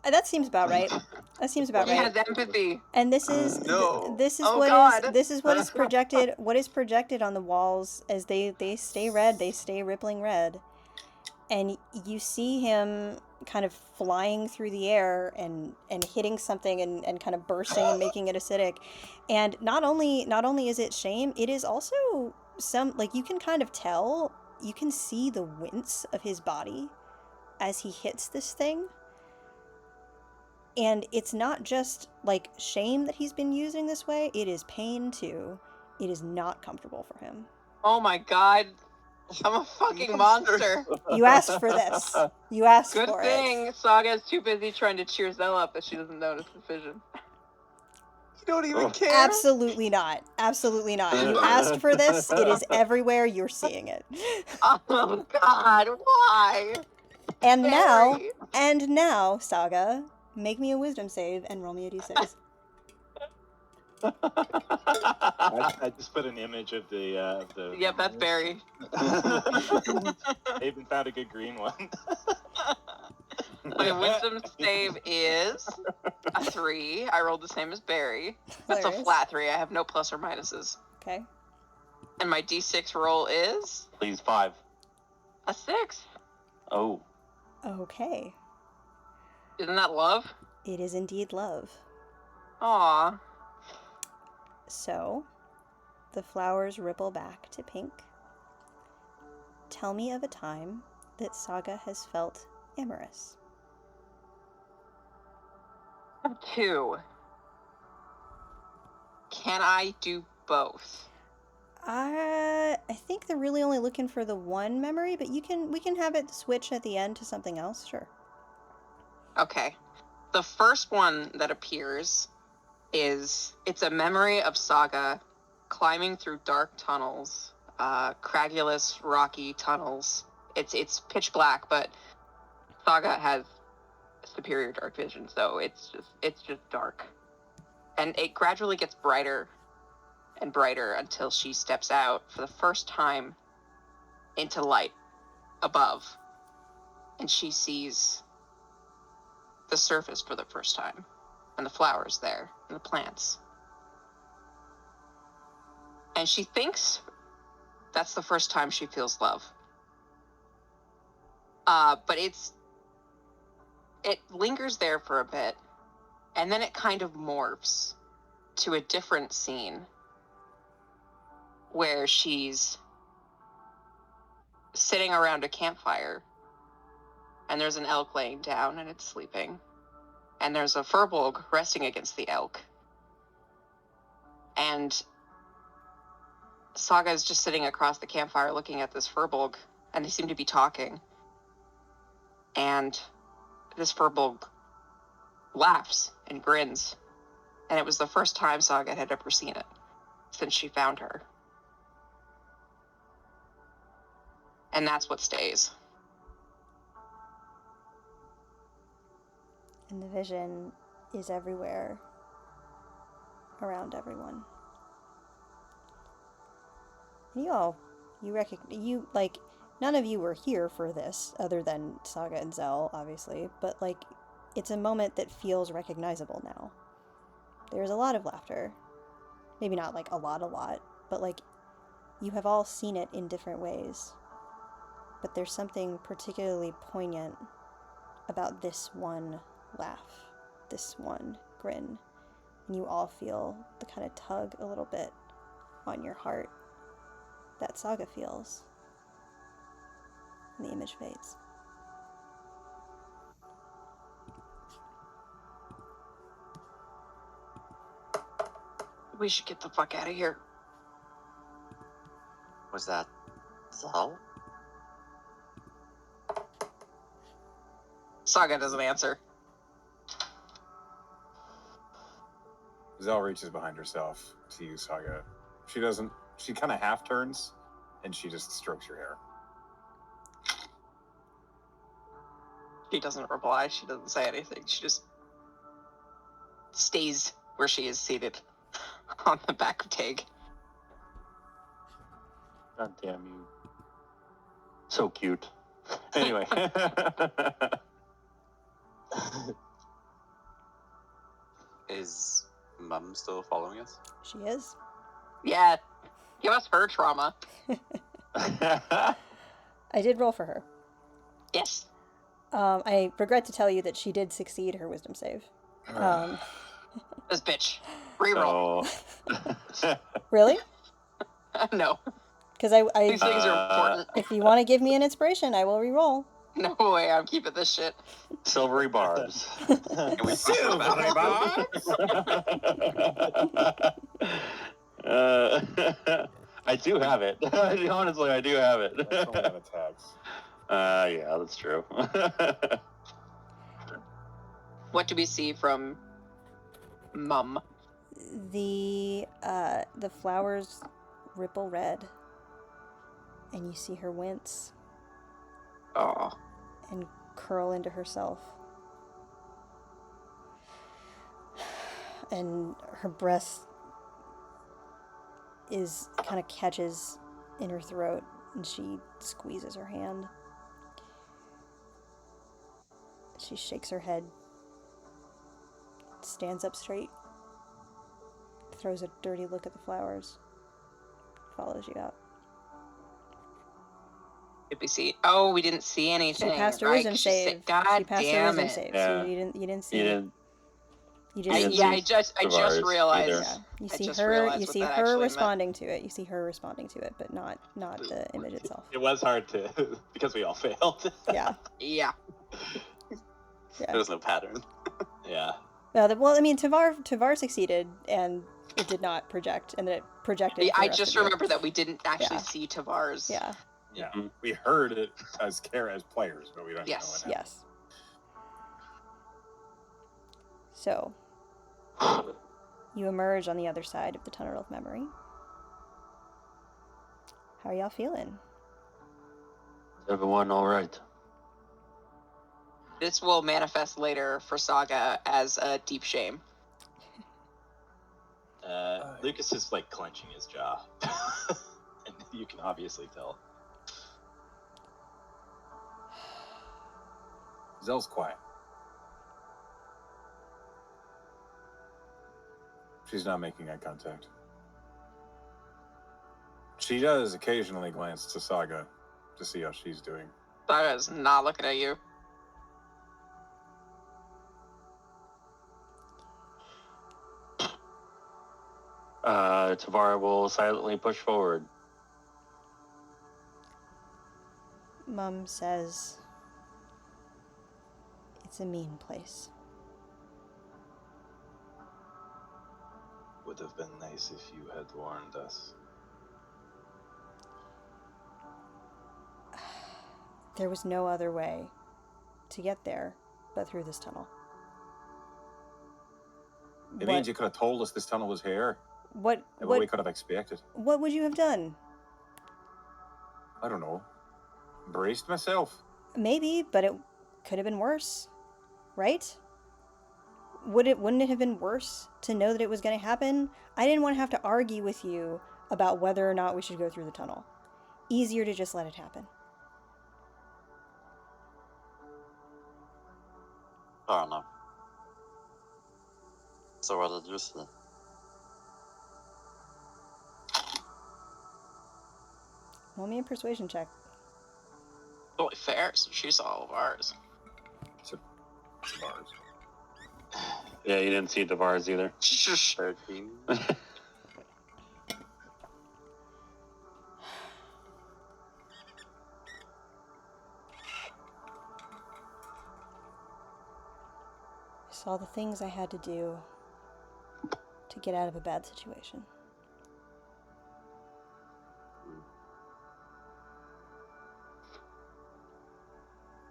That seems about right. That seems about He right. has empathy. And this is No. this is Oh, what God. is this is what is projected. What is projected on the walls as they stay red. They stay rippling red, and you see him kind of flying through the air and hitting something and kind of bursting and making it acidic. And not only is it shame, it is also some, like, you can kind of tell, you can see the wince of his body as he hits this thing. And it's not just like shame that he's been using this way, it is pain too. It is not comfortable for him. Oh my god. I'm a fucking monster. You asked for this. You asked Good for thing it. Saga's too busy trying to cheer Zell up that she doesn't notice the vision. You don't even care. Absolutely not. Absolutely not. You asked for this. It is everywhere. You're seeing it. Oh god, why? And Barry. now, Saga, make me a wisdom save and roll me a d6. I just put an image of the. Yep, that's Barry. I even found a good green one. My wisdom save is a 3. I rolled the same as Barry. That's a Hilarious. flat 3. I have no plus or minuses. Okay. And my d6 roll is Please, 5. a 6. Oh. Okay. Isn't that love? It is indeed love. Aw. So, the flowers ripple back to pink. Tell me of a time that Saga has felt amorous. 2. Can I do both? I think they're really only looking for the one memory, but we can have it switch at the end to something else, sure. Okay. The first one that appears it's a memory of Saga climbing through dark tunnels, craggulous, rocky tunnels. It's pitch black, but Saga has superior dark vision, so it's just dark. And it gradually gets brighter and brighter until she steps out for the first time into light above. And she sees the surface for the first time, and the flowers there, and the plants. And she thinks that's the first time she feels love. But it lingers there for a bit, and then it kind of morphs to a different scene where she's sitting around a campfire, and there's an elk laying down and it's sleeping, and there's a furbolg resting against the elk, and Saga is just sitting across the campfire looking at this furbolg, and they seem to be talking, and this furbolg laughs and grins, and it was the first time Saga had ever seen it since she found her. And that's what stays. And the vision is everywhere, around everyone. And none of you were here for this, other than Saga and Zell, obviously, but, like, it's a moment that feels recognizable now. There's a lot of laughter. Maybe not, like, a lot, but, like, you have all seen it in different ways. But there's something particularly poignant about this one laugh, this one grin, And you all feel the kind of tug a little bit on your heart that Saga feels. And the image fades. We should get the fuck out of here. Was that Zal? Saga doesn't answer. Zell reaches behind herself to you, Saga. She kind of half turns, and she just strokes your hair. She doesn't reply. She doesn't say anything. She just stays where she is seated on the back of Tig. God damn you. So cute. Anyway. Is Mum still following us? She is. Yeah, give us her trauma. I did roll for her. Yes. I regret to tell you that she did succeed her wisdom save. This bitch. Reroll. So, Really? No. Because These things are important. if you want to give me an inspiration, I will re-roll. No way, I'm keeping this shit. silvery barbs. Can we Silvery barbs? I do have it. Honestly, I do have it. That's only on attacks. Yeah, that's true. What do we see from Mum? The flowers ripple red, and you see her wince Oh. and curl into herself. And her breath is kind of catches in her throat, and she squeezes her hand. She shakes her head, stands up straight, throws a dirty look at the flowers, follows you out. Did we see? Oh, we didn't see She anything. passed her right? wisdom She save. said, God She passed her damn wisdom it. save. Yeah. So you didn't see. You didn't. You I just didn't I see just Tavares realized. either. yeah. You I see just her. realized You what see that her actually meant. responding to it. You see her responding to it, but not the image itself. It was hard to because we all failed. Yeah. Yeah. There was no pattern. Yeah. Well, I mean, Tavar succeeded, and it did not project, and then it projected. Yeah, the I rest just of you. remember that we didn't actually Yeah. see Tavars. Yeah. Yeah, Mhm. we heard it as players, but we don't Yes. know what happened. Yes. So you emerge on the other side of the tunnel of memory. How are y'all feeling? Everyone all right? This will manifest later for Saga as a deep shame. Lucas is like clenching his jaw, and you can obviously tell. Zell's quiet. She's not making eye contact. She does occasionally glance to Saga to see how she's doing. Saga's not looking at you. Tavara will silently push forward. Mum says, it's a mean place. Would have been nice if you had warned us. There was no other way to get there but through this tunnel. It means you could have told us this tunnel was here. What And what we could have expected. what would you have done? I don't know. Braced myself. Maybe, but it could have been worse, right? Wouldn't it have been worse to know that it was going to happen? I didn't want to have to argue with you about whether or not we should go through the tunnel. Easier to just let it happen. I don't know. So what did you see? Roll me a persuasion check. Totally fair, so she saw all of ours. To bars. Yeah, you didn't see Tavares either. 13. I saw the things I had to do to get out of a bad situation.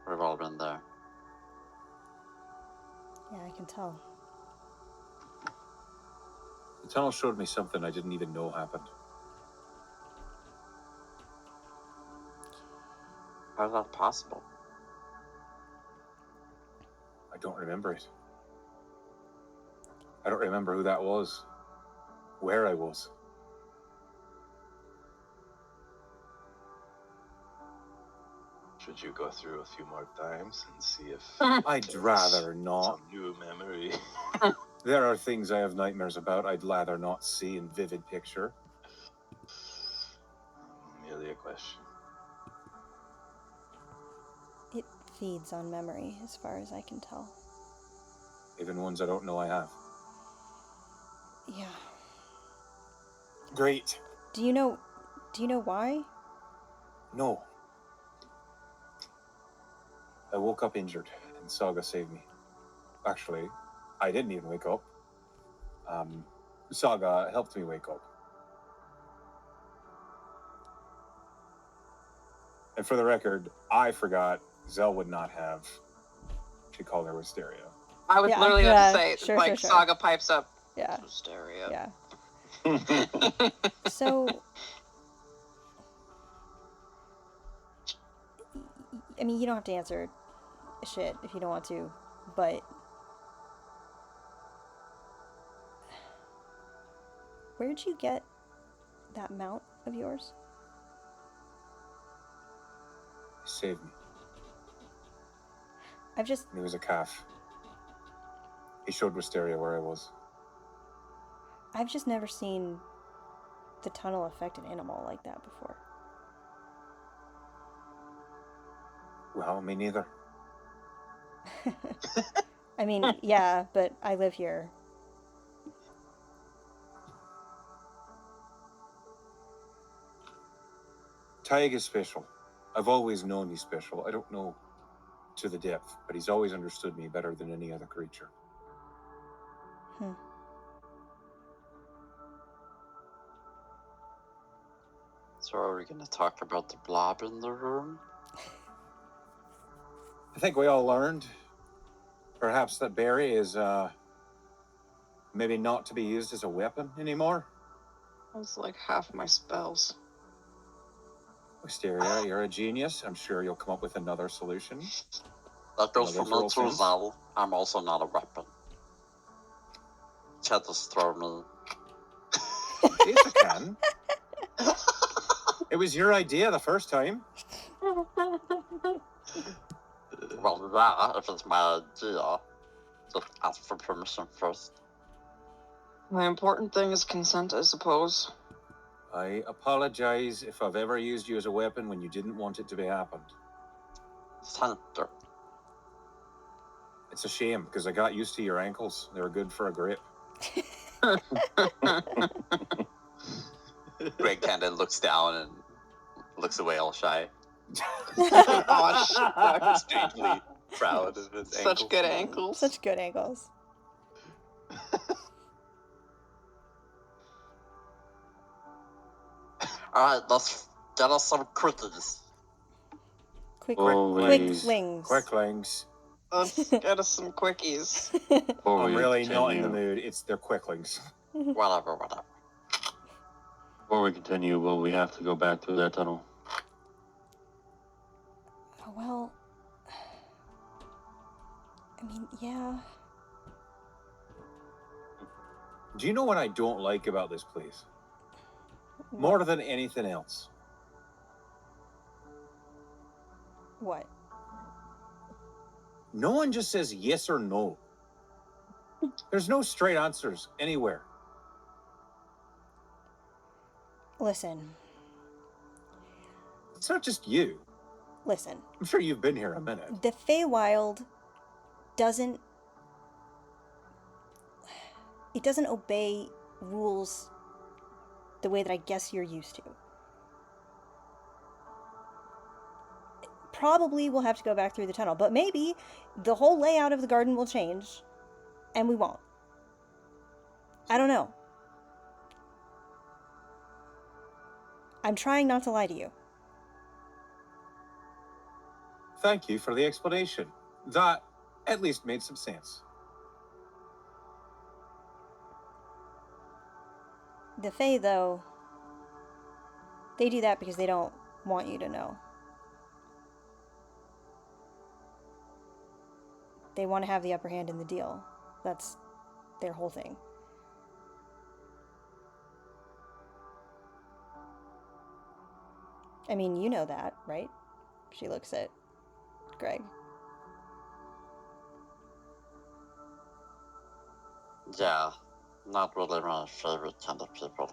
We've all been there. Yeah, I can tell. The tunnel showed me something I didn't even know happened. How is that possible? I don't remember it. I don't remember who that was, where I was. Should you go through a few more times and see if I'd there's rather not. some new memory? There are things I have nightmares about I'd rather not see in vivid picture. Merely a question. It feeds on memory, as far as I can tell. Even ones I don't know I have. Yeah. Great. Do you know why? No. I woke up injured, and Saga saved me. Actually, I didn't even wake up. Saga helped me wake up. And for the record, I forgot Zell would not have. She called her Wisteria. I was Yeah, literally yeah, going to say, sure, like, sure. Saga pipes up. Yeah. Hysteria. Yeah. So, I mean, you don't have to answer shit if you don't want to, but where'd you get that mount of yours? He saved me. I've just, He was a calf. He showed Wisteria where I was. I've just never seen the tunnel affect an animal like that before. Well, me neither. I mean, yeah, but I live here. Tig is special. I've always known he's special. I don't know to the depth, but he's always understood me better than any other creature. Hmm. So are we going to talk about the blob in the room? I think we all learned, perhaps, that Barry is, maybe not to be used as a weapon anymore. That's like half my spells. Wisteria, you're a genius. I'm sure you'll come up with another solution. That goes for Another me throw too, fence? Zal. I'm also not a weapon. Can't just throw me. Yes, you can. It was your idea the first time. Well, yeah, if it's my idea, just ask for permission first. The important thing is consent, I suppose. I apologize if I've ever used you as a weapon when you didn't want it to be happened. Center. It's a shame, because I got used to your ankles. They were good for a grip. Greg kind of looks down and looks away all shy. Oh, Strangely proud of his Such ankles. good ankles. Such good ankles. Alright, let's get us some quickies. Quicklings. Quicklings. Let's get us some quickies. Before I'm we really not in the continue- mood. It's their quicklings. Whatever. Before we continue, will we have to go back through that tunnel? Oh, well, I mean, yeah. Do you know what I don't like about this place? More than anything else. What? No one just says yes or no. There's no straight answers anywhere. Listen. It's not just you. Listen. I'm sure you've been here a minute. The Feywild doesn't it doesn't obey rules the way that I guess you're used to. Probably we'll have to go back through the tunnel, but maybe the whole layout of the garden will change and we won't. I don't know. I'm trying not to lie to you. Thank you for the explanation. That at least made some sense. The Fae, though, they do that because they don't want you to know. They want to have the upper hand in the deal. That's their whole thing. I mean, you know that, right? She looks at Greg. Yeah, not really my favorite kind of people.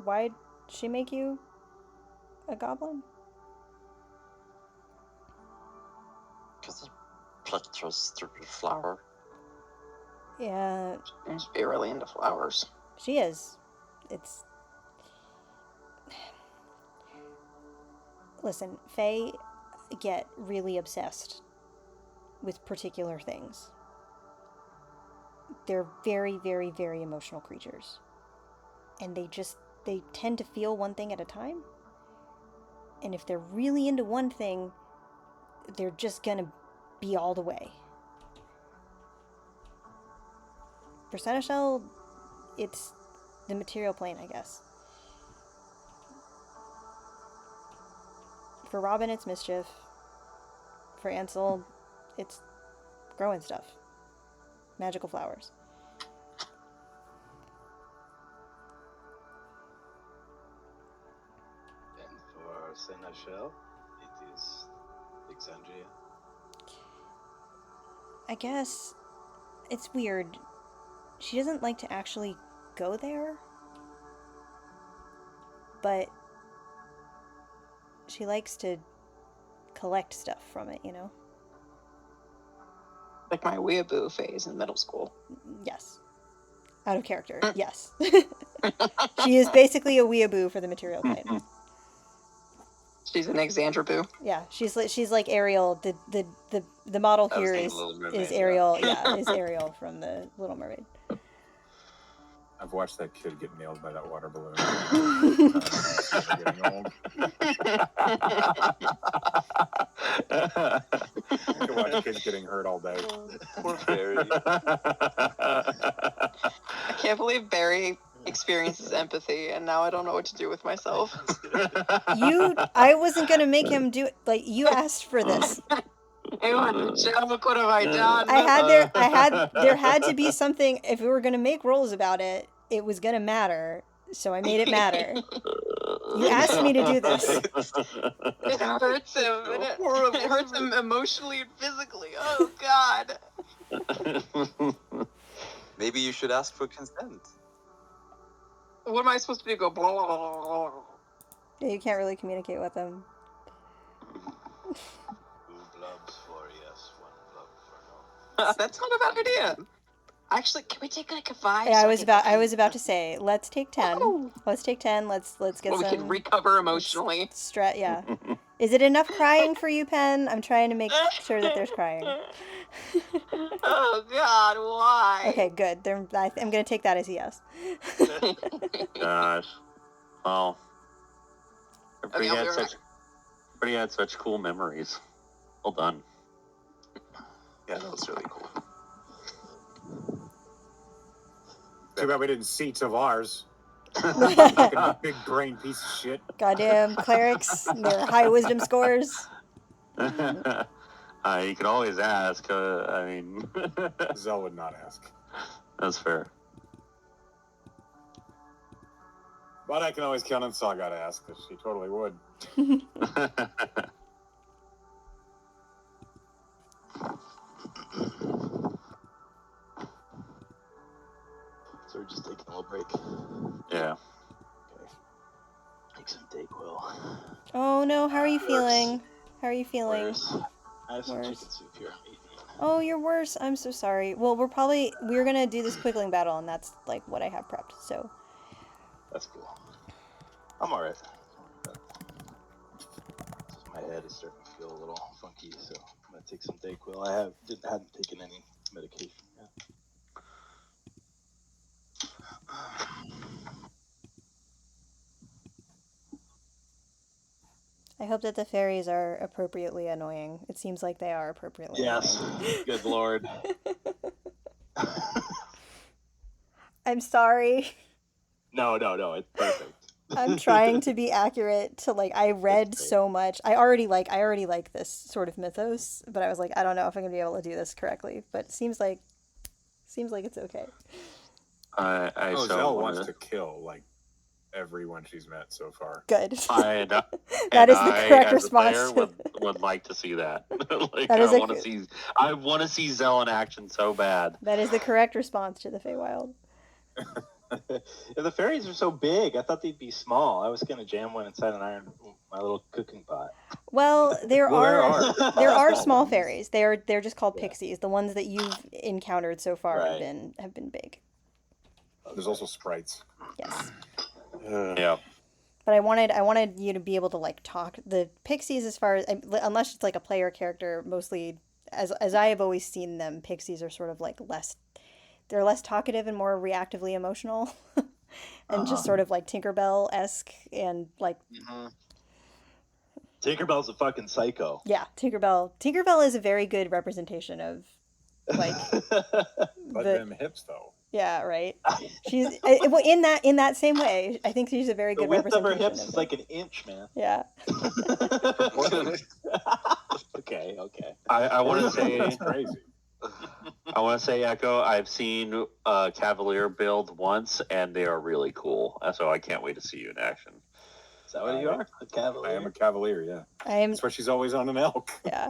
Why'd she make you a goblin? Because he picked her stupid flower. Yeah, Seems to be really into flowers. she is. It's... Listen, Fae get really obsessed with particular things. They're very, very, very emotional creatures. And they tend to feel one thing at a time. And if they're really into one thing, they're just gonna be all the way. For Seneschal, it's the material plane, I guess. For Robin, it's mischief. For Ansel, it's growing stuff. Magical flowers. And for Seneschal, it is Alexandria. I guess it's weird. She doesn't like to actually go there, but she likes to collect stuff from it, you know? Like my weeaboo phase in middle school. Yes. Out of character, yes. She is basically a weeaboo for the material plane. She's an Exandra boo. Yeah, she's like Ariel. The model I was here thinking Little Mermaid, is yeah. Ariel. Yeah, is Ariel from the Little Mermaid. I've watched that kid get nailed by that water balloon. It's never getting old. I can watch kids getting hurt all day. Poor fairy. I can't believe Barry experiences empathy, and now I don't know what to do with myself. I wasn't gonna make him do it. Like, you asked for this. Hey, what have I done? There had to be something. If we were gonna make rules about it, it was gonna matter. So I made it matter. You asked me to do this. It hurts him. And it hurts him emotionally and physically. Oh, God. Maybe you should ask for consent. What am I supposed to do? Go blah, blah, blah, blah. Yeah, you can't really communicate with them. 2 blobs for yes, 1 blob for no. That's not a bad idea. Actually, can we take like a 5? Yeah, I was about to say, let's take 10. Woo! Let's take 10. Let's get Well, we some can recover emotionally. Yeah. Is it enough crying for you, Pen? I'm trying to make sure that there's crying. Oh, God, why? Okay, good. I'm gonna take that as a yes. Gosh. Well, everybody, Okay, I'll had be right such, everybody had such cool memories. Well done. Yeah, that was really cool. Too bad we didn't see Tavars. Fucking big brain piece of shit. Goddamn clerics and their high wisdom scores. You can always ask. I mean, Zell would not ask. that's fair. But I can always count on Saga to ask, because she totally would. So we're just taking a little break. Yeah. Okay. Make some Dayquil. Oh no, how are you feeling? How are you feeling? Worse. I have some Worse. chicken soup here. I'm eating it. Oh, you're worse. I'm so sorry. Well, we're gonna do this quickling battle, and that's like what I have prepped. So That's cool. I'm alright. Just my head is starting to feel a little funky, so I'm gonna take some Dayquil. I hadn't taken any medication yet. I hope that the fairies are appropriately annoying. It seems like they are appropriately Yes. annoying. Good lord. I'm sorry. No, it's perfect. I'm trying to be accurate to like I read great. so much. I already like this sort of mythos, but I was like I don't know if I'm going to be able to do this correctly, but it seems like it's okay. I Oh, so Zell wanna- wants to kill like everyone she's met so far. Good. I That is the correct as a player, response. would like to see that. Like That is I a want to see Zell in action so bad. That is the correct response to the Feywild. If the fairies are so big, I thought they'd be small. I was gonna jam one inside my little cooking pot. Well, there Well, there are small small ones. fairies. They're just called Yeah. pixies. The ones that you've encountered so far Right. have been big. There's also sprites. Yes. Yeah. But I wanted you to be able to like talk the pixies as far as unless it's like a player character mostly as I have always seen them, pixies are sort of like they're less talkative and more reactively emotional. And just sort of like Tinkerbell-esque and like Tinkerbell's a fucking psycho. yeah, Tinkerbell is a very good representation of like But the them hips though. yeah, right. She's well, in that same way. I think she's a very The good width of her representation hips of is it. like an inch, man. Yeah. Okay. I want to say That's crazy. I want to say Echo. I've seen Cavalier build once, and they are really cool. So I can't wait to see you in action. Is that what you are? A cavalier? I am a cavalier, yeah. I am That's why she's always on an elk. yeah.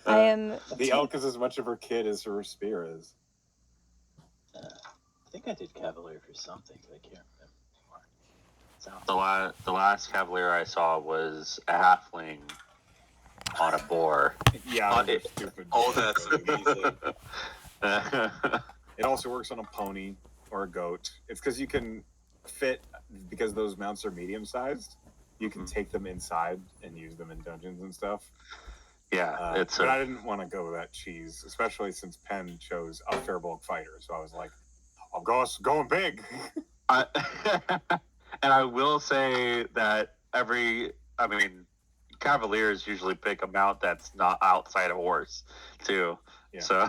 I am The elk is as much of her kid as her spear is. I think I did cavalier for something, but I can't remember anymore. The last Cavalier I saw was a halfling on a boar. Yeah, they're stupid. Oh, that's amazing. It also works on a pony or a goat. It's because you can fit, because those mounts are medium sized, you can take them inside and use them in dungeons and stuff. Yeah, it's but I didn't want to go that cheese, especially since Penn chose a fair bulk fighter. So I was like, I'll go going big. and I will say that Cavaliers usually pick a mount that's not outside of horse, too. Yeah. So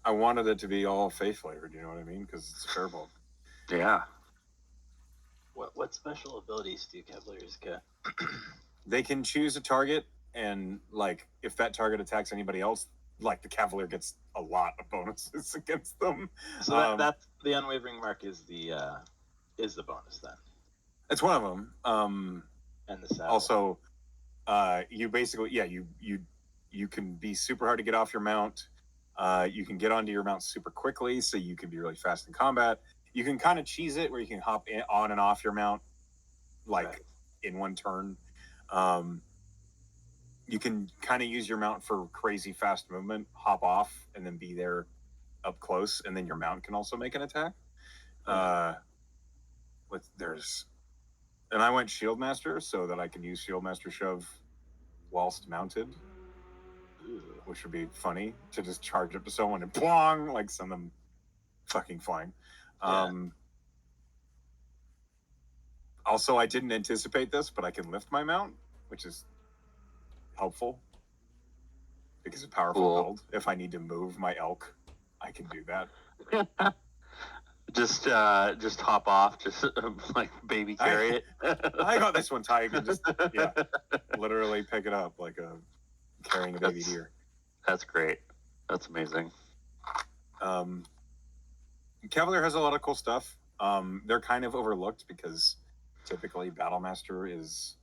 I wanted it to be all faith flavored, you know what I mean? Because it's a fair bulk. yeah. What special abilities do cavaliers get? They can choose a target, and like if that target attacks anybody else, like the cavalier gets a lot of bonuses against them. So that's the unwavering mark is the bonus then. It's one of them. And the saddle. Also, you basically you can be super hard to get off your mount. You can get onto your mount super quickly, so you can be really fast in combat. You can kind of cheese it where you can hop on and off your mount like in one turn. You can kind of use your mount for crazy fast movement, hop off, and then be there up close, and then your mount can also make an attack. And I went Shield Master so that I can use Shield Master Shove whilst mounted, which would be funny to just charge up to someone and plong, like send them fucking flying. Also, I didn't anticipate this, but I can lift my mount, which is helpful because of powerful Cool. build. If I need to move my elk, I can do that. Just hop off, just like baby carry it. I got this one, Tiger. Just literally pick it up like carrying a baby deer. That's great. That's amazing. Cavalier has a lot of cool stuff. They're kind of overlooked because typically Battlemaster is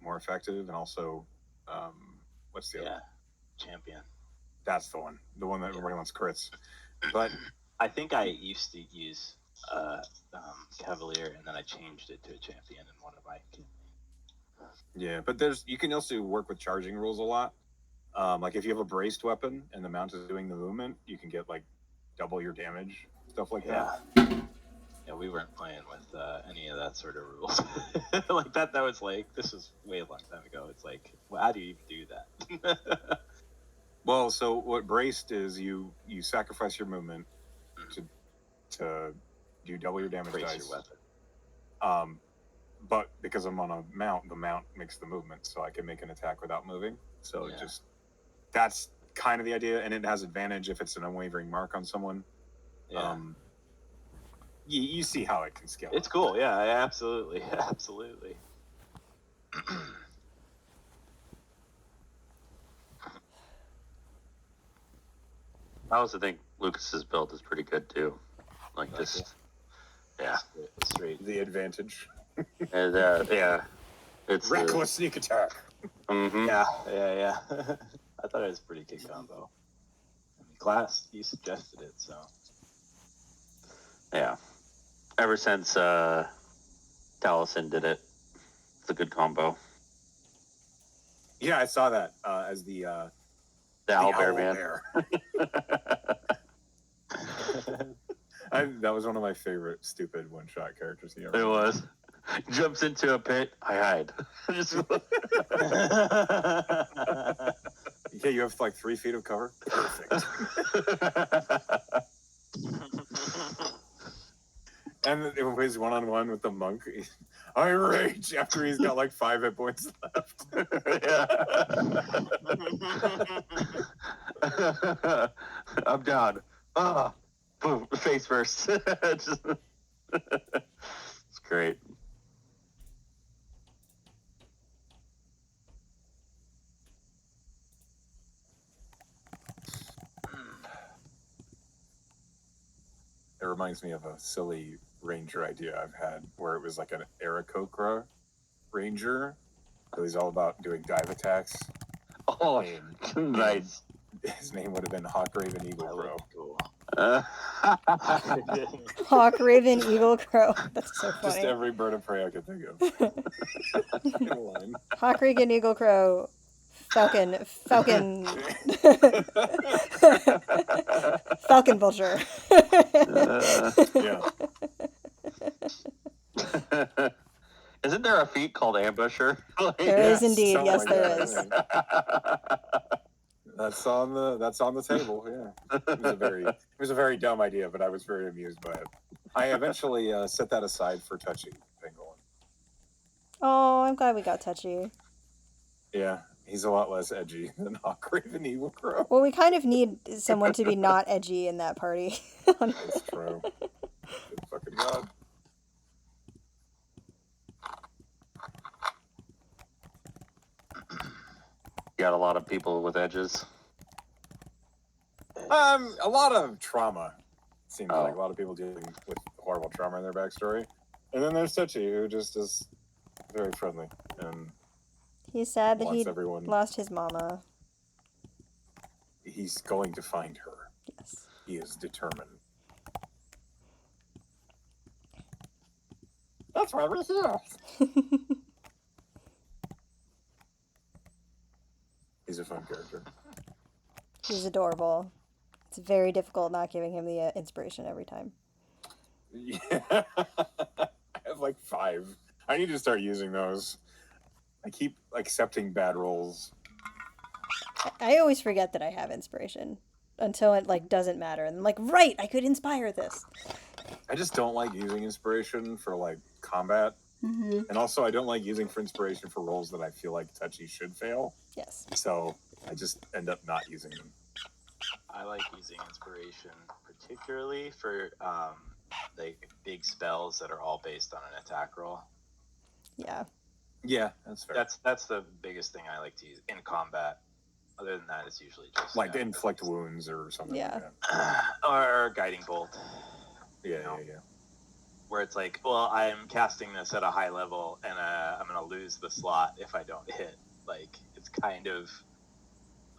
more effective, and also what's the other? Champion. That's the one that everybody wants crits. But I think I used to use Cavalier, and then I changed it to a champion in one of my Yeah, but you can also work with charging rules a lot. Like if you have a braced weapon and the mount is doing the movement, you can get like double your damage, stuff like Yeah. that. Yeah, we weren't playing with any of that sort of rules. Like that was like, this was way a long time ago. It's like, well, how do you even do that? Well, so what braced is you sacrifice your movement to do double your damage Brace dice. your weapon. But because I'm on a mount, the mount makes the movement, so I can make an attack without moving. So Yeah. that's kind of the idea, and it has advantage if it's an unwavering mark on someone. Yeah. You see how it can scale. It's cool. Yeah, absolutely. Absolutely. I also think Lucas's build is pretty good too. Like Like just, it. yeah, Straight. The advantage. and yeah, it's Reckless sneak attack. Mm-hmm. Yeah. I thought it was a pretty good combo. I mean, class, you suggested it, so. Yeah. Ever since Taliesin did it, it's a good combo. Yeah, I saw that as the Owlbear man. bear. That was one of my favorite stupid one-shot characters he ever It made. was. Jumps into a pit. I hide. Just Yeah, you have like 3 feet of cover. Perfect. And it was one-on-one with the monk. I rage after he's got like 5 hit points left. I'm down. Ah, boom, face first. It's great. It reminds me of a silly ranger idea I've had where it was like an Aarakocra ranger. So he's all about doing dive attacks. Oh, And nice. his name would have been Hawk Raven Eagle Crow. Cool. Hawk, Raven, Eagle, Crow. That's so funny. Just every bird of prey I could think of. In a line. Hawk, Raven, Eagle, Crow, Falcon, Falcon Vulture. Yeah. Isn't there a feat called Ambusher? There is indeed. something Yes, like there that, is. yeah. That's on the table. Yeah, it was a very dumb idea, but I was very amused by it. I eventually set that aside for touching Pangolin. Oh, I'm glad we got touchy. Yeah, he's a lot less edgy than Hawk Raven Eagle Crow. Well, we kind of need someone to be not edgy in that party. That's true. Good fucking god. You got a lot of people with edges. A lot of trauma. Seems Oh. like a lot of people dealing with horrible trauma in their backstory, and then there's Touchy, who just is very friendly and He's sad that wants he everyone. lost his mama. He's going to find her. Yes. He is determined. That's why we're here. He's a fun character. He's adorable. It's very difficult not giving him the inspiration every time. Yeah. I have like 5. I need to start using those. I keep accepting bad rolls. I always forget that I have inspiration until it like doesn't matter, and I'm like, right, I could inspire this. I just don't like using inspiration for like combat, and also I don't like using for inspiration for roles that I feel like Touchy should fail. Yes. So I just end up not using them. I like using inspiration particularly for like big spells that are all based on an attack roll. Yeah. Yeah, that's fair. That's the biggest thing I like to use in combat. Other than that, it's usually just like inflict wounds or something. Yeah. Like that. or guiding bolt. Yeah, You know? yeah. Where it's like, well, I'm casting this at a high level, and I'm gonna lose the slot if I don't hit. Like, it's kind of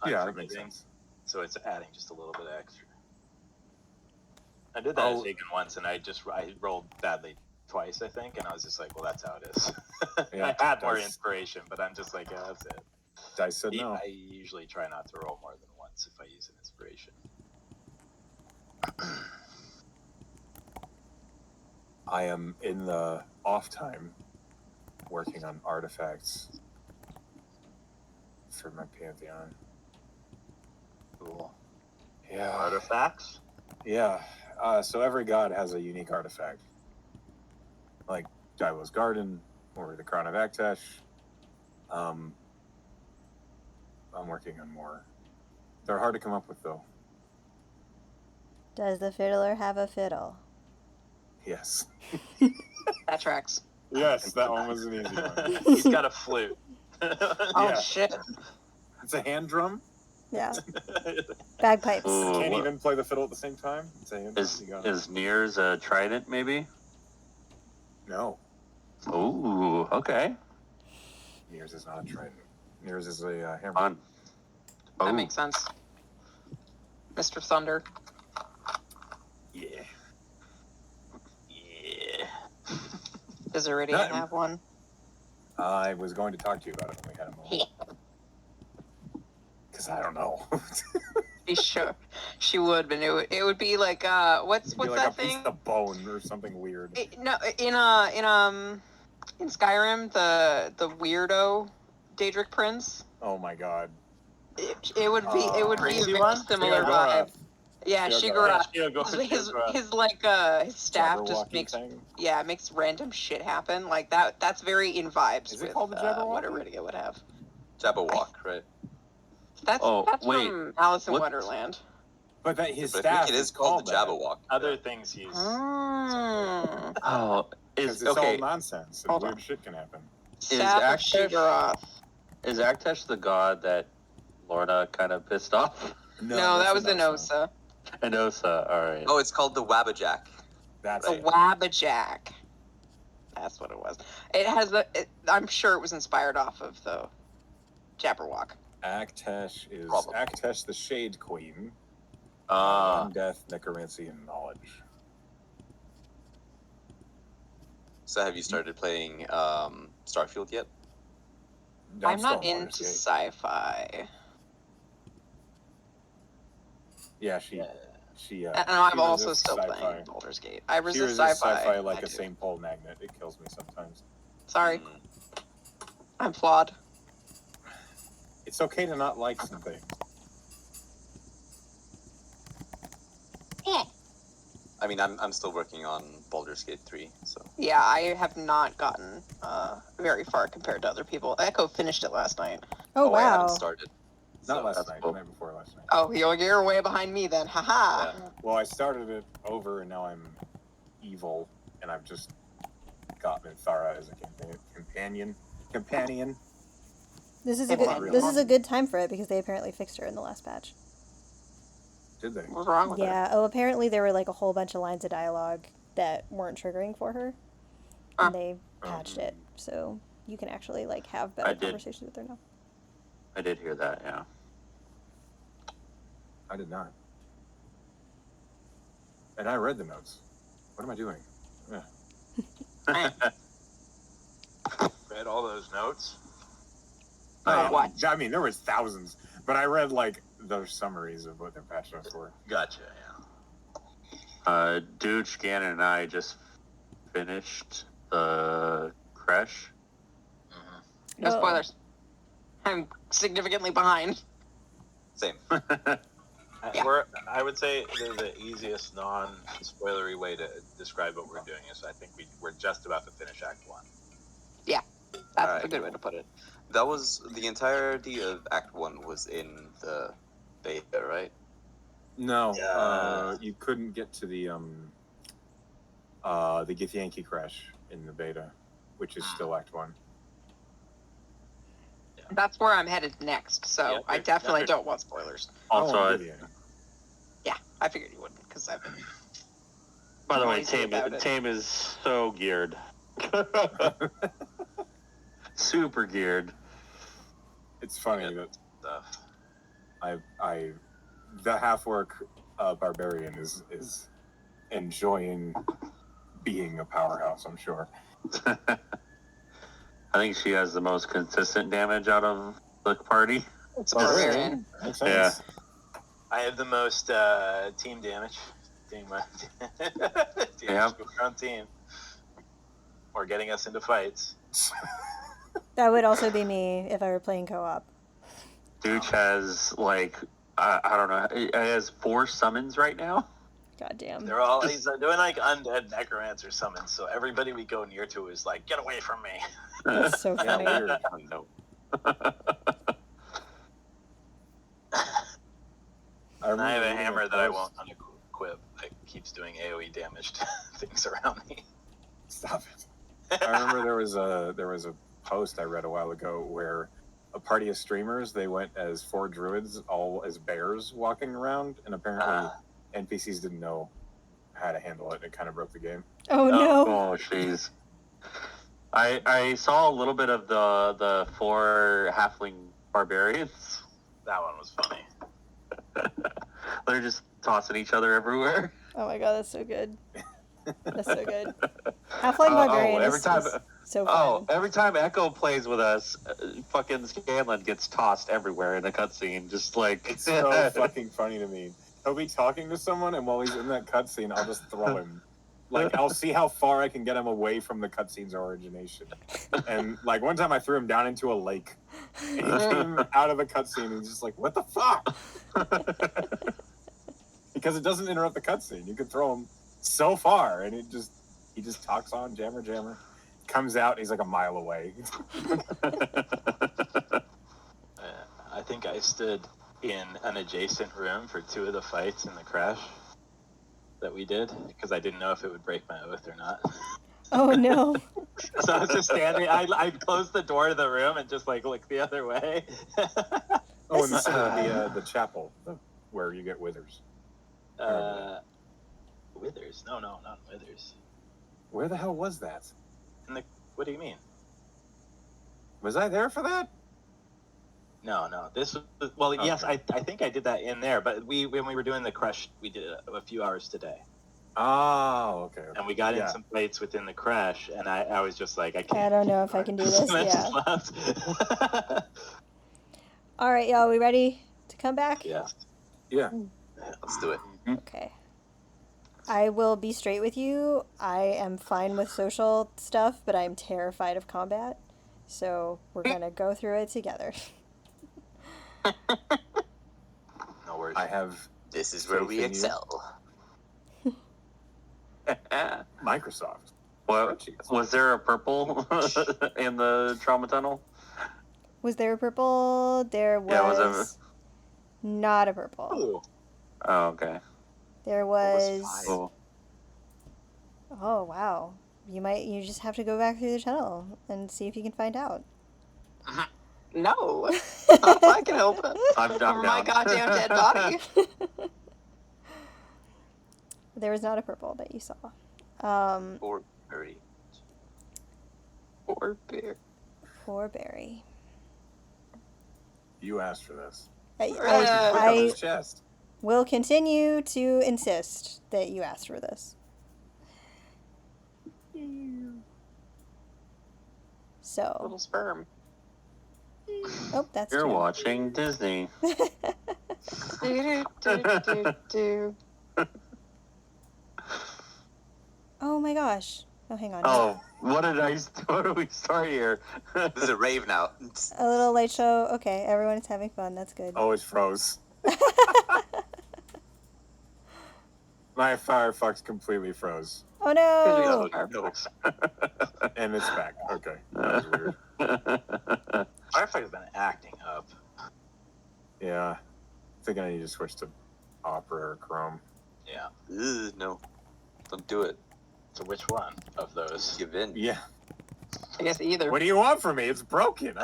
Yeah, that makes unforgiving, sense. so it's adding just a little bit extra. I did that as Hagen once, and I rolled badly twice, I think, and I was just like, well, that's how it is. Yeah, I had more dice. inspiration, but I'm just like, yeah, that's it. Dice said no. I usually try not to roll more than once if I use an inspiration. I am in the off time working on artifacts for my pantheon. Cool. Yeah. Artifacts? Yeah. So every god has a unique artifact. Like Jailo's Garden or the Crown of Aktesh. I'm working on more. They're hard to come up with, though. Does the fiddler have a fiddle? Yes. That tracks. Yes, that one was an easy one. He's got a flute. Oh Yeah. shit! It's a hand drum. Yeah. Bagpipes. Ooh, Can't what- even play the fiddle at the same time. It's a hand drum. Is You got it. is Near's a trident maybe? No. Ooh, okay. Nears is not a trident. Nears is a hammer. Fun. That Oh, makes sense. Mr. Thunder. Yeah. Yeah. Does Iridian Not- have one? I was going to talk to you about it when we had a moment. Because I don't know. Be sure she would, but it would be like what's It'd be like that a thing? piece of bone or something weird. No, in Skyrim, the weirdo Daedric Prince. Oh my god. It would be a Crazy very one? similar Shigarath. vibe. Yeah, Shigarath. Shigarath. His his staff just Jabberwocky makes thing. makes random shit happen like that. That's very in vibes Is it with called the what Jabberwocky? Iridia would have. Jabberwock, right? That's Oh, wait, from Alice in what- Wonderland. But that his But I staff think it is called the that. Jabberwock. Other things use. Mm. oh, 'Cause is it's okay. all nonsense and Hold weird on. shit can happen. Staff of Aktesh- Shigarath. Is Aktesh the god that Lorna kind of pissed off? No, that was Inosa. Inosa. Inosa, all right. Oh, it's called the Wabbajack. That's The it. Wabbajack. That's what it was. It has I'm sure it was inspired off of the Jabberwock. Aktesh is Probably. Aktesh the Shade Queen. Ah, Death, necromancy, and knowledge. So have you started playing Starfield yet? No, I'm not still on into Baldur's Gate. sci-fi. Yeah, she. And She I'm also resists still sci-fi. playing Baldur's Gate. I She resist resists sci-fi. like I a do. St. Paul magnet. It kills me sometimes. Sorry, Mm. I'm flawed. It's okay to not like something. I mean, I'm still working on Baldur's Gate 3, so Yeah, I have not gotten very far compared to other people. Echo finished it last night. Oh, I haven't wow. started. Not So- last that's night. cool. The night before last night. Oh, you're way behind me then. Haha. Yeah. Well, I started it over, and now I'm evil, and I've just got Minthara as a companion. This is a Well, good. not really. This is a good time for it because they apparently fixed her in the last patch. Did they? What's wrong with her? Yeah. Oh, apparently there were like a whole bunch of lines of dialogue that weren't triggering for her, Ah. and they patched it so you can actually like have better I did. conversations with her now. I did hear that, yeah. I did not. And I read the notes. What am I doing? Read all those notes. What? I mean, there was thousands, but I read like the summaries of what their patch notes were. Gotcha. Yeah. Dude, Gannon and I just finished the Crash. No Oh. spoilers. I'm significantly behind. Same. Yeah. I would say the easiest non-spoilery way to describe what we're doing is I think we're just about to finish Act 1. That's Alright. a good way to put it. That was the entirety of Act 1 was in the beta, right? No, Yeah. you couldn't get to the Githyanki crash in the beta, which is still Act 1. That's where I'm headed next, so Yeah, I they're- definitely they're- don't want spoilers. Also, Oh, I- Githyanki. Yeah, I figured you wouldn't because I've been. by the way, noisy about it. Tame is so geared. Super geared. It's funny that Stuff. the half-orc barbarian is enjoying being a powerhouse, I'm sure. I think she has the most consistent damage out of the party. It's Oh, really? barbarian. Makes Yeah. sense. I have the most team damage. Damage Yep. with our own team. Or getting us into fights. That would also be me if I were playing co-op. Dooch has like I don't know. He has 4 summons right now. God damn. They're all he's doing like undead necromancer summons, so everybody we go near to is like, get away from me. That's so Yeah, funny. weird. No. And I have a reading hammer that I post- won't unequip that keeps doing AoE damage to things around me. Stop it. I remember there was a post I read a while ago where a party of streamers, they went as 4 druids, all as bears walking around, and apparently NPCs didn't know how to handle it. It kind of broke the game. Oh no. Oh, jeez. I saw a little bit of the 4 halfling barbarians. That one was funny. They're just tossing each other everywhere. Oh my god, that's so good. That's so good. Half-Life Barbarian every is, time, is so fun. every time Echo plays with us, fucking Scanlan gets tossed everywhere in the cutscene. Just like It's so fucking funny to me. He'll be talking to someone, and while he's in that cutscene, I'll just throw him. Like, I'll see how far I can get him away from the cutscene's origination. And, like, one time I threw him down into a lake. And he came out of the cutscene, and he's just like, what the fuck? Because it doesn't interrupt the cutscene. You can throw him so far, and he just talks on, jammer. Comes out, he's like a mile away. I think I stood in an adjacent room for 2 of the fights in the crash that we did, because I didn't know if it would break my oath or not. Oh no. So I was just standing, I closed the door to the room and just like looked the other way. Oh, and the chapel, where you get withers. Withers? No, not Withers. Where the hell was that? What do you mean? Was I there for that? No. This was, well, Okay. yes, I think I did that in there, but when we were doing the crash, we did it a few hours today. Oh, okay. And we got in some fights within the crash, and I was just like, I can't. I don't know if I can do this. And I Yeah. just left. All right, y'all. We ready to come back? Yeah. Yeah. Let's do it. Okay. I will be straight with you. I am fine with social stuff, but I'm terrified of combat. So we're gonna go through it together. No worries. I have This is where Faith we in you. excel. Microsoft. What Spreadsheets. was there a purple in the trauma tunnel? Was there a purple? There was, Yeah, was not a purple. Ooh. Oh, okay. There was was. Cool. Oh wow! You just have to go back through the tunnel and see if you can find out. No. Not if I can help it. I'm Over my down. goddamn dead body. There was not a purple that you saw. Or Murray. Poor bear. Poor Barry. You asked for this. I, Put it on I his chest. will continue to insist that you asked for this. So, Little sperm. oh, that's You're true. watching Disney. Do. Oh my gosh. Oh, hang on. Oh, what did we start here? This is a rave now. A little light show. Okay, everyone is having fun. That's good. Oh, it froze. My Firefox completely froze. Oh no! No. And it's back. Okay. That was weird. Firefight has been acting up. Yeah. I think I need to switch to Opera or Chrome. Yeah. No. Don't do it. So which one of those? Give in. Yeah. I guess either. What do you want from me? It's broken.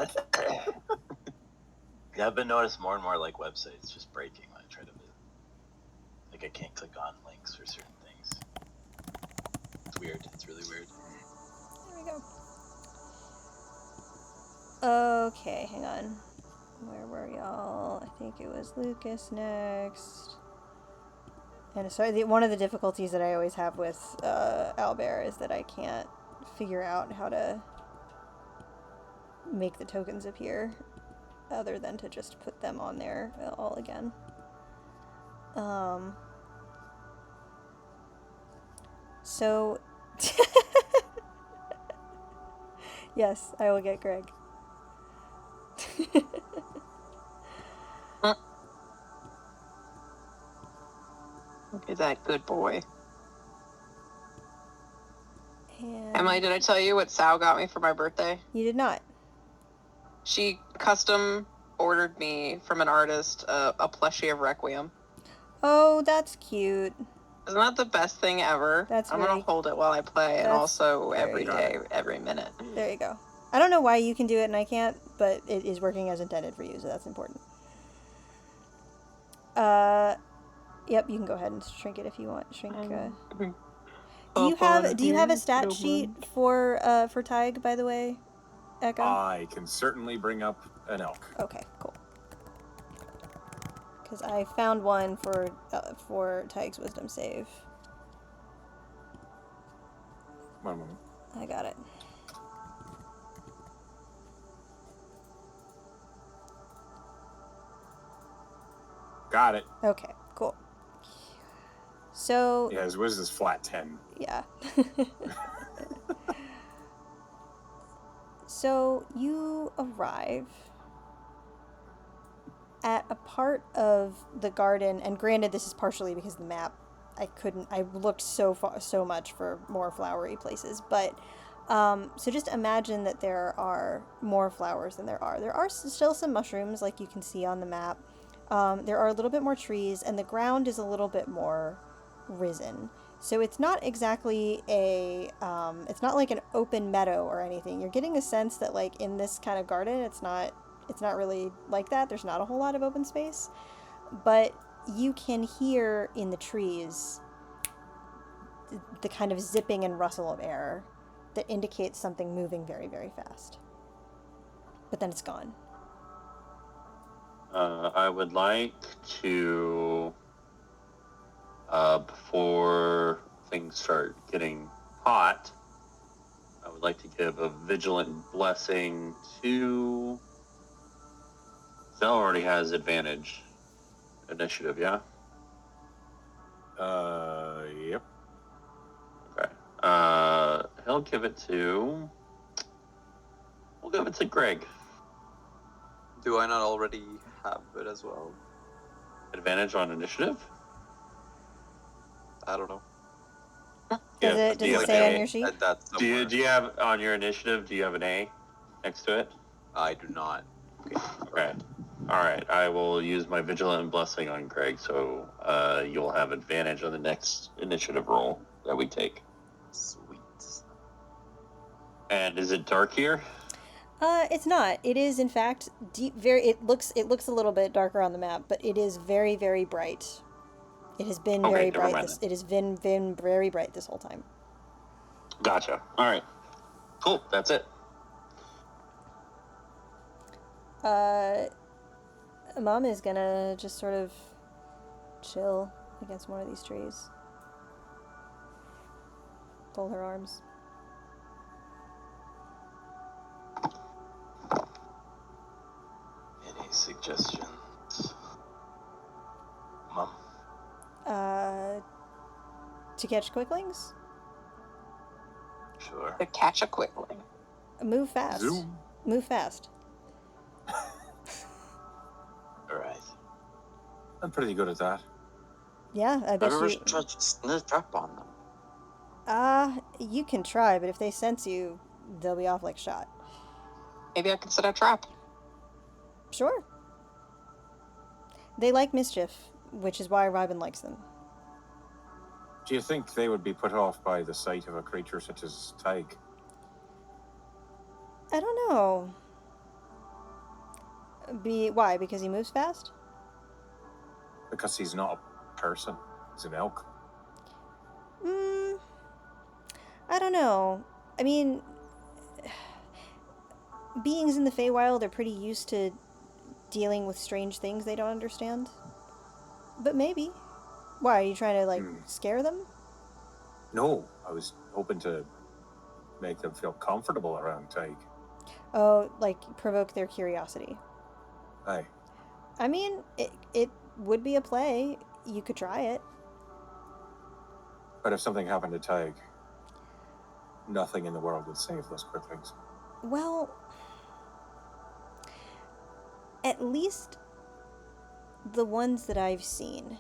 Yeah, I've been noticing more and more like websites just breaking when I try to visit. Like I can't click on links for certain things. It's weird. It's really weird. There we go. Okay, hang on. Where were y'all? I think it was Lucas next. And so one of the difficulties that I always have with Owlbear is that I can't figure out how to make the tokens appear other than to just put them on there all again. So yes, I will get Greg. Look at that good boy. And Emily, did I tell you what Sal got me for my birthday? you did not. She custom ordered me from an artist a plushie of Requiem. Oh, that's cute. Isn't that the best thing ever? That's I'm very- gonna hold it while I play, and That's also very every good. day, every minute. There you go. I don't know why you can do it and I can't, but it is working as intended for you, so that's important. Yep, you can go ahead and shrink it if you want. Shrink. Do you have a stat sheet for Tig, by the way, Echo? I can certainly bring up an elk. Okay, cool. Because I found one for Tig's wisdom save. One moment. I got it. Got it. Okay, cool. So Yeah, his wisdom's flat 10. yeah. So you arrive at a part of the garden, and granted, this is partially because of the map. I looked so much for more flowery places, but so just imagine that there are more flowers than there are. There are still some mushrooms, like you can see on the map. There are a little bit more trees, and the ground is a little bit more risen. So it's not exactly it's not like an open meadow or anything. You're getting a sense that like in this kind of garden, it's not really like that. There's not a whole lot of open space, but you can hear in the trees the kind of zipping and rustle of air that indicates something moving very, very fast. But then it's gone. I would like to, before things start getting hot, I would like to give a vigilant blessing to... Zell already has advantage initiative, yeah? Yep. Okay. He'll give it to... We'll give it to Greg. Do I not already have it as well? Advantage on initiative? I don't know. Does do you it have say an on A? your sheet? That's Do you have on your initiative, do you have an A next to it? I do not. Okay. Alright, I will use my vigilant blessing on Greg, so you'll have advantage on the next initiative roll that we take. Sweet. And is it dark here? It's not. It is in fact deep. It looks a little bit darker on the map, but it is very, very bright. It has been Okay, very never bright. mind It has been very bright this whole time. Gotcha. Alright. Cool, that's it. Mom is gonna just sort of chill against one of these trees. Fold her arms. Any suggestions, Mom? To catch quicklings? Sure. To catch a quickling. Move fast. Zoom. Move fast. All right. I'm pretty good at that. Yeah, I bet I've never you. tried to sneak up on them. You can try, but if they sense you, they'll be off like shot. Maybe I can set a trap. Sure. They like mischief, which is why Robin likes them. Do you think they would be put off by the sight of a creature such as Tig? I don't know. Why? Because he moves fast? Because he's not a person. He's an elk. I don't know. I mean, beings in the Feywild are pretty used to dealing with strange things they don't understand. But maybe. Why, are you trying to, like, Hmm. scare them? No, I was hoping to make them feel comfortable around Tyke. Oh, like, provoke their curiosity. Aye. I mean, it would be a play. You could try it. But if something happened to Tyke, nothing in the world would save those quicklings. Well, at least the ones that I've seen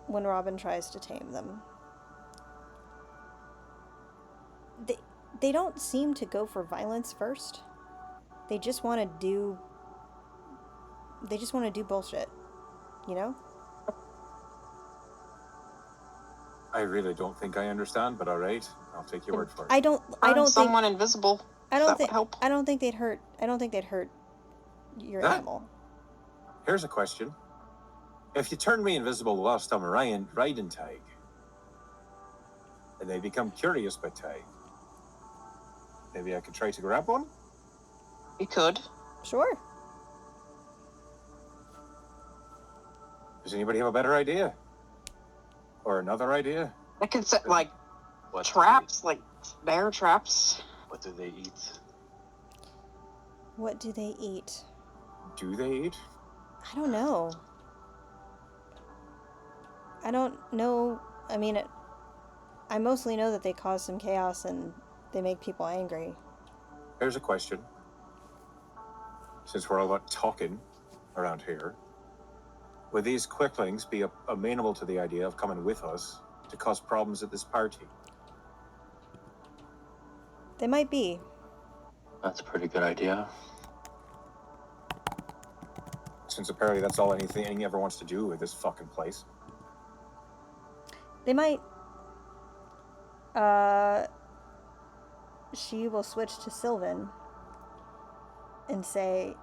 when Robin tries to tame them, they don't seem to go for violence first. They just want to do bullshit, you know? I really don't think I understand, but all right, I'll take your word for it. I don't Turn think someone invisible. I don't That think would help. I don't think they'd hurt. I don't think they'd hurt your That- animal. Here's a question. If you turn me invisible whilst I'm riding Tyke, and they become curious by Tyke, maybe I could try to grab one? You could. Sure. Does anybody have a better idea? Or another idea? I could set like What traps, like bear traps. What do they eat? What do they eat? Do they eat? I don't know. I don't know. I mean, I mostly know that they cause some chaos and they make people angry. Here's a question. Since we're all about talking around here, would these quicklings be amenable to the idea of coming with us to cause problems at this party? They might be. That's a pretty good idea. Since apparently that's all anything he ever wants to do with this fucking place. They might. She will switch to Sylvan and say,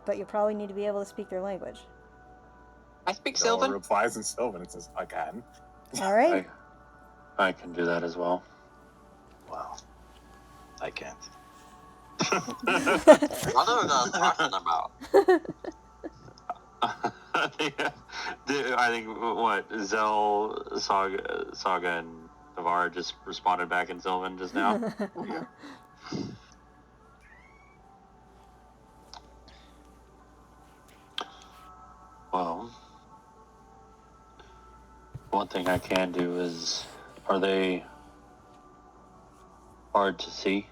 but you probably need to be able to speak their language. I speak No Sylvan. replies in Sylvan. It says, I can. All right. I can do that as well. Wow. I can't. What are you talking about? I think what Zell, Saga, and Navarre just responded back in Sylvan just now. Well, one thing I can do is, are they hard to see?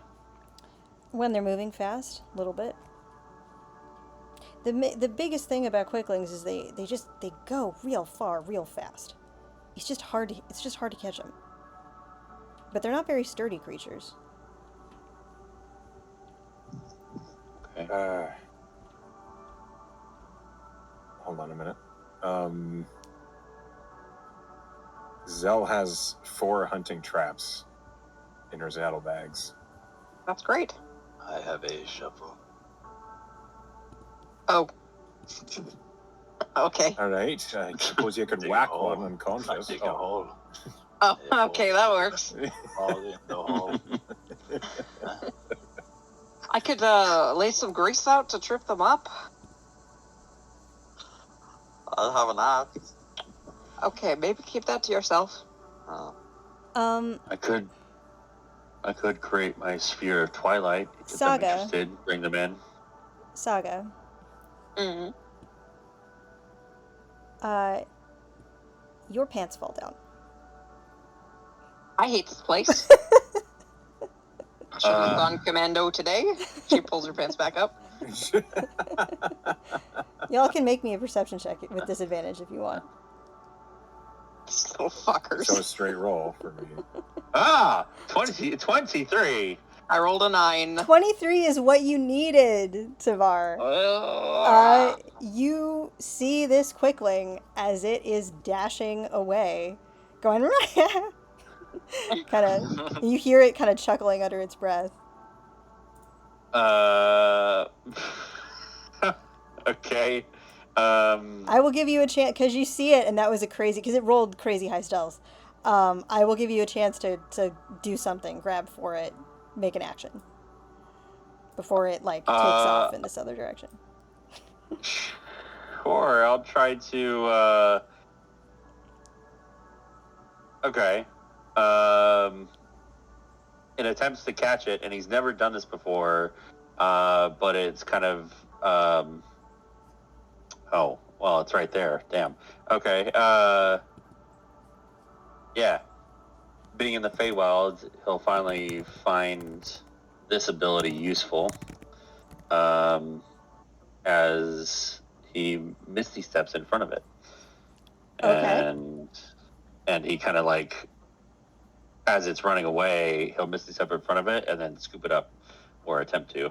When they're moving fast, a little bit. The biggest thing about quicklings is they go real far, real fast. It's just hard to catch them. But they're not very sturdy creatures. Okay. Hold on a minute. Zell has 4 hunting traps in her saddlebags. That's great. I have a shovel. Oh. Okay. All right. I suppose you could Dig a whack hole. one unconscious. Dig a hole. Oh, Yeah, okay, that works. Fall in the hole. I could lay some grease out to trip them up. I have an axe. Okay, maybe keep that to yourself. I could create my sphere of twilight. If Saga. I'm interested, bring them in. Saga, Mm-hmm. your pants fall down. I hate this place. Should have gone commando today. She pulls her pants back up. Y'all can make me a perception check with disadvantage if you want. Little fuckers. So a straight roll for me. 23. I rolled a 9. 23 is what you needed, Tavar. You see this quickling as it is dashing away, going kind of. You hear it kind of chuckling under its breath. Okay. I will give you a chance because you see it, and that was a crazy because it rolled crazy high stealth. I will give you a chance to do something, grab for it, make an action before it takes off in this other direction. Sure, I'll try to Okay. It attempts to catch it, and he's never done this before, but it's kind of... oh, well, it's right there. Damn. Okay. Yeah. Being in the Feywild, he'll finally find this ability useful, as he misty steps in front of it. Okay. And he kind of like, as it's running away, he'll misty step in front of it and then scoop it up, or attempt to.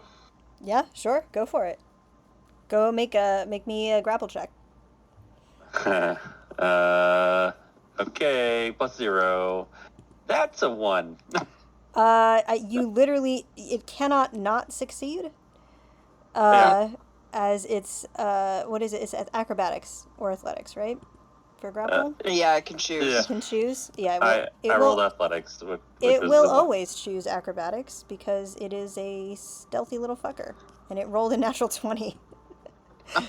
Yeah, sure. Go for it. Go make me a grapple check. Okay, +0. That's a 1. You literally, it cannot not succeed. Yeah. As it's what is it? It's acrobatics or athletics, right? For grapple, Yeah, I can choose. Yeah. you can choose. Yeah, I rolled athletics. Which it was will the one. always choose acrobatics because it is a stealthy little fucker, and it rolled a natural 20.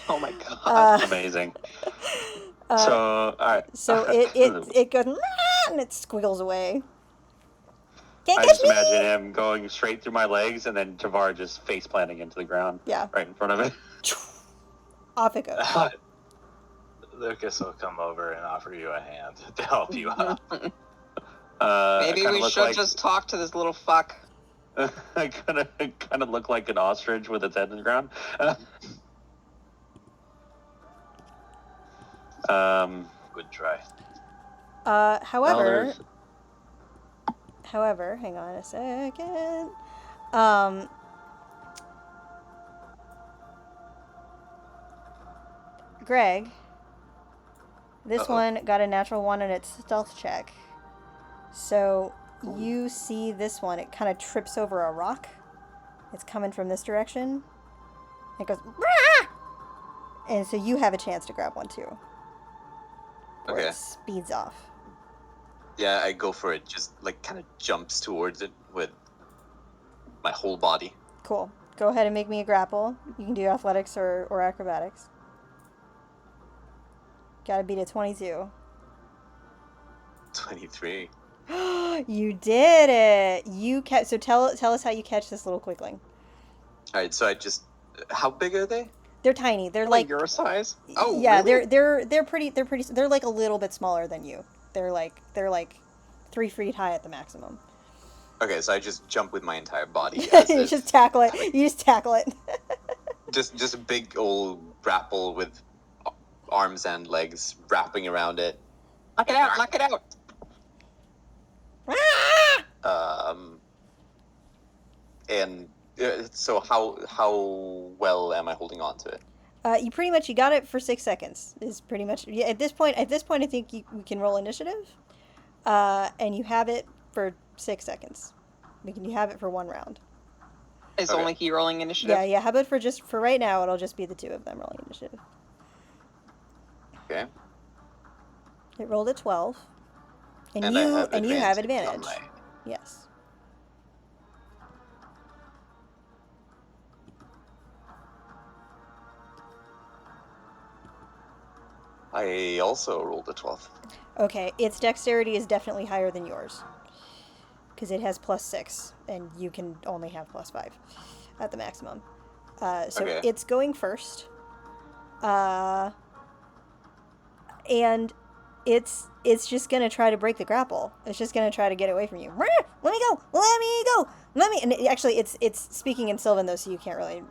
Oh my god. Amazing. So it goes and it squiggles away. Can't I catch just me! imagine him going straight through my legs, and then Tavar just face planting into the ground. Yeah. Right in front of it. Off it goes. Lucas will come over and offer you a hand to help you out. Maybe we should just talk to this little fuck. I kind of look like an ostrich with its head in the ground. Good try. However, hang on a second. Greg, this one got a natural 1 in its stealth check. So you see this one, it kind of trips over a rock. It's coming from this direction. It goes, "Rah!" And so you have a chance to grab one too. Or Okay. it speeds off. Yeah, I go for it. Just like kind of jumps towards it with my whole body. Cool. Go ahead and make me a grapple. You can do athletics or acrobatics. Gotta beat a 22. 23. You did it! So tell us how you catch this little quickling. All right, so I just. How big are they? They're tiny. They're Like like your size? Oh, yeah. really? They're pretty. They're like a little bit smaller than you. They're like 3 feet high at the maximum. Okay, so I just jump with my entire body. You just tackle it. You just tackle it. just a big old grapple with arms and legs wrapping around it. Knock it out! Knock it out! And so how well am I holding on to it? You pretty much you got it for 6 seconds. Is pretty much yeah. At this point, I think we can roll initiative. And you have it for 6 seconds. You have it for 1 round. Is Okay. only he rolling initiative? Yeah. How about for right now? It'll just be the 2 of them rolling initiative. Okay. It rolled a 12, and I you have on advantage. my- Yes. I also rolled a 12. Okay. Its dexterity is definitely higher than yours, because it has +6, and you can only have +5 at the maximum. So Okay. it's going first. And it's just gonna try to break the grapple. It's just gonna try to get away from you. Let me go. Let me go. Let me. And actually, it's speaking in Sylvan though, so you can't really.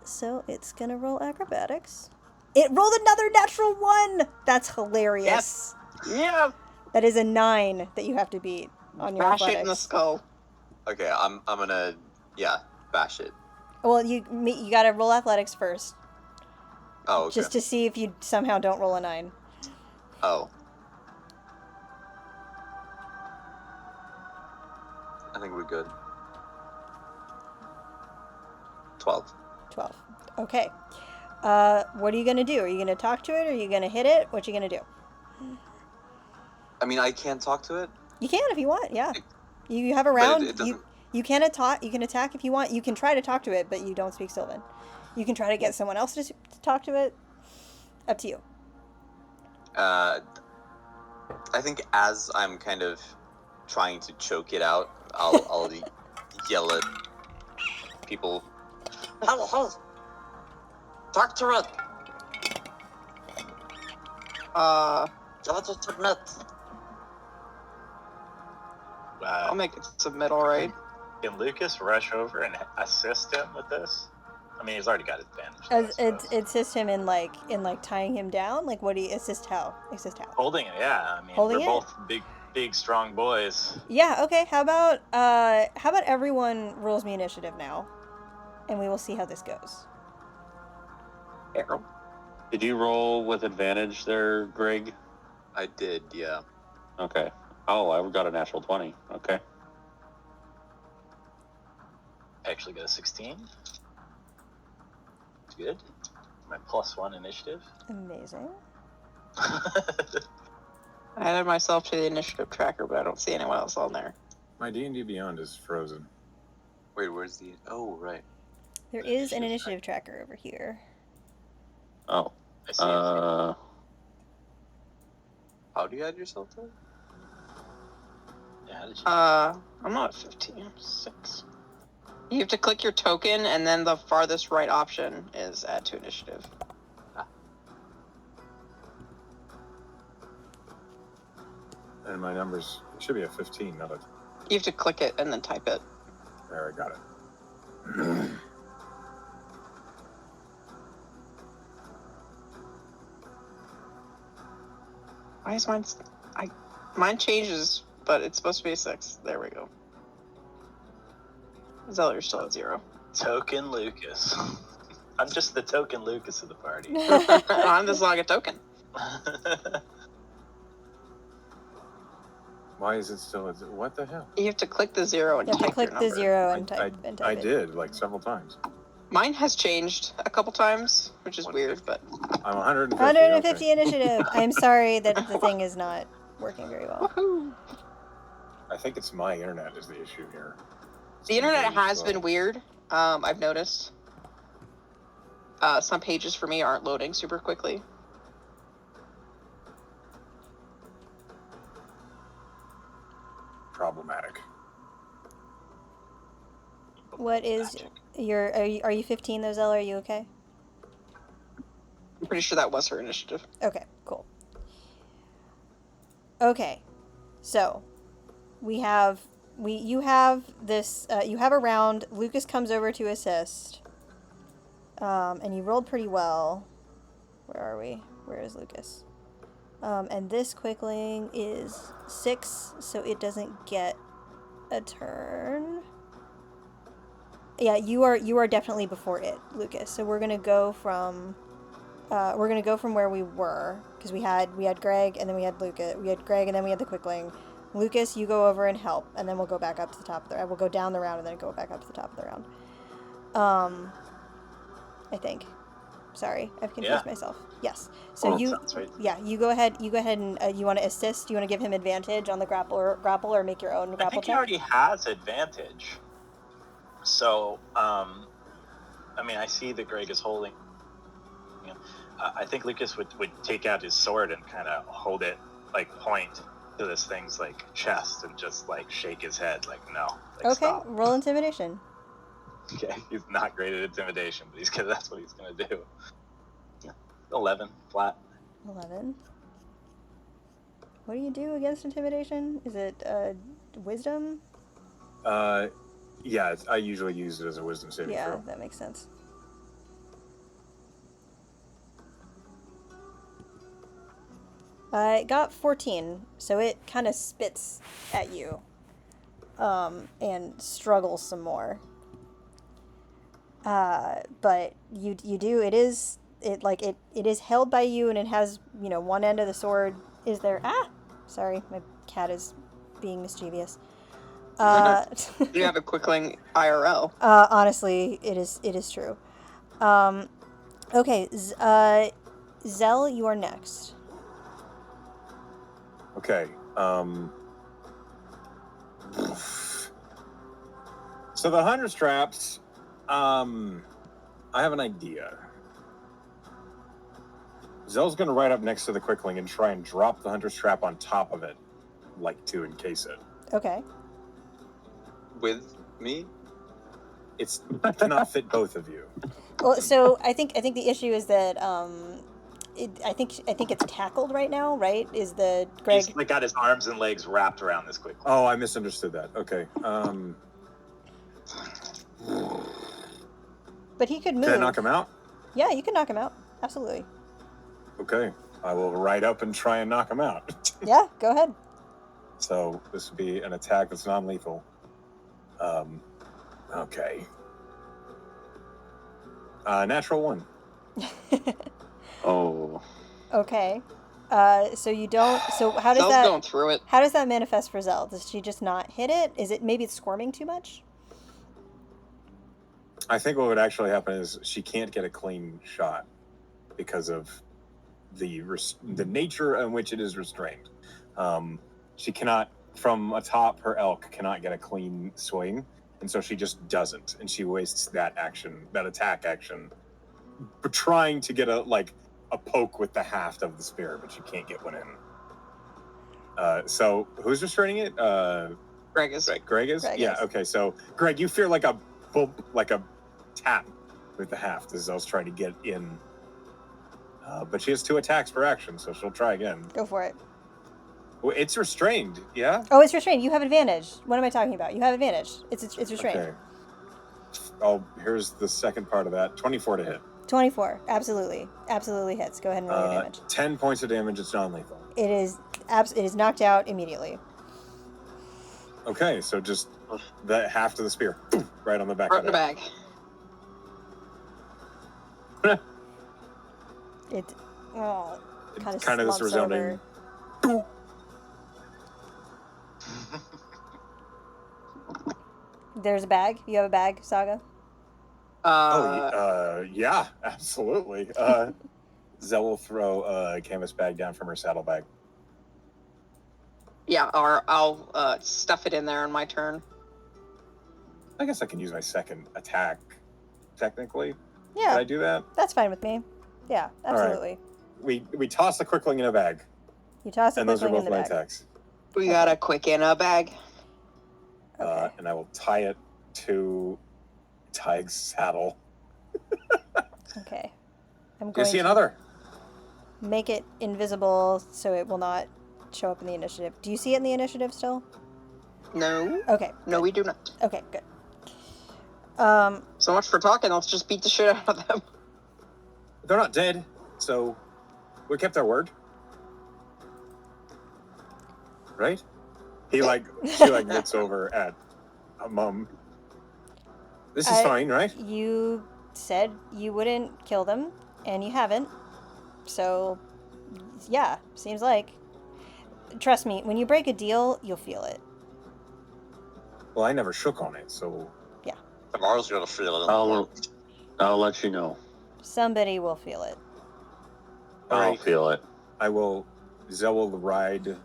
So it's gonna roll acrobatics. It rolled another natural 1. That's hilarious. Yeah! That is a 9 that you have to beat on your Bash athletics. it in the skull. Okay, I'm gonna bash it. Well, you gotta roll athletics first, Oh, okay. just to see if you somehow don't roll a 9. Oh. I think we're good. 12. 12. Okay. What are you gonna do? Are you gonna talk to it? Or are you gonna hit it? What you gonna do? I mean, I can talk to it. You can if you want. Yeah. You have a But round. it doesn't. You can attack. You can attack if you want. You can try to talk to it, but you don't speak Sylvan. You can try to get someone else to talk to it. Up to you. I think as I'm kind of trying to choke it out, I'll yell at people. Hey, hey! Talk to it! Tell it to submit. I'll make it submit, all right. Can Lucas rush over and assist him with this? I mean, he's already got advantage. Assist him in like tying him down. Like, what do you assist how? Assist how? Holding it, yeah. I mean, Holding we're it? both big, strong boys. Yeah. Okay. How about everyone rolls me initiative now, and we will see how this goes. Arrow. Did you roll with advantage there, Greg? I did, yeah. Okay. Oh, I got a natural 20. Okay. I actually got a 16. It's good. My +1 initiative. Amazing. I added myself to the initiative tracker, but I don't see anyone else on there. My D&D Beyond is frozen. Wait, where's the... Oh, right. There The is an initiative initiative tracker over here. Oh. I see it. How do you add yourself to it? Yeah, how did you... I'm not 15. I'm 6. You have to click your token, and then the farthest right option is add to initiative. And my numbers should be a 15, not a... You have to click it and then type it. There, I got it. Why is mine... Mine changes, but it's supposed to be a 6. There we go. Zeller, you're still at 0. Token Lucas. I'm just the token Lucas of the party. I'm just like a token. Why is it still... What the hell? You have to click the 0 and You have to type click your the number. 0 and type it. I did, like, several times. Mine has changed a couple times, which is weird, but... I'm 150. 150 okay. initiative. I'm sorry that the thing is not working very well. Woohoo! I think it's my internet is the issue here. It's The been internet very has slow. been weird. I've noticed. Some pages for me aren't loading super quickly. Problematic. What is Magic. your... Are you 15 though, Zella? Are you okay? I'm pretty sure that was her initiative. Okay, cool. Okay, so you have this. You have a round. Lucas comes over to assist, and you rolled pretty well. Where are we? Where is Lucas? And this quickling is 6, so it doesn't get a turn. Yeah, you are definitely before it, Lucas. So we're gonna go from where we were, because we had Greg and then we had Lucas. We had Greg and then we had the quickling. Lucas, you go over and help, and then we'll go back up to the top of the. We'll go down the round and then go back up to the top of the round. I think. Sorry, I've confused myself. Yes. So Sounds right. you go ahead. You go ahead and you want to assist. You want to give him advantage on the grapple or make your own I grapple think he check. already has advantage. So, I mean, I see that Greg is holding. I think Lucas would take out his sword and kind of hold it, like point to this thing's like chest and just like shake his head, like no. Like, Okay, stop. roll intimidation. Okay, he's not great at intimidation, but that's what he's gonna do. 11 flat. 11. What do you do against intimidation? Is it wisdom? Yeah, I usually use it as a wisdom saving Yeah, throw. that makes sense. I got 14, so it kind of spits at you, and struggles some more. But you do. It is held by you, and it has one end of the sword is there. Sorry, my cat is being mischievous. You have a quickling IRL. Honestly, it is true. Okay, Zell, you are next. Okay. So the 100 straps. I have an idea. Zell's going to ride up next to the Quickling and try and drop the Hunter's Trap on top of it, like to encase it. Okay. With me? It cannot fit both of you. Well, so I think the issue is that I think it's tackled right now, right? Is the Greg? He's like got his arms and legs wrapped around this quickly. Oh, I misunderstood that. Okay. But he could move. Can I knock him out? Yeah, you can knock him out. Absolutely. Okay. I will ride up and try and knock him out. Yeah, go ahead. So this would be an attack that's non-lethal. Okay. Natural 1. Oh. Okay. So you don't. So how does Zell's that? going through it. How does that manifest for Zell? Does she just not hit it? Is it maybe it's squirming too much? I think what would actually happen is she can't get a clean shot because of the nature in which it is restrained. She cannot, from atop her elk, cannot get a clean swing, and so she just doesn't, and she wastes that attack action, trying to get a poke with the haft of the spear, but she can't get one in. So who's restraining it? Greg is. Greg is? Greg Yeah, is. okay, so Greg, you feel like a bump, like a tap with the haft as Zell's trying to get in. But she has 2 attacks per action, so she'll try again. Go for it. Well, it's restrained, yeah? Oh, it's restrained. You have advantage. What am I talking about? You have advantage. It's restrained. Okay. Oh, here's the second part of that. 24 to hit. 24. Absolutely hits. Go ahead and roll your damage. 10 points of damage. It's non-lethal. It is knocked out immediately. Okay, so just the haft of the spear, right on the back Right of in the it. bag. It kind Kind of this resounding. There's a bag. You have a bag, Saga? Yeah, absolutely. Zell will throw a canvas bag down from her saddlebag. Yeah, or I'll stuff it in there on my turn. I guess I can use my second attack, technically. Yeah, Can I do that? that's fine with me. Yeah, All right. absolutely. We toss the Quickling in a bag, You toss the and those are Quickling in both the my bag. attacks. We got a quick in a bag. Okay. And I will tie it to Tig's saddle. Okay. I'm You going see to another? make it invisible so it will not show up in the initiative. Do you see it in the initiative still? No. Okay. No, we do not. Okay, good. So much for talking. Let's just beat the shit out of them. They're not dead, so we kept our word. Right? She looks over at Mum. This is fine, right? You said you wouldn't kill them, and you haven't. So, yeah, seems like. Trust me, when you break a deal, you'll feel it. Well, I never shook on it, so Tomorrow's gonna feel it. I'll let you know. Somebody will feel it. All I'll right. feel it. Zell will ride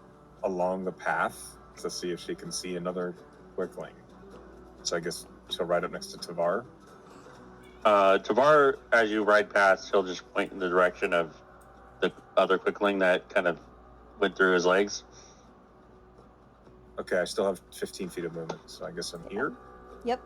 along the path to see if she can see another Quickling. So I guess she'll ride up next to Tavar. Tavar, as you ride past, he'll just point in the direction of the other Quickling that kind of went through his legs. Okay, I still have 15 feet of movement, so I guess I'm here. Yep.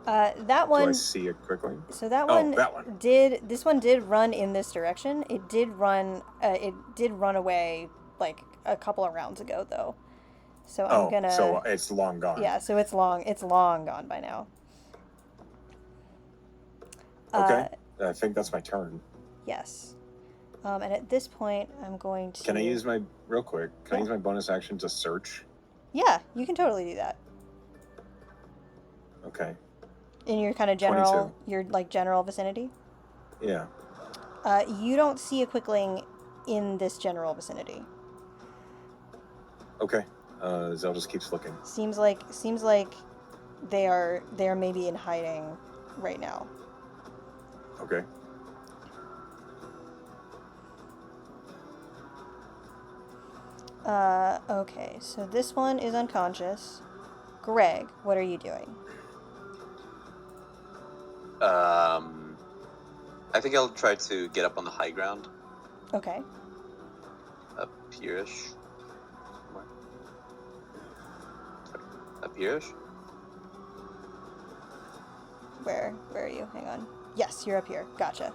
That Do I one. see a Quickling? So that Oh, one that one. did. This one did run in this direction. It did run. It did run away like a couple of rounds ago, though. So I'm gonna. So it's long gone. Yeah. So it's long. It's long gone by now. Okay. I think that's my turn. Yes. And at this point, I'm going to. Can I use my real quick? Can I Yeah. use my bonus action to search? Yeah, you can totally do that. Okay. In your kind of general, 22. your like general vicinity. Yeah. You don't see a Quickling in this general vicinity. Okay. Zell just keeps looking. Seems like they are maybe in hiding right now. Okay. Okay, so this one is unconscious. Greg, what are you doing? I think I'll try to get up on the high ground. Okay. Up here-ish. Somewhere. Sorry. Up here-ish? Where are you? Hang on. Yes, you're up here. Gotcha.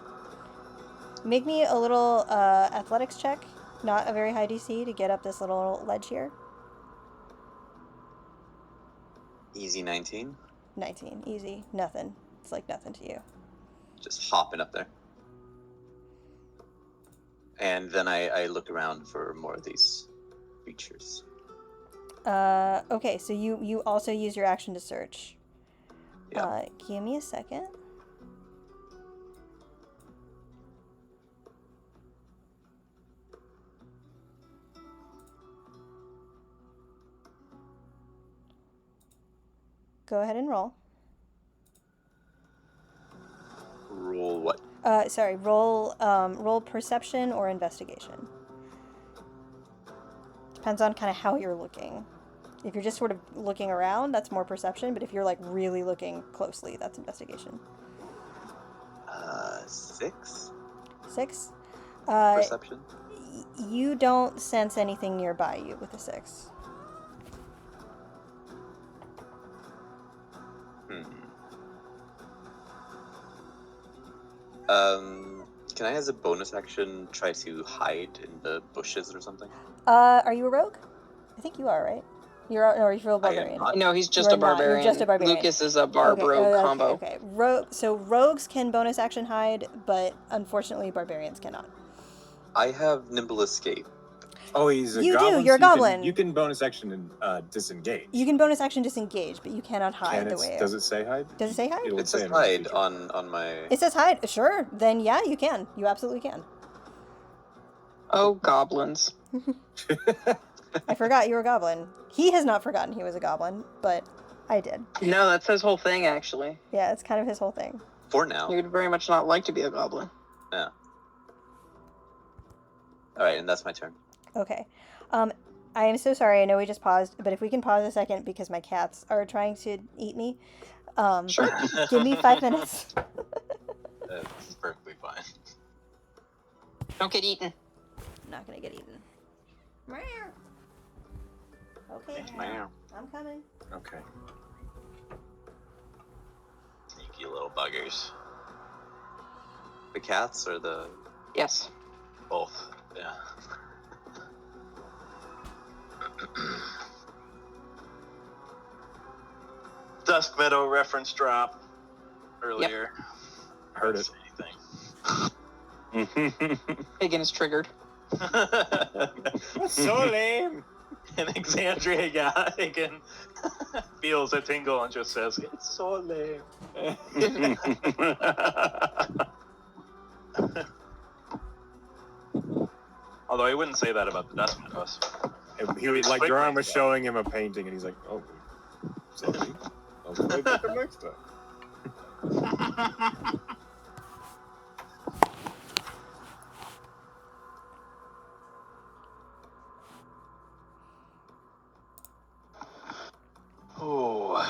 Make me a little athletics check. Not a very high DC to get up this little ledge here. Easy 19. 19. Easy. Nothing. It's like nothing to you. Just hopping up there. And then I look around for more of these creatures. Okay, so you also use your action to search. Yeah. Give me a second. Go ahead and roll. Roll what? Sorry, roll perception or investigation. Depends on kind of how you're looking. If you're just sort of looking around, that's more perception, but if you're like really looking closely, that's investigation. 6? 6? Perception? You don't sense anything nearby you with a 6. Can I, as a bonus action, try to hide in the bushes or something? Are you a rogue? I think you are, right? You're or you're a barbarian. not. No, he's just You're a not, barbarian. you're just a barbarian. Lucas is a barb rogue combo. Okay. So rogues can bonus action hide, but unfortunately barbarians cannot. I have nimble escape. Oh, he's a You do, goblin. you're a so goblin. You can bonus action and disengage. You can bonus action disengage, but you cannot hide the way. Does it say hide? Does it say hide? It'll It say says in my hide feature. on my... It says hide. Sure. Then yeah, you can. You absolutely can. Oh, goblins. I forgot you were a goblin. He has not forgotten he was a goblin, but I did. No, that's his whole thing, actually. Yeah, it's kind of his whole thing. For now. He would very much not like to be a goblin. Yeah. Alright, and that's my turn. Okay. I am so sorry. I know we just paused, but if we can pause a second because my cats are trying to eat me. Sure. Give me 5 minutes. That's perfectly fine. Don't get eaten. I'm not gonna get eaten. Okay, Meow. I'm coming. Okay. Sneaky little buggers. The cats or the... Yes. Both. Yeah. Dusk Meadow reference drop earlier. Heard it. Hagen is triggered. So lame. And Exandria Hagen feels a tingle and just says, "It's so lame." Although I wouldn't say that about the Dusk Meadows. He was like Durham was showing him a painting, and he's like, "Oh, sorry. I'll play better next time." Oh.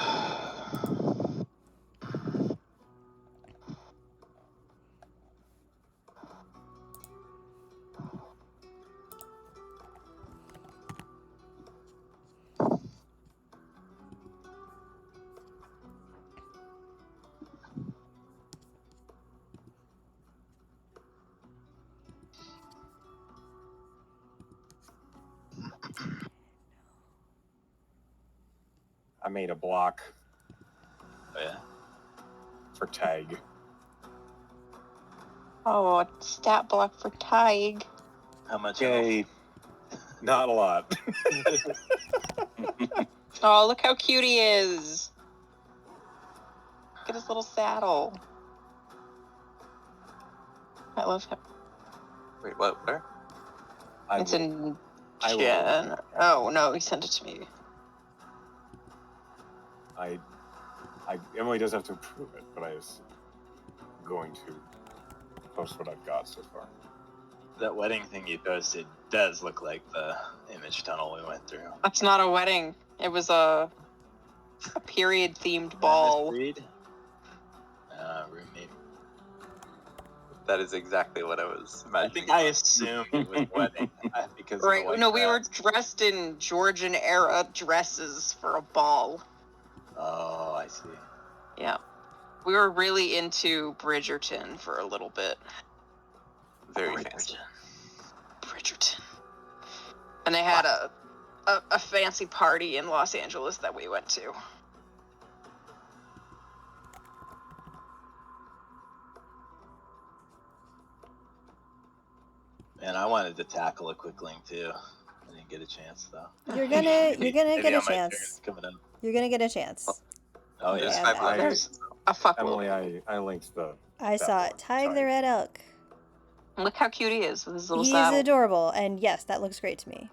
I made a block Oh, yeah. for tag. Oh, a stat block for Tig. How much? Yay. Not a lot. Oh, look how cute he is. Look at his little saddle. I love him. Wait, what? Where? It's in I will- Jen. Oh, no, he sent it to me. Emily does have to approve it, but I was going to post what I've got so far. That wedding thing you posted does look like the image tunnel we went through. That's not a wedding. It was a period-themed ball. Reed? Roommate. That is exactly what I was I imagining. think I assumed it was wedding because of the Right. white No, we were dress. dressed in Georgian era dresses for a ball. Oh, I see. Yeah. We were really into Bridgerton for a little bit. Very fancy. Bridgerton. And they had a fancy party in Los Angeles that we went to. And I wanted to tackle a quickling too. I didn't get a chance though. You're gonna get Maybe a on my turn chance. coming up. You're gonna get a chance. Oh There's yeah. five And, left. There's a fuck Emily, I linked the. I that saw one. it. Tig the Sorry. red elk. Look how cute he is with his little He's saddle. adorable, and yes, that looks great to me.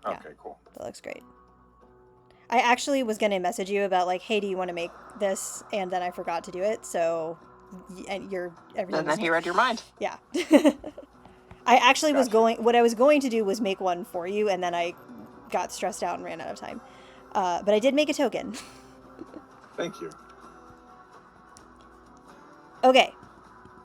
Yeah. Okay, cool. That looks great. I actually was gonna message you about like, hey, do you want to make this? And then I forgot to do it. So, and everything. And then he read your mind. Yeah. I actually was Gotcha. going. What I was going to do was make one for you, and then I got stressed out and ran out of time. But I did make a token. Thank you. Okay.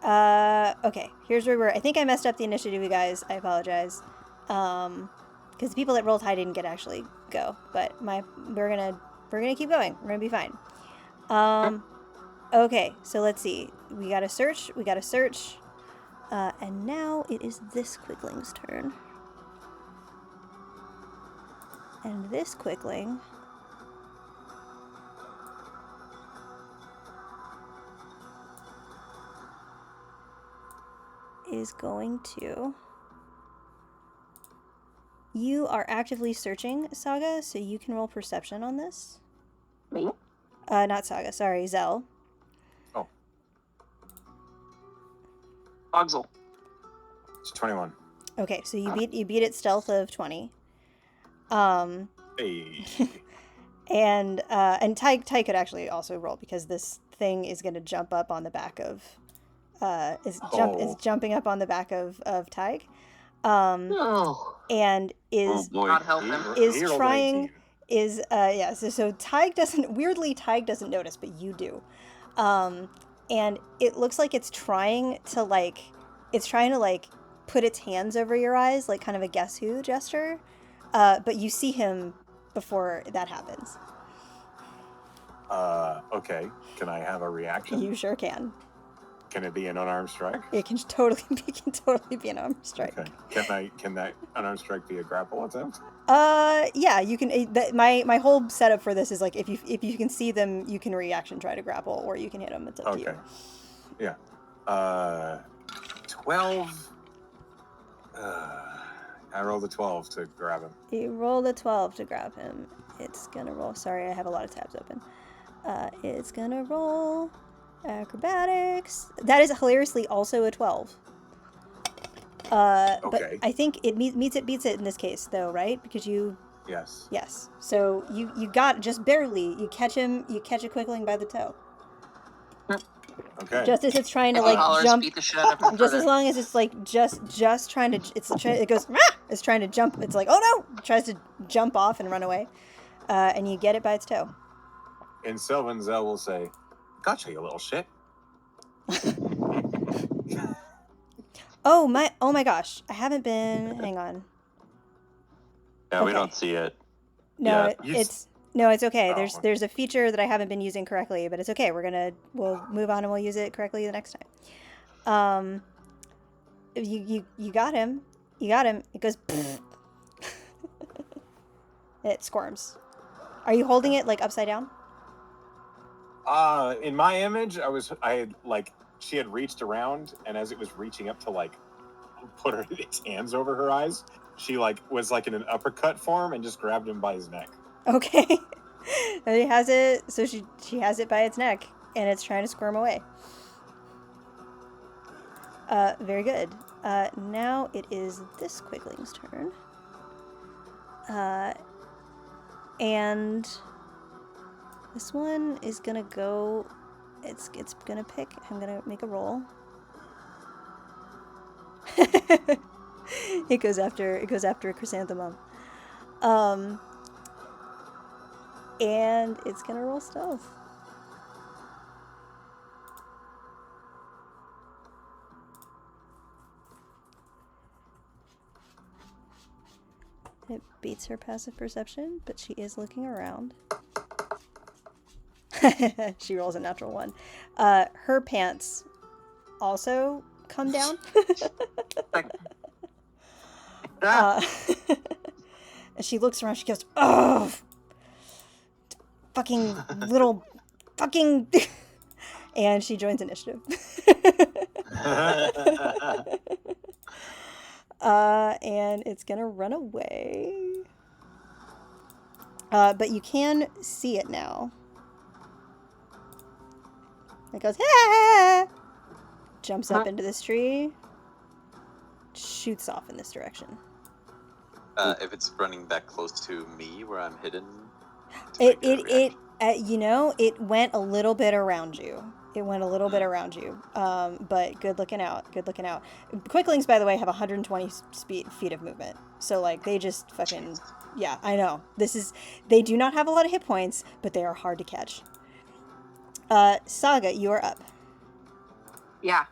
Okay. Here's where we're. I think I messed up the initiative, you guys. I apologize. Because the people that rolled high didn't get to actually go. But we're gonna keep going. We're gonna be fine. Okay. So let's see. We gotta search. And now it is this Quigling's turn. And this Quigling is going to... You are actively searching, Saga, so you can roll perception on this. Me? Not Saga, sorry, Zell. Oh, Ogsel. it's 21. Okay, so you beat its stealth of 20. Hey. And Ty could actually also roll because this thing is going to jump up on the back of is jumping up on the back of Tig. And is God help him. is He rolled trying 18. yeah, so Tig doesn't notice, but you do. And it looks like it's trying to put its hands over your eyes, like kind of a guess who gesture. But you see him before that happens. Okay. Can I have a reaction? You sure can. Can it be an unarmed strike? It can totally be an arm strike. Okay. Can that unarmed strike be a grapple attempt? Yeah, you can. My whole setup for this is like if you can see them, you can reaction try to grapple, or you can hit them. It's up to you. Yeah. 12. I rolled a 12 to grab him. You roll a 12 to grab him. It's gonna roll. Sorry, I have a lot of tabs open. It's gonna roll acrobatics. That is hilariously also a 12. But Okay. I think it beats it in this case, though, right? Because you. Yes. Yes. So you got just barely. You catch him. You catch a Quickling by the toe. Okay. Just as it's trying to And he like hollers, jump. beat the shit out of him Just for as that. long as it's like just trying to. It goes. Rah! It's trying to jump. It's like, oh no! It tries to jump off and run away, and you get it by its toe. And Sylvan Zell will say, "Gotcha, you little shit." Oh my gosh! I haven't been. Hang on. Yeah, we Okay. don't see it. No, Yeah. it's okay. Oh. There's a feature that I haven't been using correctly, but it's okay. We'll move on and we'll use it correctly the next time. You got him. You got him. It goes. It squirms. Are you holding it like upside down? In my image, she had reached around, and as it was reaching up to like put its hands over her eyes, she was in an uppercut form and just grabbed him by his neck. Okay. And it has it. So she has it by its neck, and it's trying to squirm away. Very good. Now it is this Quigling's turn. And this one is gonna go. It's gonna pick. I'm gonna make a roll. It goes after a chrysanthemum. And it's gonna roll stealth. It beats her passive perception, but she is looking around. She rolls a natural 1. Her pants also come down. And she looks around, she goes, "Oh, fucking little fucking," and she joins initiative. And it's gonna run away. But you can see it now. It goes, "Ah!" Jumps up into this tree, shoots off in this direction. If it's running that close to me where I'm hidden, It went a little bit around you. It went a little bit around you. But good looking out. Good looking out. Quicklings, by the way, have 120 feet of movement. So, like, they just fucking... Yeah, I know. They do not have a lot of hit points, but they are hard to catch. Saga, you are up. Yeah.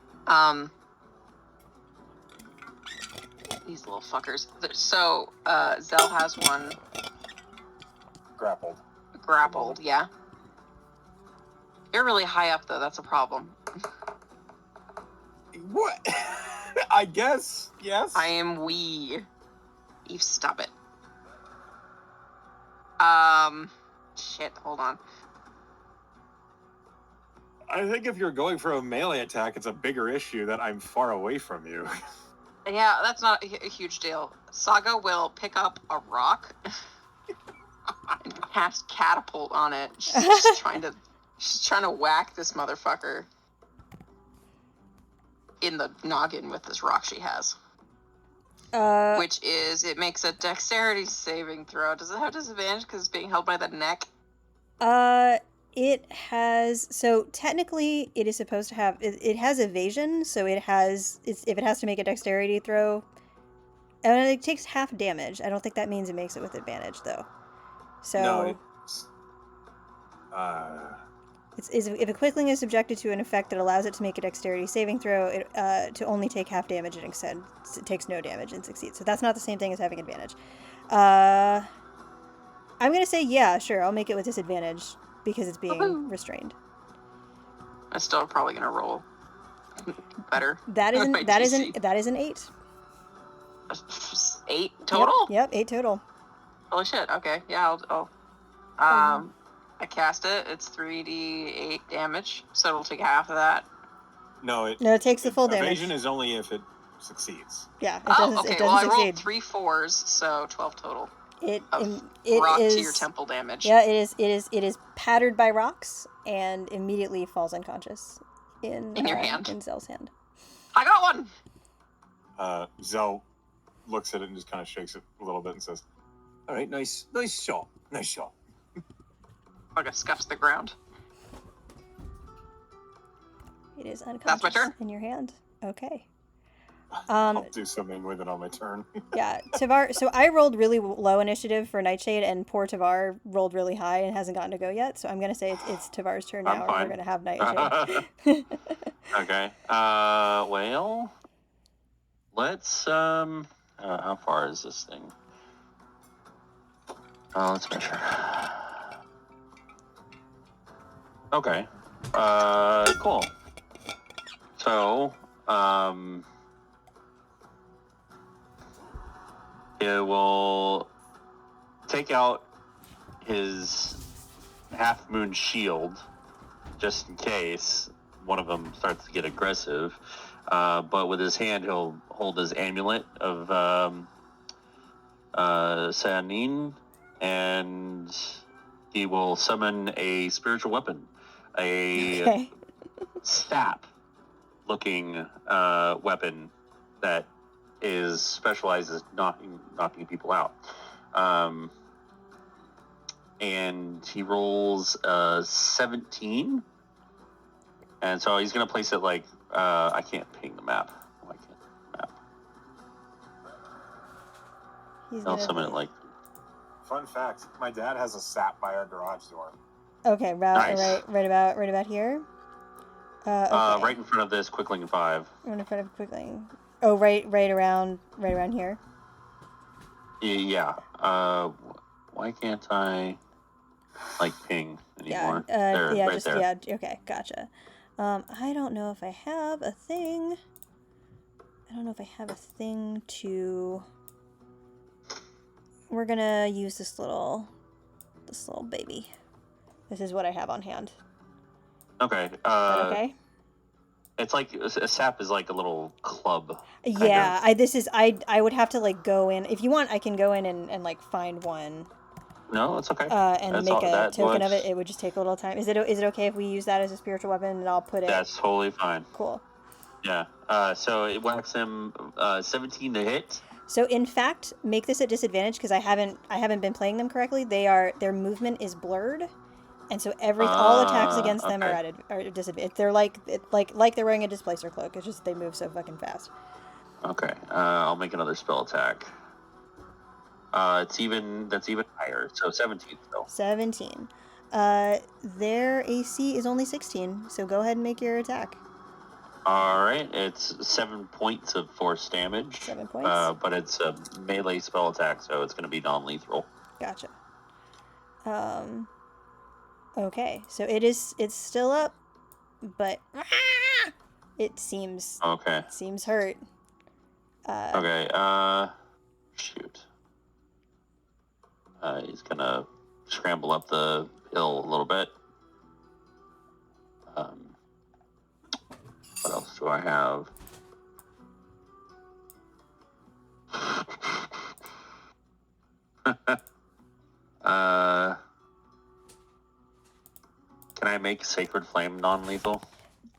These little fuckers. So, Zell has one grappled, yeah. You're really high up, though. That's a problem. What? I guess, yes. I am wee. Eve, stop it. Shit, hold on. I think if you're going for a melee attack, it's a bigger issue that I'm far away from you. Yeah, that's not a huge deal. Saga will pick up a rock and cast catapult on it. She's trying to whack this motherfucker in the noggin with this rock she has. Which is, it makes a dexterity saving throw. Does it have disadvantage because it's being held by the neck? It has, so technically it is supposed to have, it has evasion, so if it has to make a dexterity throw, and it takes half damage. I don't think that means it makes it with advantage, though. So No, if a quickling is subjected to an effect that allows it to make a dexterity saving throw, to only take half damage, it takes no damage and succeeds. So that's not the same thing as having advantage. I'm gonna say, yeah, sure, I'll make it with disadvantage because it's being restrained. I'm still probably gonna roll better. That is an 8. 8 total? Yep, 8 total. Holy shit. Okay, yeah, I cast it. It's 3d8 damage, so it'll take half of that. No, it takes the full damage. Evasion is only if it succeeds. Yeah, it doesn't succeed. I rolled 3 4s, so 12 total. It rock is, to your temple damage. Yeah, it is pattered by rocks and immediately falls unconscious in your hand. In Zell's hand. I got one. Zell looks at it and just kind of shakes it a little bit and says, "All right, nice shot. Like scuffs the ground. It is unconscious. That's my turn. In your hand. Okay. I'll do something with it on my turn. Yeah, Tavar. So I rolled really low initiative for Nightshade, and poor Tavar rolled really high and hasn't gotten to go yet. So I'm gonna say it's Tavar's turn now, and we're gonna have Nightshade. Okay. Well, let's how far is this thing? Let's measure. Okay. Cool. So, it will take out his half moon shield just in case one of them starts to get aggressive. But with his hand, he'll hold his amulet of Sanin, and he will summon a spiritual weapon, a staff-looking weapon that is specialized as knocking people out. And he rolls 17, and so he's gonna place it like I can't ping the map. Why can't the map? I'll summon it like. Fun fact: my dad has a sap by our garage door. Okay, Nice. right about here. Okay. Right in front of this Quickling 5. Right in front of Quickling. Oh, right around here. Yeah. Why can't I like ping anymore? There, yeah, right just there. yeah. Okay, gotcha. I don't know if I have a thing. I don't know if I have a thing to. We're gonna use this little baby. This is what I have on hand. Okay. Is that okay? It's like a sap is like a little club. Yeah, I would have to like go in. If you want, I can go in and like find one. No, it's okay. And That's make all, a that token of works. it. It would just take a little time. Is it okay if we use that as a spiritual weapon and I'll put it? That's totally fine. Cool. Yeah. So it whacks him 17 to hit. So in fact, make this a disadvantage because I haven't been playing them correctly. Their movement is blurred, and so all attacks against them Okay. are disadvantage. They're like they're wearing a displacer cloak. It's just they move so fucking fast. Okay. I'll make another spell attack. That's even higher. So 17 still. 17. Their AC is only 16. So go ahead and make your attack. All right. It's 7 points of force damage. 7 points. But it's a melee spell attack, so it's going to be non-lethal. Gotcha. Okay, so it's still up, but it seems hurt. Okay. Shoot. He's gonna scramble up the hill a little bit. What else do I have? Can I make Sacred Flame non-lethal?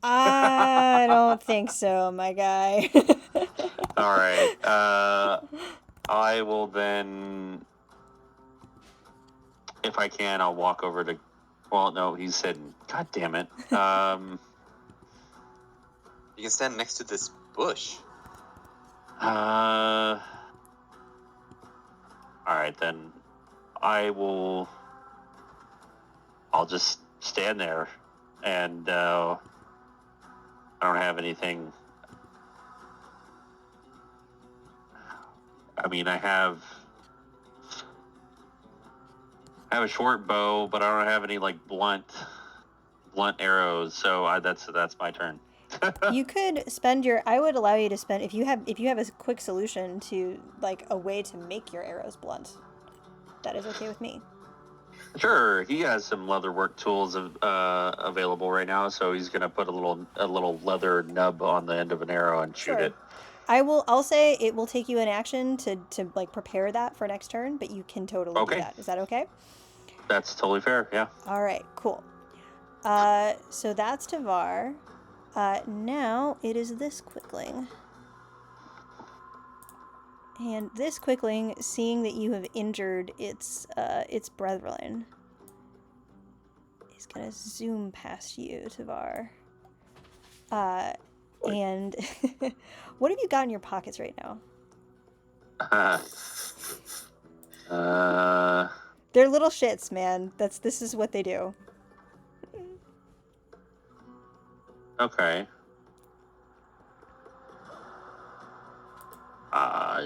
I don't think so, my guy. All right. I will then, if I can, I'll walk over to. Well, no, he's hidden. God damn it. You can stand next to this bush. All right, then I'll just stand there, and I don't have anything. I mean, I have a short bow, but I don't have any like blunt arrows. So that's my turn. You could spend I would allow you to spend if you have a quick solution to like a way to make your arrows blunt. That is okay with me. Sure, he has some leatherwork tools available right now, so he's gonna put a little leather nub on the end of an arrow and shoot it. I'll say it will take you an action to like prepare that for next turn, but you can totally do that. Is that okay? That's totally fair. Yeah. All right. Cool. So that's Tavar. Now it is this Quickling. And this Quickling, seeing that you have injured its brethren, is gonna zoom past you, Tavar. And what have you got in your pockets right now? They're little shits, man. This is what they do. Okay.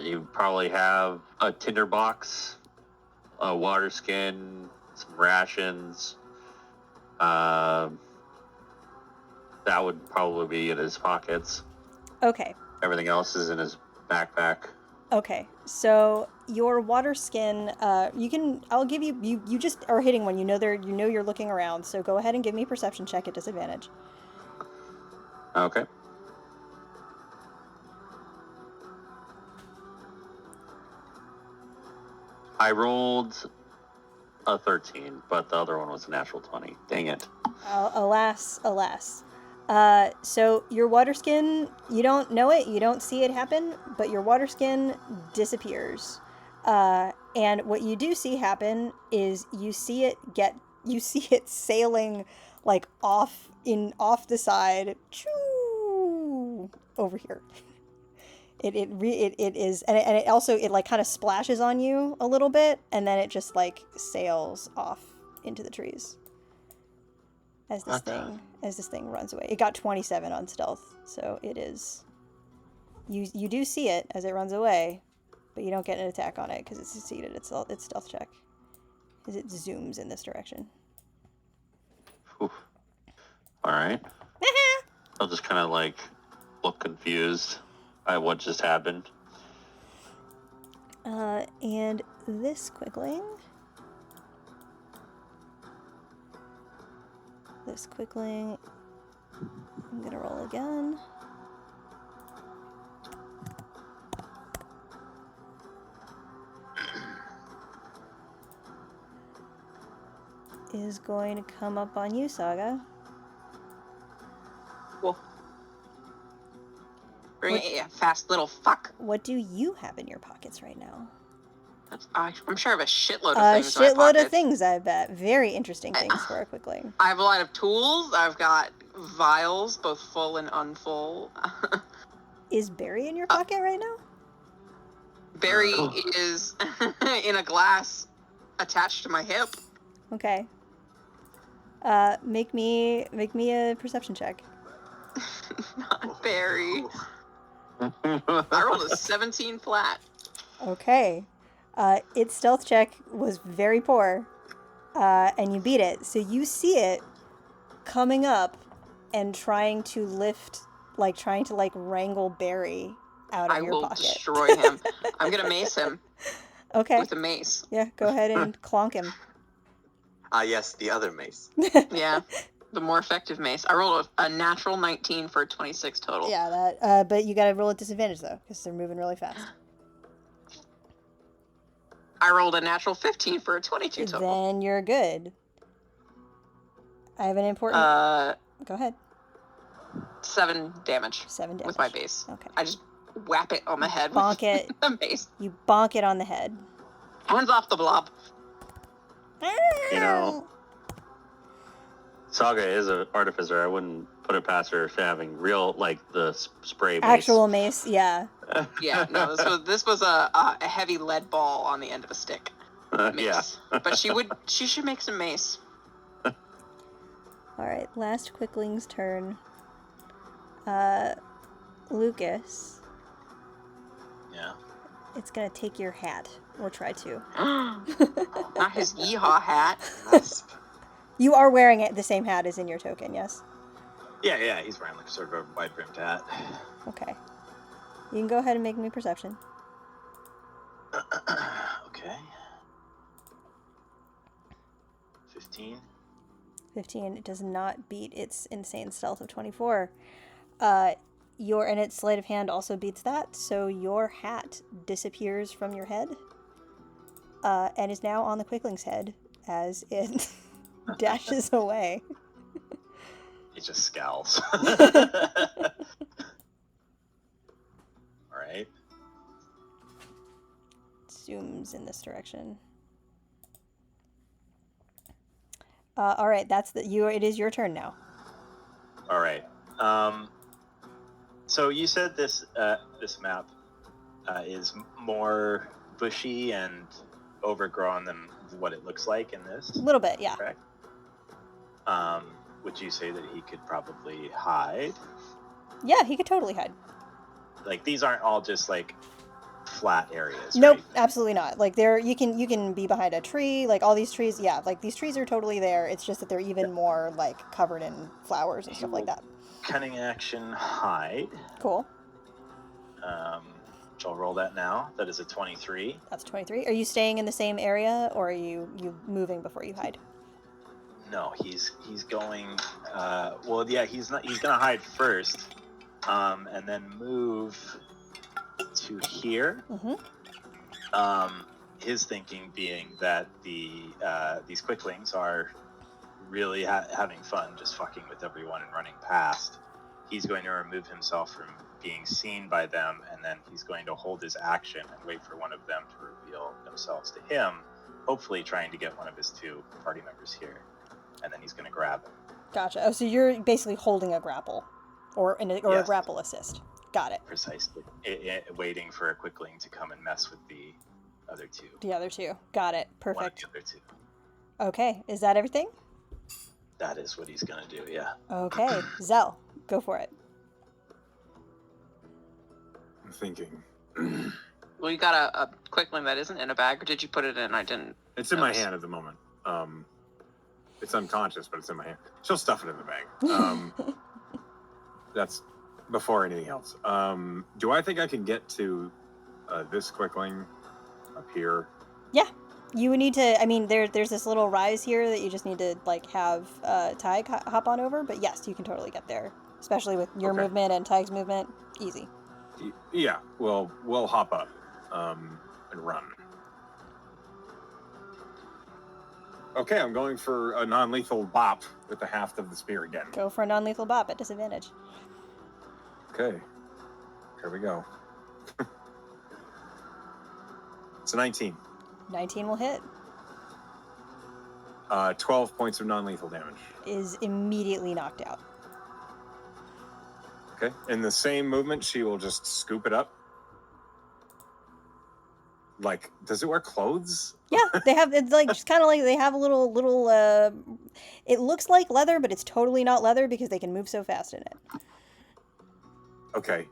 You probably have a tinderbox, a water skin, some rations. That would probably be in his pockets. Okay. Everything else is in his backpack. Okay. So your water skin, I'll give you. You just are hitting one. You know you're looking around. So go ahead and give me a perception check at disadvantage. Okay. I rolled a 13, but the other one was a natural 20. Dang it. Alas. So your water skin, you don't know it, you don't see it happen, but your water skin disappears. And what you do see happen is you see it sailing like off the side, choo, over here. It is, and it also like kind of splashes on you a little bit, and then it just like sails off into the trees as this thing runs away. It got 27 on stealth, so it is. You do see it as it runs away, But you don't get an attack on it because it succeeded its stealth check. Because it zooms in this direction. Oof. All right. I'll just kind of like look confused at what just happened. And this quickling. I'm gonna roll again. Is going to come up on you, Saga. Cool. Bring it, you fast little fuck. What do you have in your pockets right now? I'm sure I have a shitload of A things in my shitload pockets. of things, I bet. Very interesting things for a quickling. I have a lot of tools. I've got vials, both full and unfull. Is Barry in your pocket right now? Barry is in a glass attached to my hip. Okay. Make me a perception check. Not Barry. I rolled a 17 flat. Okay. Its stealth check was very poor, and you beat it. So you see it coming up and trying to wrangle Barry out of your I will pocket. destroy him. I'm gonna mace him Okay. with a mace. Yeah, go ahead and clonk him. Yes, the other mace. Yeah, the more effective mace. I rolled a natural 19 for 26 total. Yeah, that. But you gotta roll at disadvantage though, because they're moving really fast. I rolled a natural 15 for a 22 total. Then you're good. I have an important. Go ahead. 7 damage. 7 damage With my base. Okay. I just whap it on the head Bonk with it. the mace. You bonk it on the head. Hands off the blob. You know, Saga is an artificer. I wouldn't put it past her for having real, like, the spray mace. Actual mace, yeah. Yeah, no, this was a heavy lead ball on the end of a stick. Mace. Yeah. But she should make some mace. Alright, last quickling's turn. Lucas, Yeah. it's gonna take your hat. Or try to. Not his yeehaw hat. You are wearing the same hat as in your token, yes? Yeah, he's wearing like sort of a wide brimmed hat. Okay. You can go ahead and make me perception. Okay. 15. 15. It does not beat its insane stealth of 24. And its sleight of hand also beats that, so your hat disappears from your head, and is now on the quickling's head as it dashes away. He just scowls. Alright. Zooms in this direction. Alright, it is your turn now. Alright. So you said this map is more bushy and overgrown than what it looks like in this. A little bit, yeah. Correct. Would you say that he could probably hide? Yeah, he could totally hide. Like these aren't all just like flat areas. Nope, right? absolutely not. Like you can be behind a tree, like all these trees, yeah, like these trees are totally there. It's just that they're even more like covered in flowers and stuff like that. Cunning action hide. Cool. Which I'll roll that now. That is a 23. That's 23. Are you staying in the same area, or are you moving before you hide? No, he's going. Well, yeah, he's gonna hide first, and then move to here. Mm-hmm. His thinking being that these quicklings are really having fun, just fucking with everyone and running past. He's going to remove himself from being seen by them, and then he's going to hold his action and wait for one of them to reveal themselves to him, hopefully trying to get one of his 2 party members here, and then he's going to grab him. Gotcha. Oh, so you're basically holding a grapple, or a Yes. grapple assist. Got it. Precisely. Waiting for a quickling to come and mess with the other 2. The other 2. Got it. One of Perfect. the other 2. Okay. Is that everything? That is what he's going to do, yeah. Okay. Zell, go for it. I'm thinking. Well, you got a quickling that isn't in a bag, or did you put it in? I didn't. It's in my notice. hand at the moment. It's unconscious, but it's in my hand. She'll stuff it in the bag. That's before anything else. Do I think I can get to this quickling up here? Yeah. You would need to, I mean, there's this little rise here that you just need to, like, have Tig hop on over, but yes, you can totally get there. Especially with your Okay. movement and Tig's movement. Easy. Yeah, well, we'll hop up and run. Okay, I'm going for a non-lethal bop with the haft of the spear again. Go for a non-lethal bop at disadvantage. Okay, here we go. It's a 19. 19 will hit. 12 points of non-lethal damage. Is immediately knocked out. Okay, in the same movement, she will just scoop it up. Like, does it wear clothes? Yeah, they have, it's like, just kind of like, they have a little, it looks like leather, but it's totally not leather because they can move so fast in it. Okay,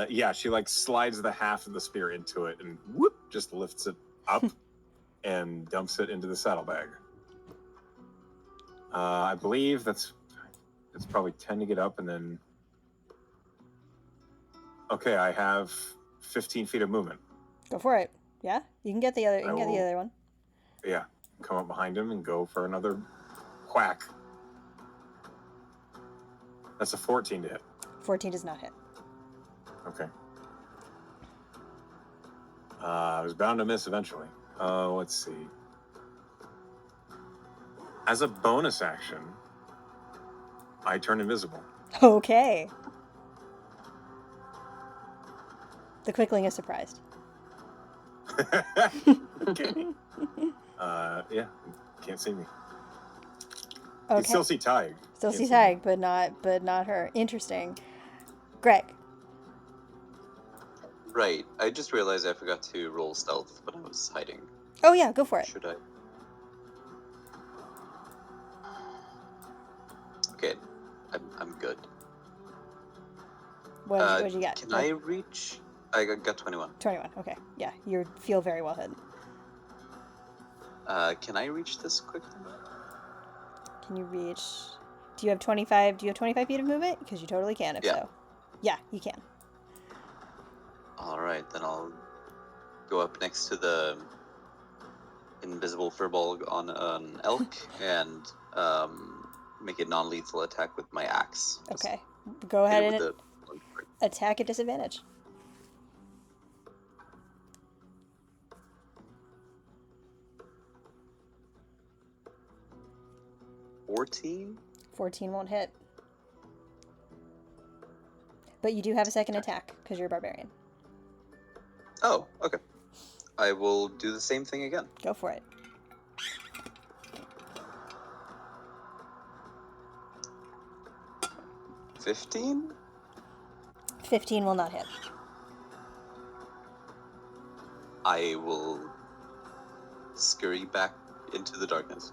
yeah, she like slides the haft of the spear into it and whoop, just lifts it up and dumps it into the saddlebag. I believe it's probably 10 to get up, and then okay, I have 15 feet of movement. Go for it. Yeah, you can get the other. You can get the other one. Yeah, come up behind him and go for another whack. That's a 14 to hit. 14 does not hit. Okay. I was bound to miss eventually. Let's see. As a bonus action, I turn invisible. Okay. The quickling is surprised. Okay. Yeah, can't see me. Okay. You still see Tig. Still Can't see me. Tig, but not her. Interesting. Greg. Right. I just realized I forgot to roll stealth when I was hiding. Oh yeah, go for it. Should I? Okay. I'm good. What'd you get? Can I reach? I got 21. 21. Okay. Yeah, you feel very well hidden. Can I reach this quickly? Can you reach? Do you have 25? Do you have 25 feet of movement? Because you totally can. If Yeah. so, yeah, you can. All right, then I'll go up next to the invisible furball on an elk and make a non-lethal attack with my axe. Just Okay. Go ahead hit it and with the one part. attack at disadvantage. $14? 14 won't hit. But you do have a second attack because you're a barbarian. Oh, okay. I will do the same thing again. Go for it. $15? 15 will not hit. I will scurry back into the darkness.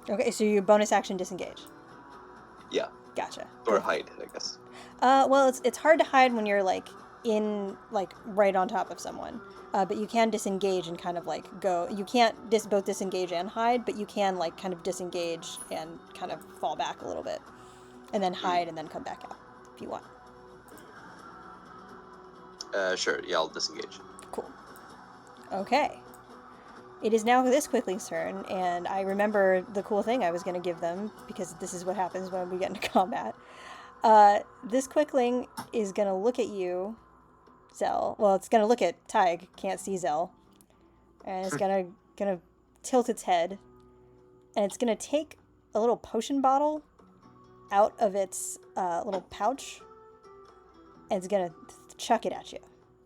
Okay, so you bonus action disengage. Yeah, Gotcha. or hide, I guess. Well, it's hard to hide when you're like in like right on top of someone. But you can disengage and kind of like go. You can't both disengage and hide, but you can like kind of disengage and kind of fall back a little bit, and then hide and then come back out if you want. Sure, yeah, I'll disengage. Cool. Okay. It is now this quickling's turn, and I remember the cool thing I was going to give them, because this is what happens when we get into combat. This quickling is going to look at you, Zell. Well, it's going to look at Tig, can't see Zell. And it's going to tilt its head, and it's going to take a little potion bottle out of its little pouch, and it's going to chuck it at you,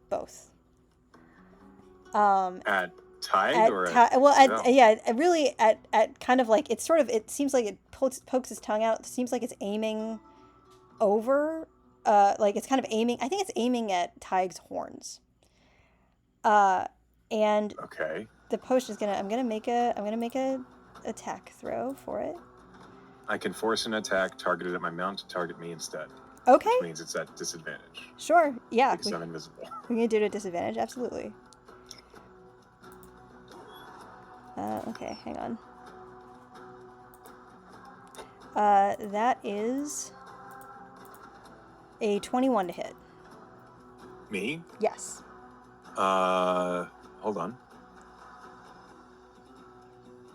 both. At Tig or really at kind of like, it's sort of, it seems like it pokes its tongue out. It seems like it's aiming over, like it's kind of aiming, I think it's aiming at Tig's horns. And okay. the potion is I'm gonna make a attack throw for it. I can force an attack targeted at my mount to target me instead. Okay. Which means it's at disadvantage. Sure. Yeah. Because I'm invisible. We can do it at disadvantage. Absolutely. Okay, hang on. That is a 21 to hit. Me? Yes. Hold on.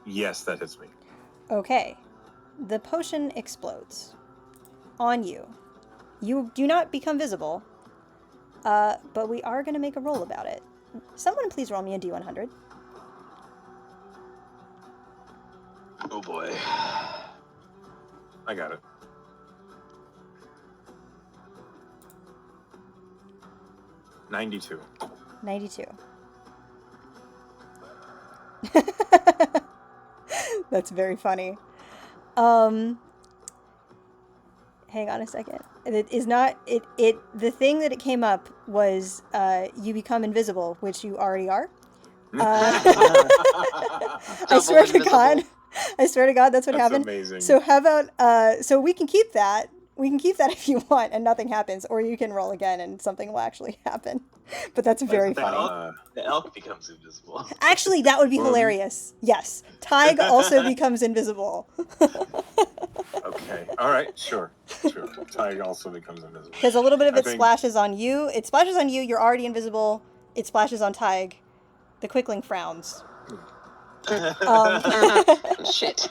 Yes, that hits me. Okay. The potion explodes on you. You do not become visible, but we are going to make a roll about it. Someone please roll me a D100. Oh boy. I got it. $92. 92. That's very funny. Hang on a second. It is not the thing that it came up was you become invisible, which you already are. I swear to God. I swear to God, that's what That's happened. amazing. So how about so we can keep that. We can keep that if you want and nothing happens, or you can roll again and something will actually happen. But that's very funny. The elk becomes invisible. Actually, that would be Well, hilarious. Yes. Tig also becomes invisible. Okay. All right. Sure. Tig also becomes invisible. Because a little bit of I it think- splashes on you. It splashes on you. You're already invisible. It splashes on Tig. The Quickling frowns. Shit.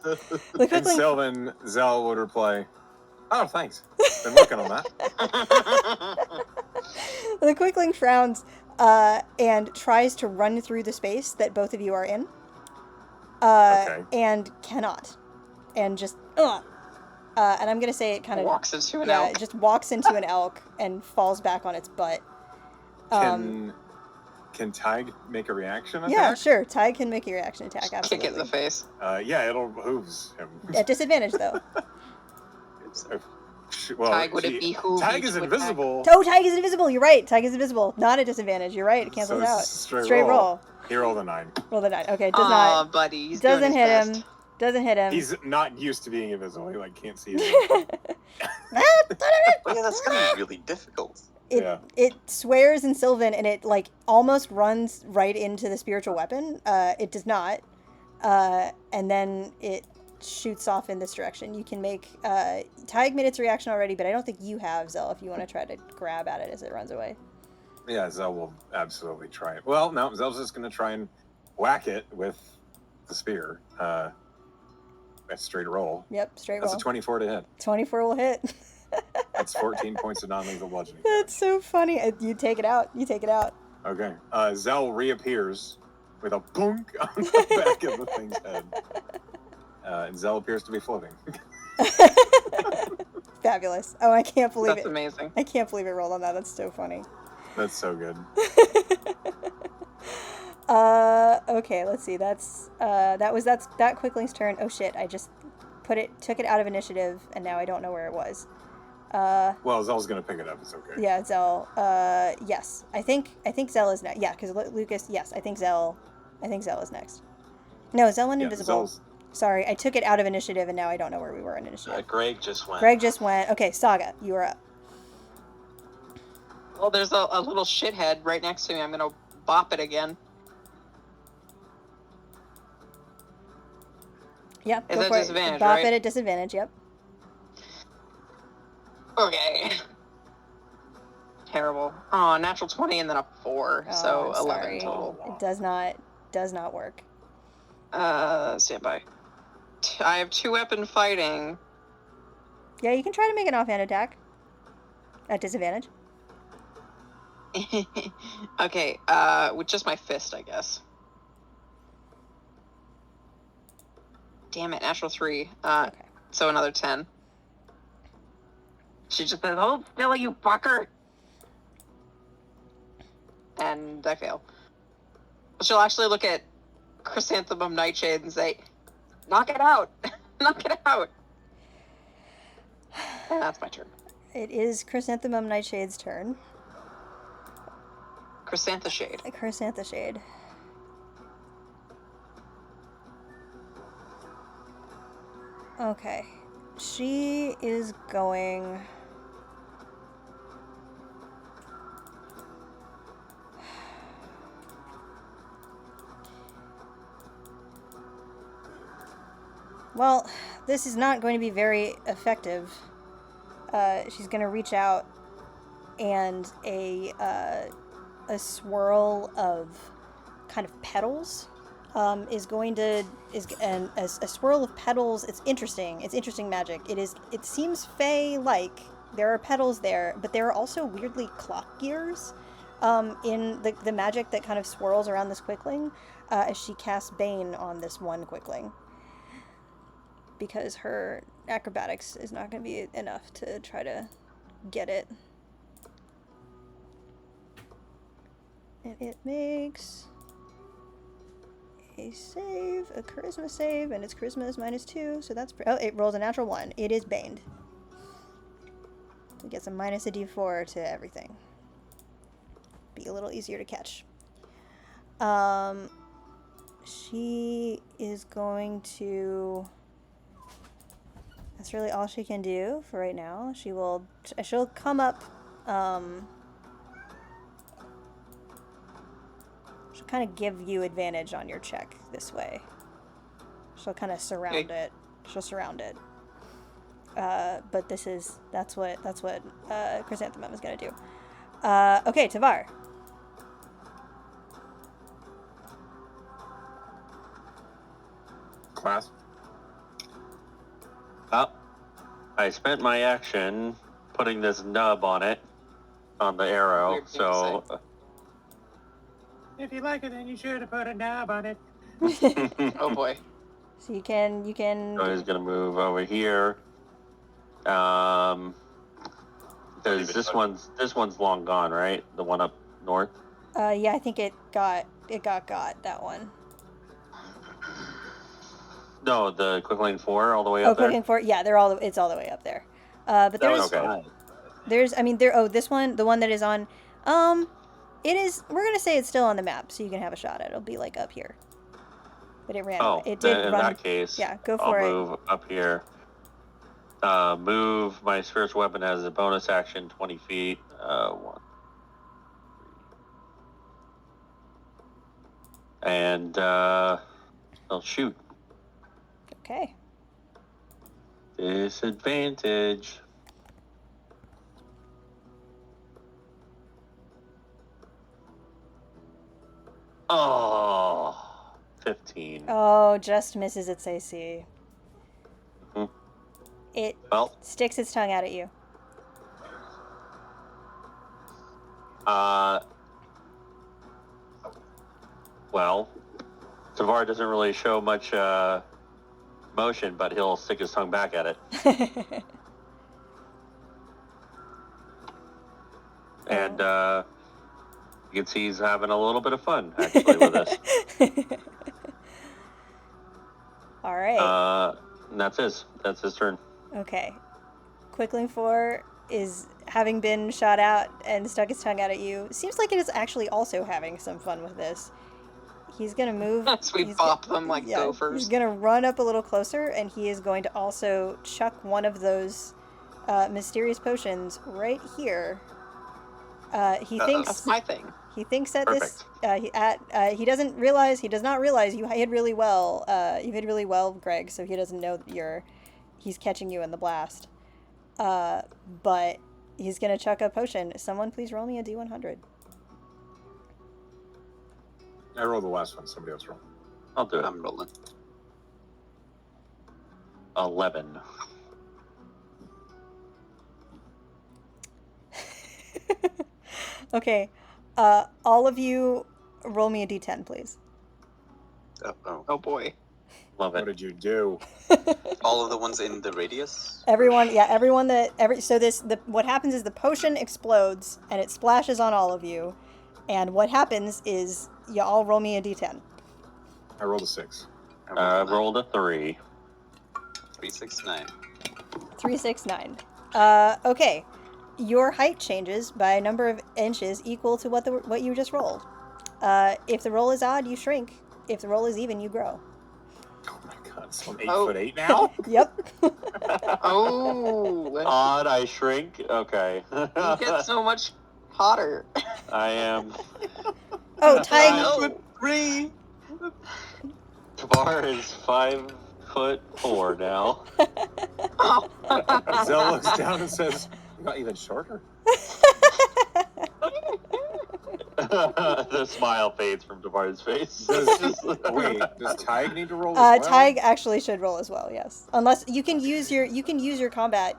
The And Quickling. Sylvan Zell would reply, "Oh, thanks. Been working on that." The Quickling frowns and tries to run through the space that both of you are in. Okay. And cannot. And just and I'm gonna say it kind of Walks into an yeah, elk. it just walks into an elk and falls back on its butt. Can Tig make a reaction attack? Yeah, sure. Tig can make a reaction attack. Kick Absolutely. it in the face. Yeah, it'll hooves him. At disadvantage though. Well, Tig, would it behoove Tig you is to invisible. Oh, Tig is invisible. You're right. Tig is invisible. Not at disadvantage. You're right. It cancels So it's out. straight roll. He rolled a 9. Roll the 9. Okay, does Aw, not. buddy. He's Doesn't doing his hit best. him. Doesn't hit him. He's not used to being invisible. He can't see his Oh, yeah, that's gonna be really difficult. It swears in Sylvan and it almost runs right into the spiritual weapon. It does not. And then it shoots off in this direction. You can make Tig made its reaction already, but I don't think you have, Zell, if you want to try to grab at it as it runs away. Yeah, Zell will absolutely try it. Well, no, Zell's just going to try and whack it with the spear. That's a straight roll. Yep, straight That's roll. a 24 to hit. 24 will hit. That's 14 points of non-lethal bludgeoning. That's so funny. You take it out. You take it out. Okay. Zell reappears with a boonk on the back of the thing's head. And Zell appears to be floating. Fabulous. Oh, I can't believe That's it. amazing. I can't believe it rolled on that. That's so funny. That's so good. Okay, let's see. That's that Quickling's turn. Oh shit, I just took it out of initiative and now I don't know where it was. Well, Zell's going to pick it up. It's okay. Yeah, Zell. Yes. I think Zell is next. Yeah, because Lucas, yes, I think Zell is next. No, Zell went invisible. Sorry, I took it out of initiative and now I don't know where we were in initiative. Greg just went. Greg just went. Okay, Saga, you are up. Well, there's a little shithead right next to me. I'm gonna bop it again. Yep. Is go that for it. disadvantage, Bop right? it at disadvantage, yep. Okay. Terrible. Oh, natural 20 and then a 4, so I'm 11 sorry. total. It does not work. Stand by. I have 2 weapon fighting. Yeah, you can try to make an offhand attack. At disadvantage. Okay, with just my fist, I guess. Damn it, natural 3. Okay. So another 10. She just says, "Hold still, you fucker!" And I fail. She'll actually look at Chrysanthemum Nightshade and say, "Knock it out! Knock it out!" And that's my turn. It is Chrysanthemum Nightshade's turn. Chrysanthashade. Chrysanthashade. Okay. She is going... Well, this is not going to be very effective. She's going to reach out, and a swirl of kind of petals is going to and a swirl of petals. It's interesting. It's interesting magic. It seems fey-like. There are petals there, but there are also weirdly clock gears in the magic that kind of swirls around this quickling as she casts Bane on this one quickling. Because her acrobatics is not going to be enough to try to get it. And it makes a save, a charisma save, and its charisma is -2, so that's... oh, it rolls a natural 1. It is baned. It gets a minus a d4 to everything. Be a little easier to catch. She is going to... That's really all she can do for right now. She'll come up, she'll kind of give you advantage on your check this way. She'll kind of surround it. She'll surround it. But that's what Chrysanthemum is gonna do. Okay, Tavar. Class. I spent my action putting this nub on it, on the arrow, Weird thing to so... If you like it, then you should have put a knob on it. Oh boy. So you can. So he's gonna move over here. Because this one's long gone, right? The one up north. Yeah, I think it got that one. No, the Quickling 4 all the way up there. Oh, Quickling 4. Yeah, it's all the way up there. But That there's was fine. this one, the one that is on, it is. We're gonna say it's still on the map, so you can have a shot at it. It'll be like up here. But it ran. Oh, it did in run. that case, Yeah, go for I'll it. move up here. Move my spiritual weapon as a bonus action 20 feet. 1, 3. And I'll shoot. Okay. Disadvantage. Oh, 15. Oh, just misses its AC. Mhm. It Well, sticks its tongue out at you. well, Tavar doesn't really show much motion, but he'll stick his tongue back at it. And you can see he's having a little bit of fun, actually, with this. All right. And that's his turn. Okay. Quickling 4 is having been shot out and stuck his tongue out at you. Seems like it is actually also having some fun with this. He's gonna move. So we bop them like gophers. He's gonna run up a little closer, and he is going to also chuck one of those mysterious potions right here. He thinks That's my thing. he thinks that Perfect. he does not realize you hid really well. You hid really well, Greg, so he doesn't know that he's catching you in the blast. But he's gonna chuck a potion. Someone please roll me a D100. I rolled the last one. Somebody else roll. I'll do it. I'm rolling. 11. Okay. All of you roll me a D10, please. Oh boy. Love What it. did you do? All of the ones in the radius? Everyone what happens is the potion explodes and it splashes on all of you. And what happens is you all roll me a D10. I rolled a 6. I rolled a 3. 3, 6, 9. 3, 6, 9. Okay. Your height changes by a number of inches equal to what you just rolled. If the roll is odd, you shrink. If the roll is even, you grow. Oh my god, so I'm Oh. 8'8" now? Yep. Oh, Odd, I shrink. Okay. you get so much hotter. I am. Oh, Tig. No. 3. Tavar is 5'4" now. Oh. Zell looks down and says, "You got even shorter." The smile fades from Tavar's face. Wait, does Tig need to roll as well? Tig actually should roll as well. Yes, unless you can use your combat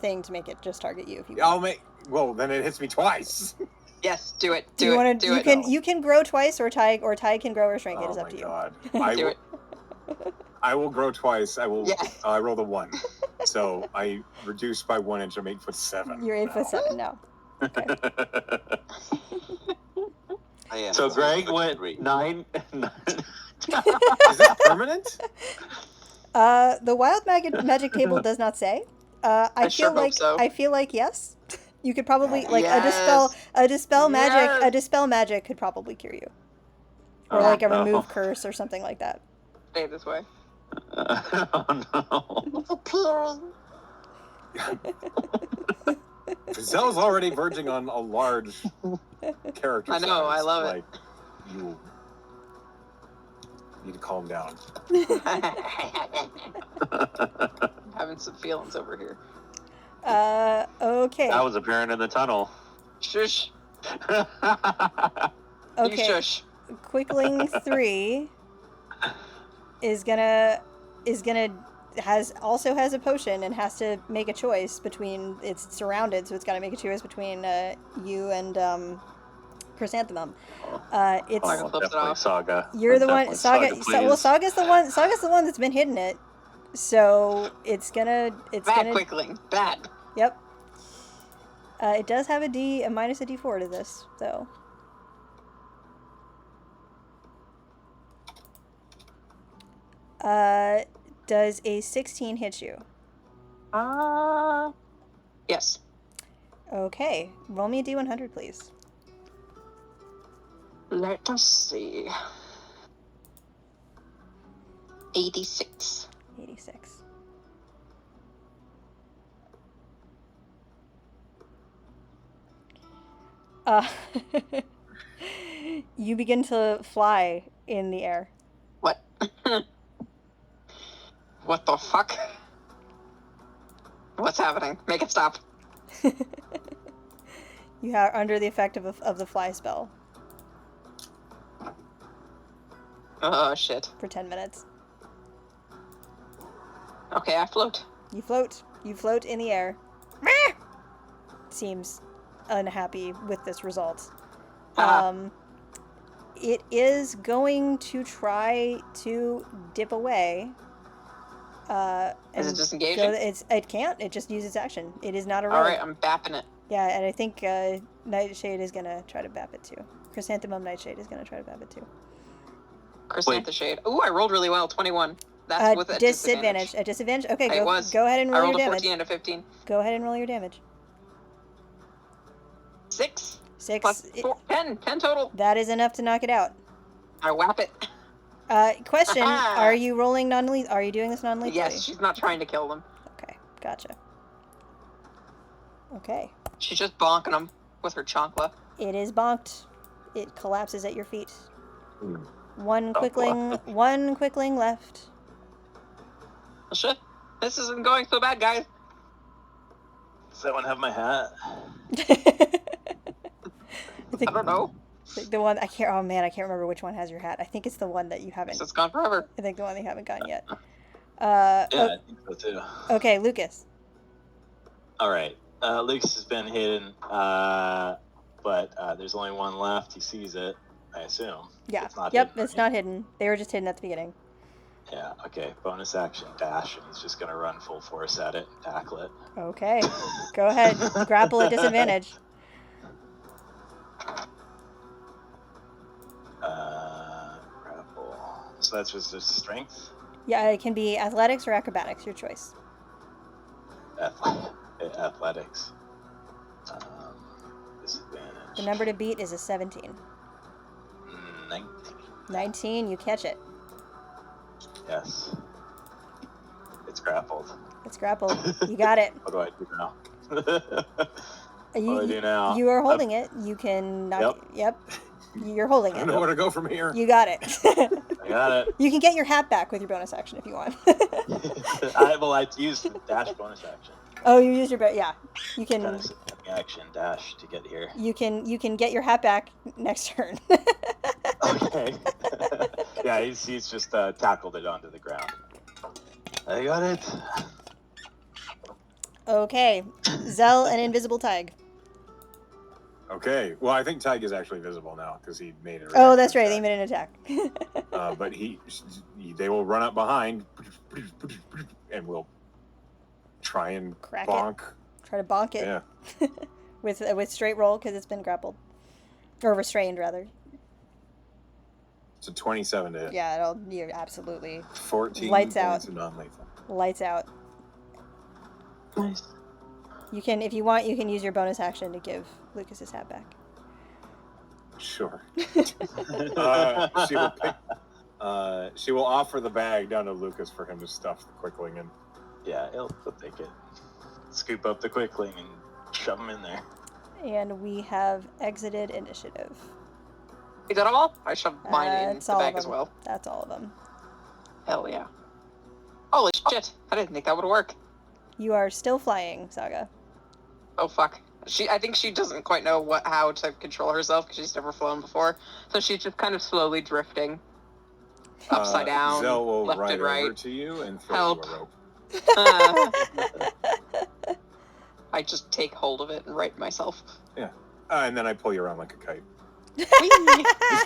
thing to make it just target you if you want. I'll make. Well, then it hits me twice. Yes, do it. Do you want to? Do You it. can you can grow twice, or Tig can grow or shrink. It is Oh up my to you. god! Do it. I will grow twice. I will. Yes. I rolled a 1, so I reduced by 1 inch. I'm 8'7". You're 8'7" now. Okay. I am So Greg 5'3". went 9. Is this permanent? The wild magic table does not say. I I feel sure hope like so. I feel like yes. You could probably like Yes. a dispel magic. A Yes. dispel magic could probably cure you, or Oh, like a no. remove curse or something like that. Stay this way. Oh no. Disappearing. Zell's already verging on a large character. I know, I size. love it. Like, you need to calm down. I'm having some feelings over here. Okay. That was apparent in the tunnel. Shush. You Okay. shush. Quickling 3 is gonna has a potion and has to make a choice between, it's surrounded, so it's got to make a choice between you and Chrysanthemum. It's Fine. Flips it Definitely off. Saga. you're the one. Definitely Saga. please. Saga's the one. Saga's the one that's been hitting it. So it's gonna. Bad quickling. Bad. Yep. It does have a minus a D4 to this, though. Does a 16 hit you? Yes. Okay. Roll me a D100, please. Let us see. 86. 86. You begin to fly in the air. What? What the fuck? What's happening? Make it stop. You are under the effect of the fly spell Oh, shit. for 10 minutes. Okay, I float. You float. You float in the air. Seems unhappy with this result. Ah. It is going to try to dip away. Is and it disengaging? It can't. It just uses action. It is not a rogue. Alright, I'm bapping it. Yeah, and I think Nightshade is gonna try to bap it too. Chrysanthemum Nightshade is gonna try to bap it too. Chrysanthemum Shade. Ooh, I rolled really well. 21. That's with a Disadvantage. A disadvantage. Okay, It was. go ahead and I roll rolled your a damage. 14 and a 15. Go ahead and roll your damage. 6 6. plus 4, 10. 10 total. That is enough to knock it out. I whap it. Question: Are you rolling non-lethal? Are you doing this non-lethally? Yes, she's not trying to kill them. Okay, gotcha. Okay, She's just bonking them with her chancla. it is bonked. It collapses at your feet. Hmm. One Oh, quickling left. Oh, shit. This isn't going so bad, guys. Does that one have my hat? I think I don't know. the one I can't. Oh man, I can't remember which one has your hat. I think it's the one that you haven't. Guess it's gone forever. I think the one that you haven't gotten yet. Yeah, I think so too. Okay, Lucas. All right. Lucas has been hidden, but there's only one left. He sees it, I assume. Yeah. It's not Yep. hidden, It's right? not hidden. They were just hidden at the beginning. Yeah, okay. Bonus action dash, and he's just going to run full force at it and tackle it. Okay. Go ahead. Grapple at disadvantage. Grapple. So that's just strength? Yeah, it can be athletics or acrobatics, your choice. Athletics. Disadvantage. The number to beat is a 17. 19. 19, you catch it. Yes. It's grappled. It's grappled. You got it. What do I do now? You, What do I do now? You are holding it. You can knock Yep. You're holding I it. don't know where to go from here. You got it. I got it. You can get your hat back with your bonus action if you want. I used the dash bonus action. Oh, you used your yeah. You can Kind of action dash to get here. you can get your hat back next turn. Okay. Yeah, he's just tackled it onto the ground. I got it. Okay, Zell and Invisible Tig. Okay. Well, I think Tig is actually visible now because he made it. Oh, that's right. They made an attack. But they will run up behind and will try and Crack bonk. Try to bonk it. Yeah. with straight roll because it's been grappled or restrained rather. It's a 27 to hit. Yeah, you're absolutely 14 Lights points out. of non-lethal. lights out. Nice. You can, if you want, you can use your bonus action to give Lucas his hat back. Sure. She will offer the bag down to Lucas for him to stuff the quickling in. Yeah, he'll take it. Scoop up the quickling and shove him in there. And we have exited initiative. Is that all? I shoved mine in That's the all bag of as them. well. That's all of them. Hell yeah. Holy shit! I didn't think that would work. You are still flying, Saga. Oh fuck. I think she doesn't quite know how to control herself because she's never flown before. So she's just kind of slowly drifting. Upside down, Zell will left ride and right. over to you and throw Help. you a rope. I just take hold of it and right myself. Yeah. And then I pull you around like a kite. Whee!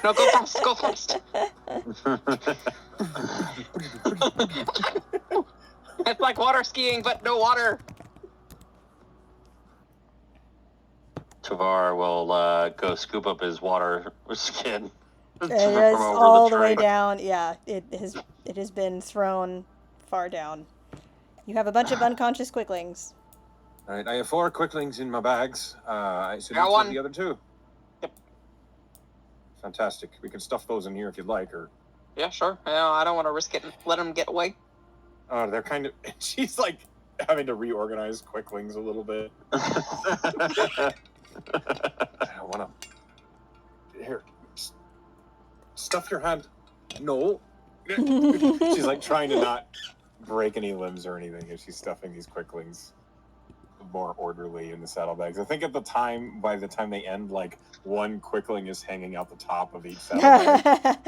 No, go fast, go fast. It's like water skiing, but no water. Tavar will go scoop up his water skin. It from is over all the tree. way down. Yeah, it has been thrown far down. You have a bunch of unconscious quicklings. All right, I have 4 quicklings in my bags. I should Got each one. have the other 2. Yep. Fantastic. We can stuff those in here if you'd like, or... Yeah, sure. I don't want to risk it and let him get away. they're kind of... She's, like, having to reorganize quicklings a little bit. I don't want to... Here. Stuff your hand. No. She's, like, trying to not break any limbs or anything as she's stuffing these quicklings more orderly in the saddlebags. I think by the time they end, like, 1 quickling is hanging out the top of each saddlebag.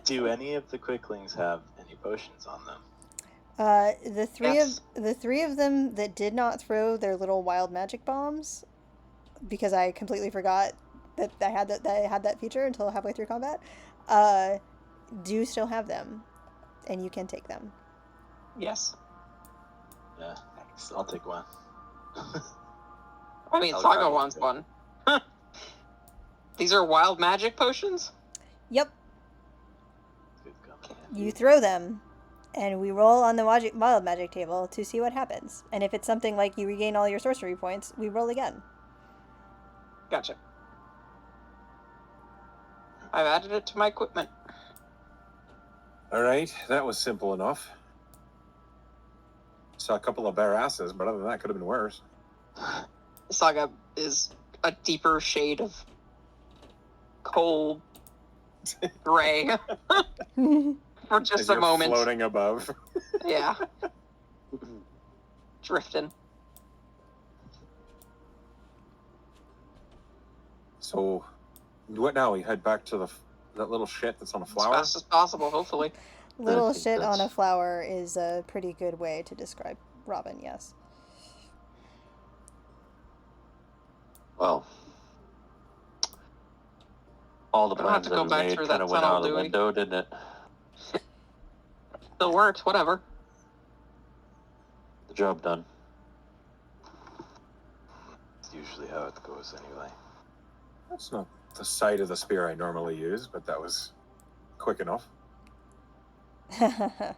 Do any of the quicklings have any potions on them? The three of them that did not throw their little wild magic bombs, because I completely forgot that I had that feature until halfway through combat, do still have them, and you can take them. Yes. Yeah, I'll take one. I mean, I'll Saga grab wants one. one. These are wild magic potions? Yep. Good company. You throw them, and we roll on the wild magic table to see what happens. And if it's something like you regain all your sorcery points, we roll again. Gotcha. I've added it to my equipment. All right, that was simple enough. Saw a couple of bare asses, but other than that, could have been worse. Saga is a deeper shade of cold gray for just As a you're moment. floating above. Yeah. Drifting. So, what now? We head back to that little shit that's on a As flower? fast as possible, hopefully. Little think shit on that's- a flower is a pretty good way to describe Robin, yes. Well, all the I don't have plans to that go we back made through kind that of went tunnel, out of the do we? window, didn't it? Still works, whatever. The job done. It's usually how it goes anyway. That's not the side of the spear I normally use, but that was quick enough. I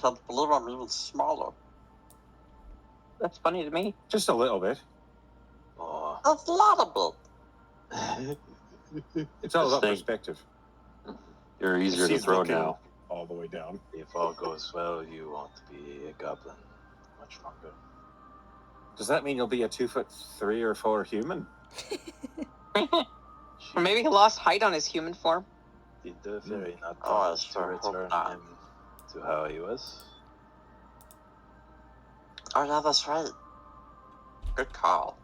can't believe I'm even smaller. That's funny to me. Just a little bit. Oh. That's a lot of it. It's all Just about think- perspective. You're easier to She's throw looking- now. all the way down. If all goes well, you won't be a goblin much longer. Does that mean you'll be a 2'3" or 4" human? Or maybe he lost height on his human form. Did the fairy not Oh, I promise to sure hope return not. him to how he was? Oh yeah, that's right. Good call.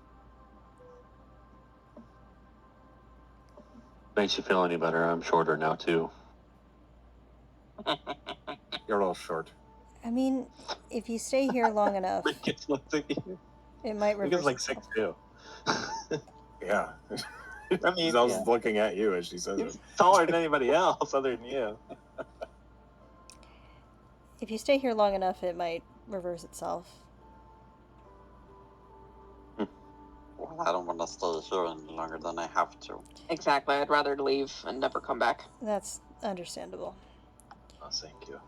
Makes you feel any better? I'm shorter now too. You're a little short. I mean, if you stay here long enough, Lucas looks like you. it might reverse Lucas like itself. 6'2". Yeah. I mean, I was yeah. looking at you as she says He's it. taller than anybody else other than you. If you stay here long enough, it might reverse itself. Well, I don't want to stay here any longer than I have to. Exactly. I'd rather leave and never come back. That's understandable. Oh, thank you.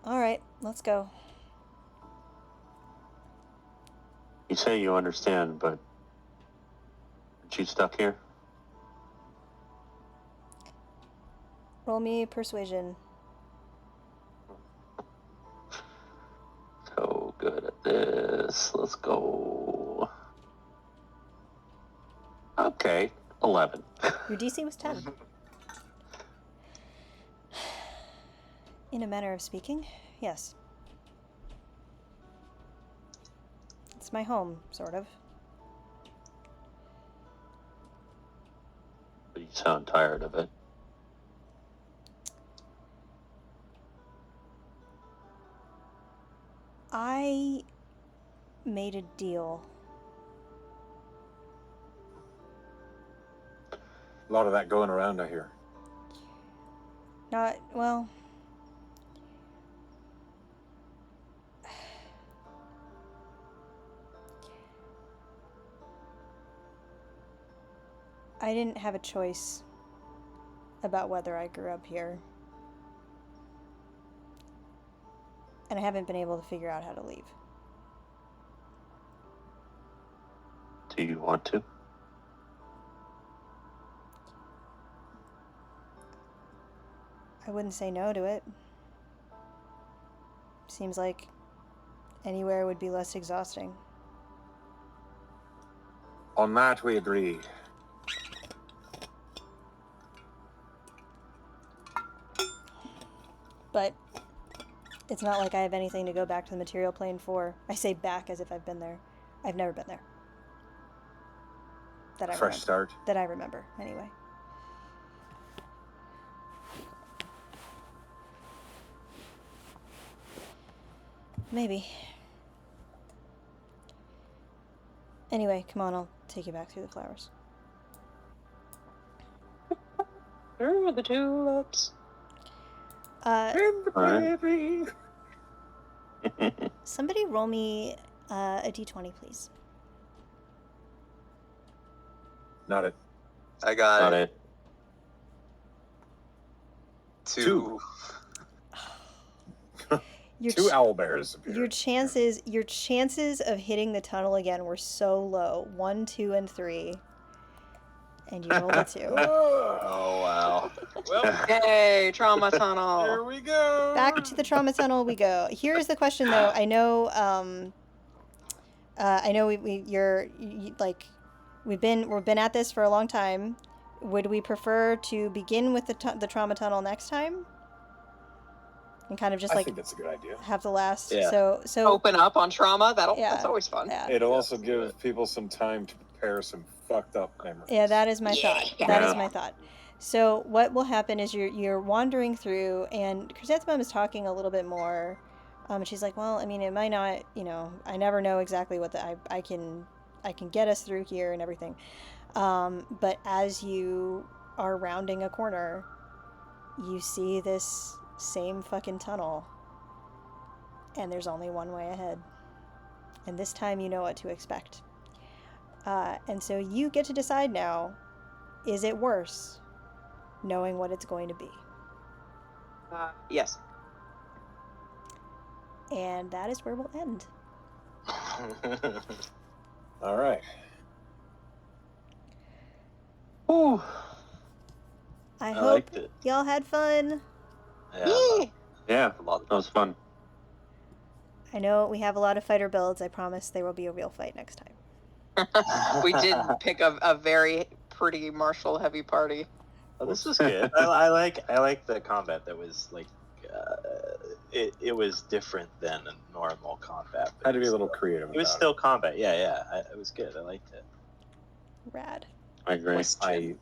All right, let's go. You say you understand, but aren't you stuck here? Roll me persuasion. So good at this. Let's go. Okay, 11. Your DC was 10. In a manner of speaking, yes. It's my home, sort of. But you sound tired of it. I made a deal. A lot of that going around, I hear. Not, well... I didn't have a choice about whether I grew up here. And I haven't been able to figure out how to leave. Do you want to? I wouldn't say no to it. Seems like anywhere would be less exhausting. On that, we agree. But it's not like I have anything to go back to the material plane for. I say back as if I've been there. I've never been there. That I Fresh remember. start. That I remember, anyway. Maybe. Anyway, come on, I'll take you back through the flowers. Through the tulips. Alright. Somebody roll me a d20, please. Not it. I got Got it. it. Two. Your Two ch- owlbears appear. your chances of hitting the tunnel again were so low. 1, 2, and 3. And you rolled a 2. Oh, wow. Well, Yay, trauma here tunnel. we go. Back to the trauma tunnel we go. Here's the question, though. I know, we've been at this for a long time. Would we prefer to begin with the trauma tunnel next time, and kind of just I like think that's a good idea. have the last? Yeah. So Open up on trauma. That's Yeah. always fun. yeah, It'll also give people some time to prepare some fucked up memories. yeah, that is my thought. That is Yeah. my thought. So what will happen is you're wandering through, and Chrysanthemum is talking a little bit more. She's like, well, I mean, it might not, I never know exactly what I can get us through here and everything. But as you are rounding a corner, you see this same fucking tunnel, and there's only one way ahead. And this time you know what to expect. And so you get to decide now, is it worse knowing what it's going to be? Yes. And that is where we'll end. All right. I I hope liked it. y'all had fun. Yee! Yeah, A lot. that was fun. I know we have a lot of fighter builds. I promise there will be a real fight next time. We did pick a very pretty martial heavy party. Oh, this was good. I like the combat that was like it was different than a normal combat. but Had to be a it was little still- creative. It was about still combat. Yeah. It was good. I liked it. Rad. I agree. Question.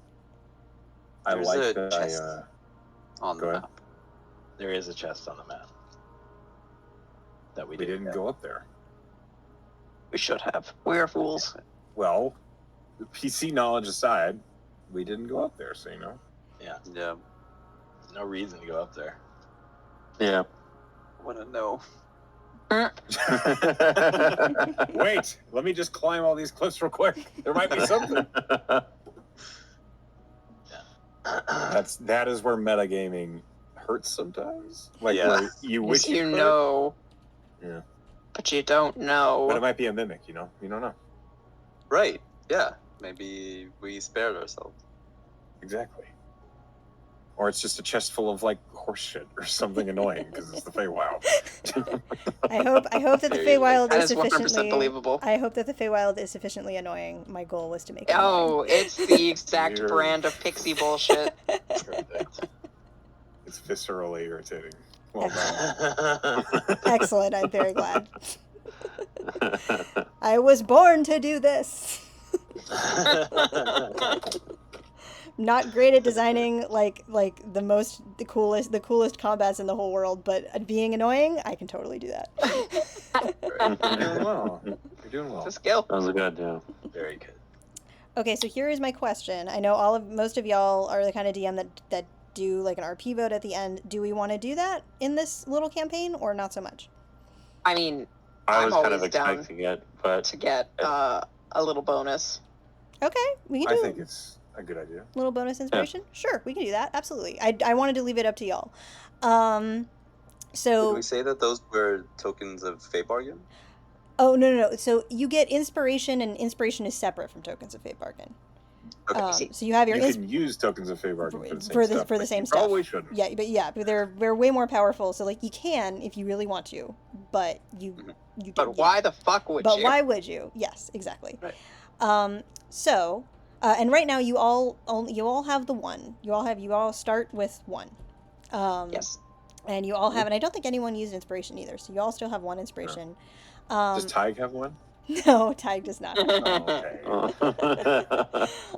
I There's like a that. chest on go the ahead. map. There is a chest on the map that we We didn't get. go up there. We should have. We're fools. Well, PC knowledge aside, we didn't go up there, so you know. Yeah, Yeah. there's no reason to go up there. Yeah. Wanna know? Wait, let me just climb all these cliffs real quick. There might be something. That is where metagaming hurts sometimes. Like Yeah. where you wish you could, know. Yeah. But you don't know. but it might be a mimic. You know, you don't know Right. Yeah. Maybe we spared ourselves. exactly. Or it's just a chest full of like horse shit or something annoying because it's the Feywild. I hope that the There you go. Feywild That is is 100% sufficiently. believable. I hope that the Feywild is sufficiently annoying. My goal was to make it Oh, it's the exact You're- brand of pixie bullshit. Perfect. It's viscerally irritating. Well done. Excellent. I'm very glad. I was born to do this. Not great at designing like the coolest combats in the whole world, but at being annoying, I can totally do that. You're doing well. You're doing well. It's a skill. That was good, yeah. Very good. Okay, so here is my question. I know most of y'all are the kind of DM that do like an RP vote at the end. Do we want to do that in this little campaign or not so much? I mean, I I'm was kind of always down expecting it, but to get a little bonus. Okay, we can I do think it's a good idea. a little bonus inspiration. Sure, we can do that. Absolutely. I wanted to leave it up to y'all. So Did we say that those were tokens of Fey Bargain? Oh, no. So you get inspiration, and inspiration is separate from tokens of Fate Bargain. Okay. So you have your You can use tokens of Feywild for the same stuff. for the but same you stuff. Probably shouldn't. but they're way more powerful. So like you can if you really want to, but you But don't. why the fuck would But you? why would you? Yes, exactly. Right. And right now you all have the one. You all start with one. Yes. And you all have, and I don't think anyone used inspiration either. So you all still have one inspiration. Does Tig have one? No, Tig does not. Oh, okay.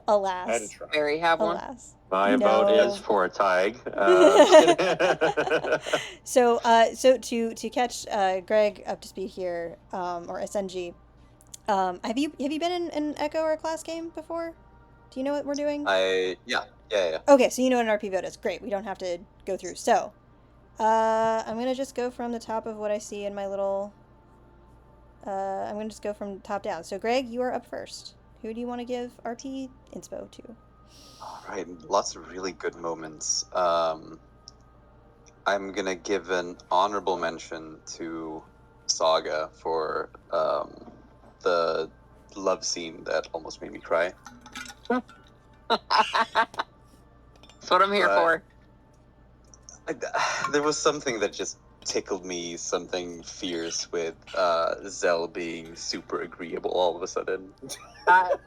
Alas. I had to try. Barry have one. Alas. my No. vote is for a Tig. So to catch Greg up to speed here, or SNG, have you been in an Echo or a class game before? Do you know what we're doing? Yeah. Okay, so you know what an RP vote is. Great. We don't have to go through. So, I'm gonna just go from the top of what I see in my little. I'm gonna just go from top down. So, Greg, you are up first. Who do you want to give RP inspo to? All right. Lots of really good moments. I'm gonna give an honorable mention to Saga for the love scene that almost made me cry. That's what I'm here Right. for. There was something that just tickled me, something fierce with Zell being super agreeable all of a sudden,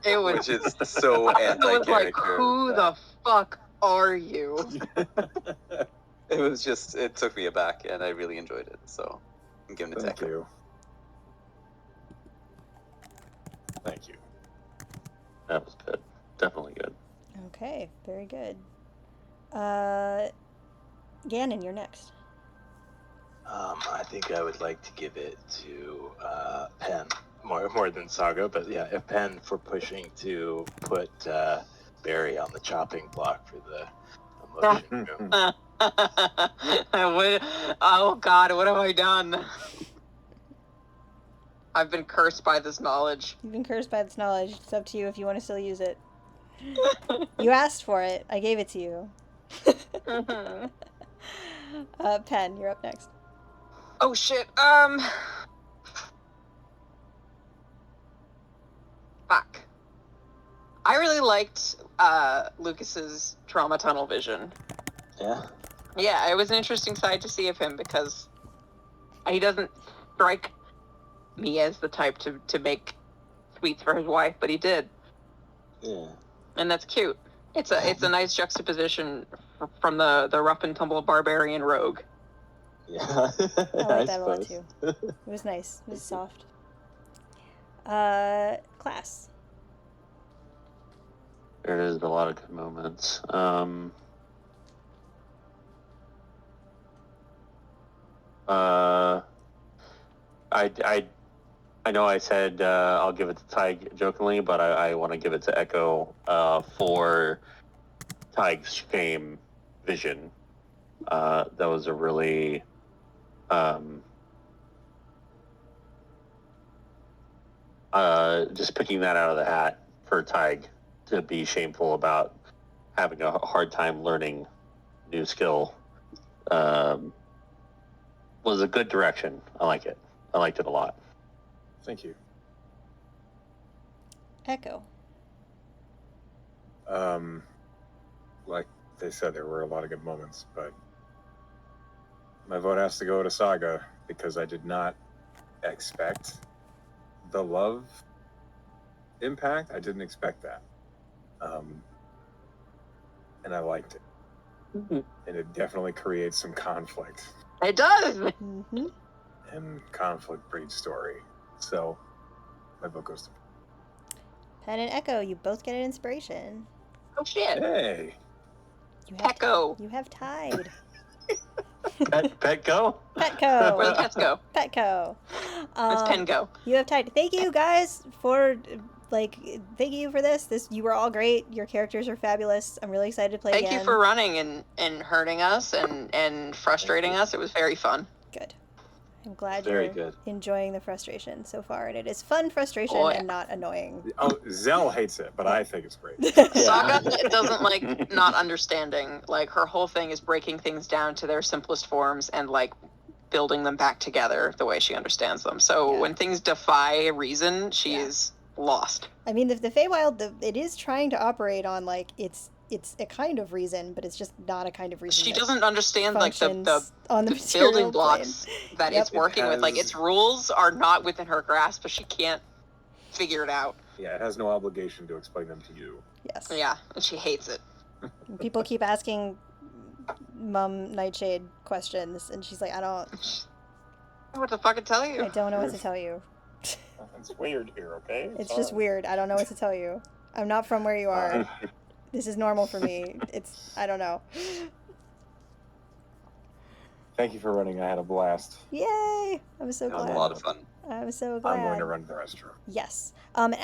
It was. which is so I was like, anti-character. who the fuck are you? It was just, it took me aback, and I really enjoyed it. So I'm giving it to Thank Echo. you. Thank you. That was good. Definitely good. Okay, very good. Gannon, you're next. I think I would like to give it to Penn more than Saga, but yeah, if Penn for pushing to put Barry on the chopping block for the emotion room. Oh god, what have I done? I've been cursed by this knowledge. You've been cursed by this knowledge. It's up to you if you want to still use it. You asked for it. I gave it to you. Pen, you're up next. Oh shit, fuck. I really liked Lucas's trauma tunnel vision. Yeah. Yeah, it was an interesting side to see of him because he doesn't strike me as the type to make sweets for his wife, but he did, Yeah. and that's cute. It's a nice juxtaposition from the rough and tumble barbarian rogue. Yeah. I like that a lot too. It was nice. It was soft. Class. There is a lot of good moments. I know I said I'll give it to Tig jokingly, but I want to give it to Echo for Tig's fame vision. That was a really just picking that out of the hat for Tig to be shameful about having a hard time learning new skill was a good direction. I like it. I liked it a lot. Thank you. Echo. Like they said, there were a lot of good moments, but my vote has to go to Saga because I did not expect the love impact. I didn't expect that. And I liked it. Mm-hmm. And it definitely creates some conflict. It does. Mm-hmm. And conflict breeds story. So my vote goes to Pen and Echo, you both get an inspiration. Oh shit. Hey. You have Echo. You have Tide. Petco? Petco. Where the pets go? Petco. It's Pengo. You have Tide. Thank you guys for thank you for this. You were all great. Your characters are fabulous. I'm really excited to play Thank again. you for running and hurting us and frustrating us. It was very fun. Good. I'm glad Very you're good. enjoying the frustration so far, and it is fun frustration Oh, yeah. and not annoying. Oh, Zell hates it, but I think it's great. Saga doesn't like not understanding. Like her whole thing is breaking things down to their simplest forms and like building them back together the way she understands them. So Yeah. when things defy reason, she is lost. I mean, the Feywild, it is trying to operate on like it's a kind of reason, but it's just not a kind of reason. She that doesn't understand like the functions on the the material building blocks that Yep. it's working with. Like has- its rules are not within her grasp, but she can't figure it out. Yeah, it has no obligation to explain them to you. Yes. Yeah, and she hates it. And people keep asking Mum Nightshade questions, and she's like, I don't I don't know what to fucking tell you. know what to tell you. It's weird here, okay? It's just weird. I don't know what to tell you. I'm not from where you are. This is normal for me. I don't know. Thank you for running. I had a blast. Yay! I'm so That was glad. a lot of fun. I'm so glad. I'm going to run the restroom. Yes. Actually.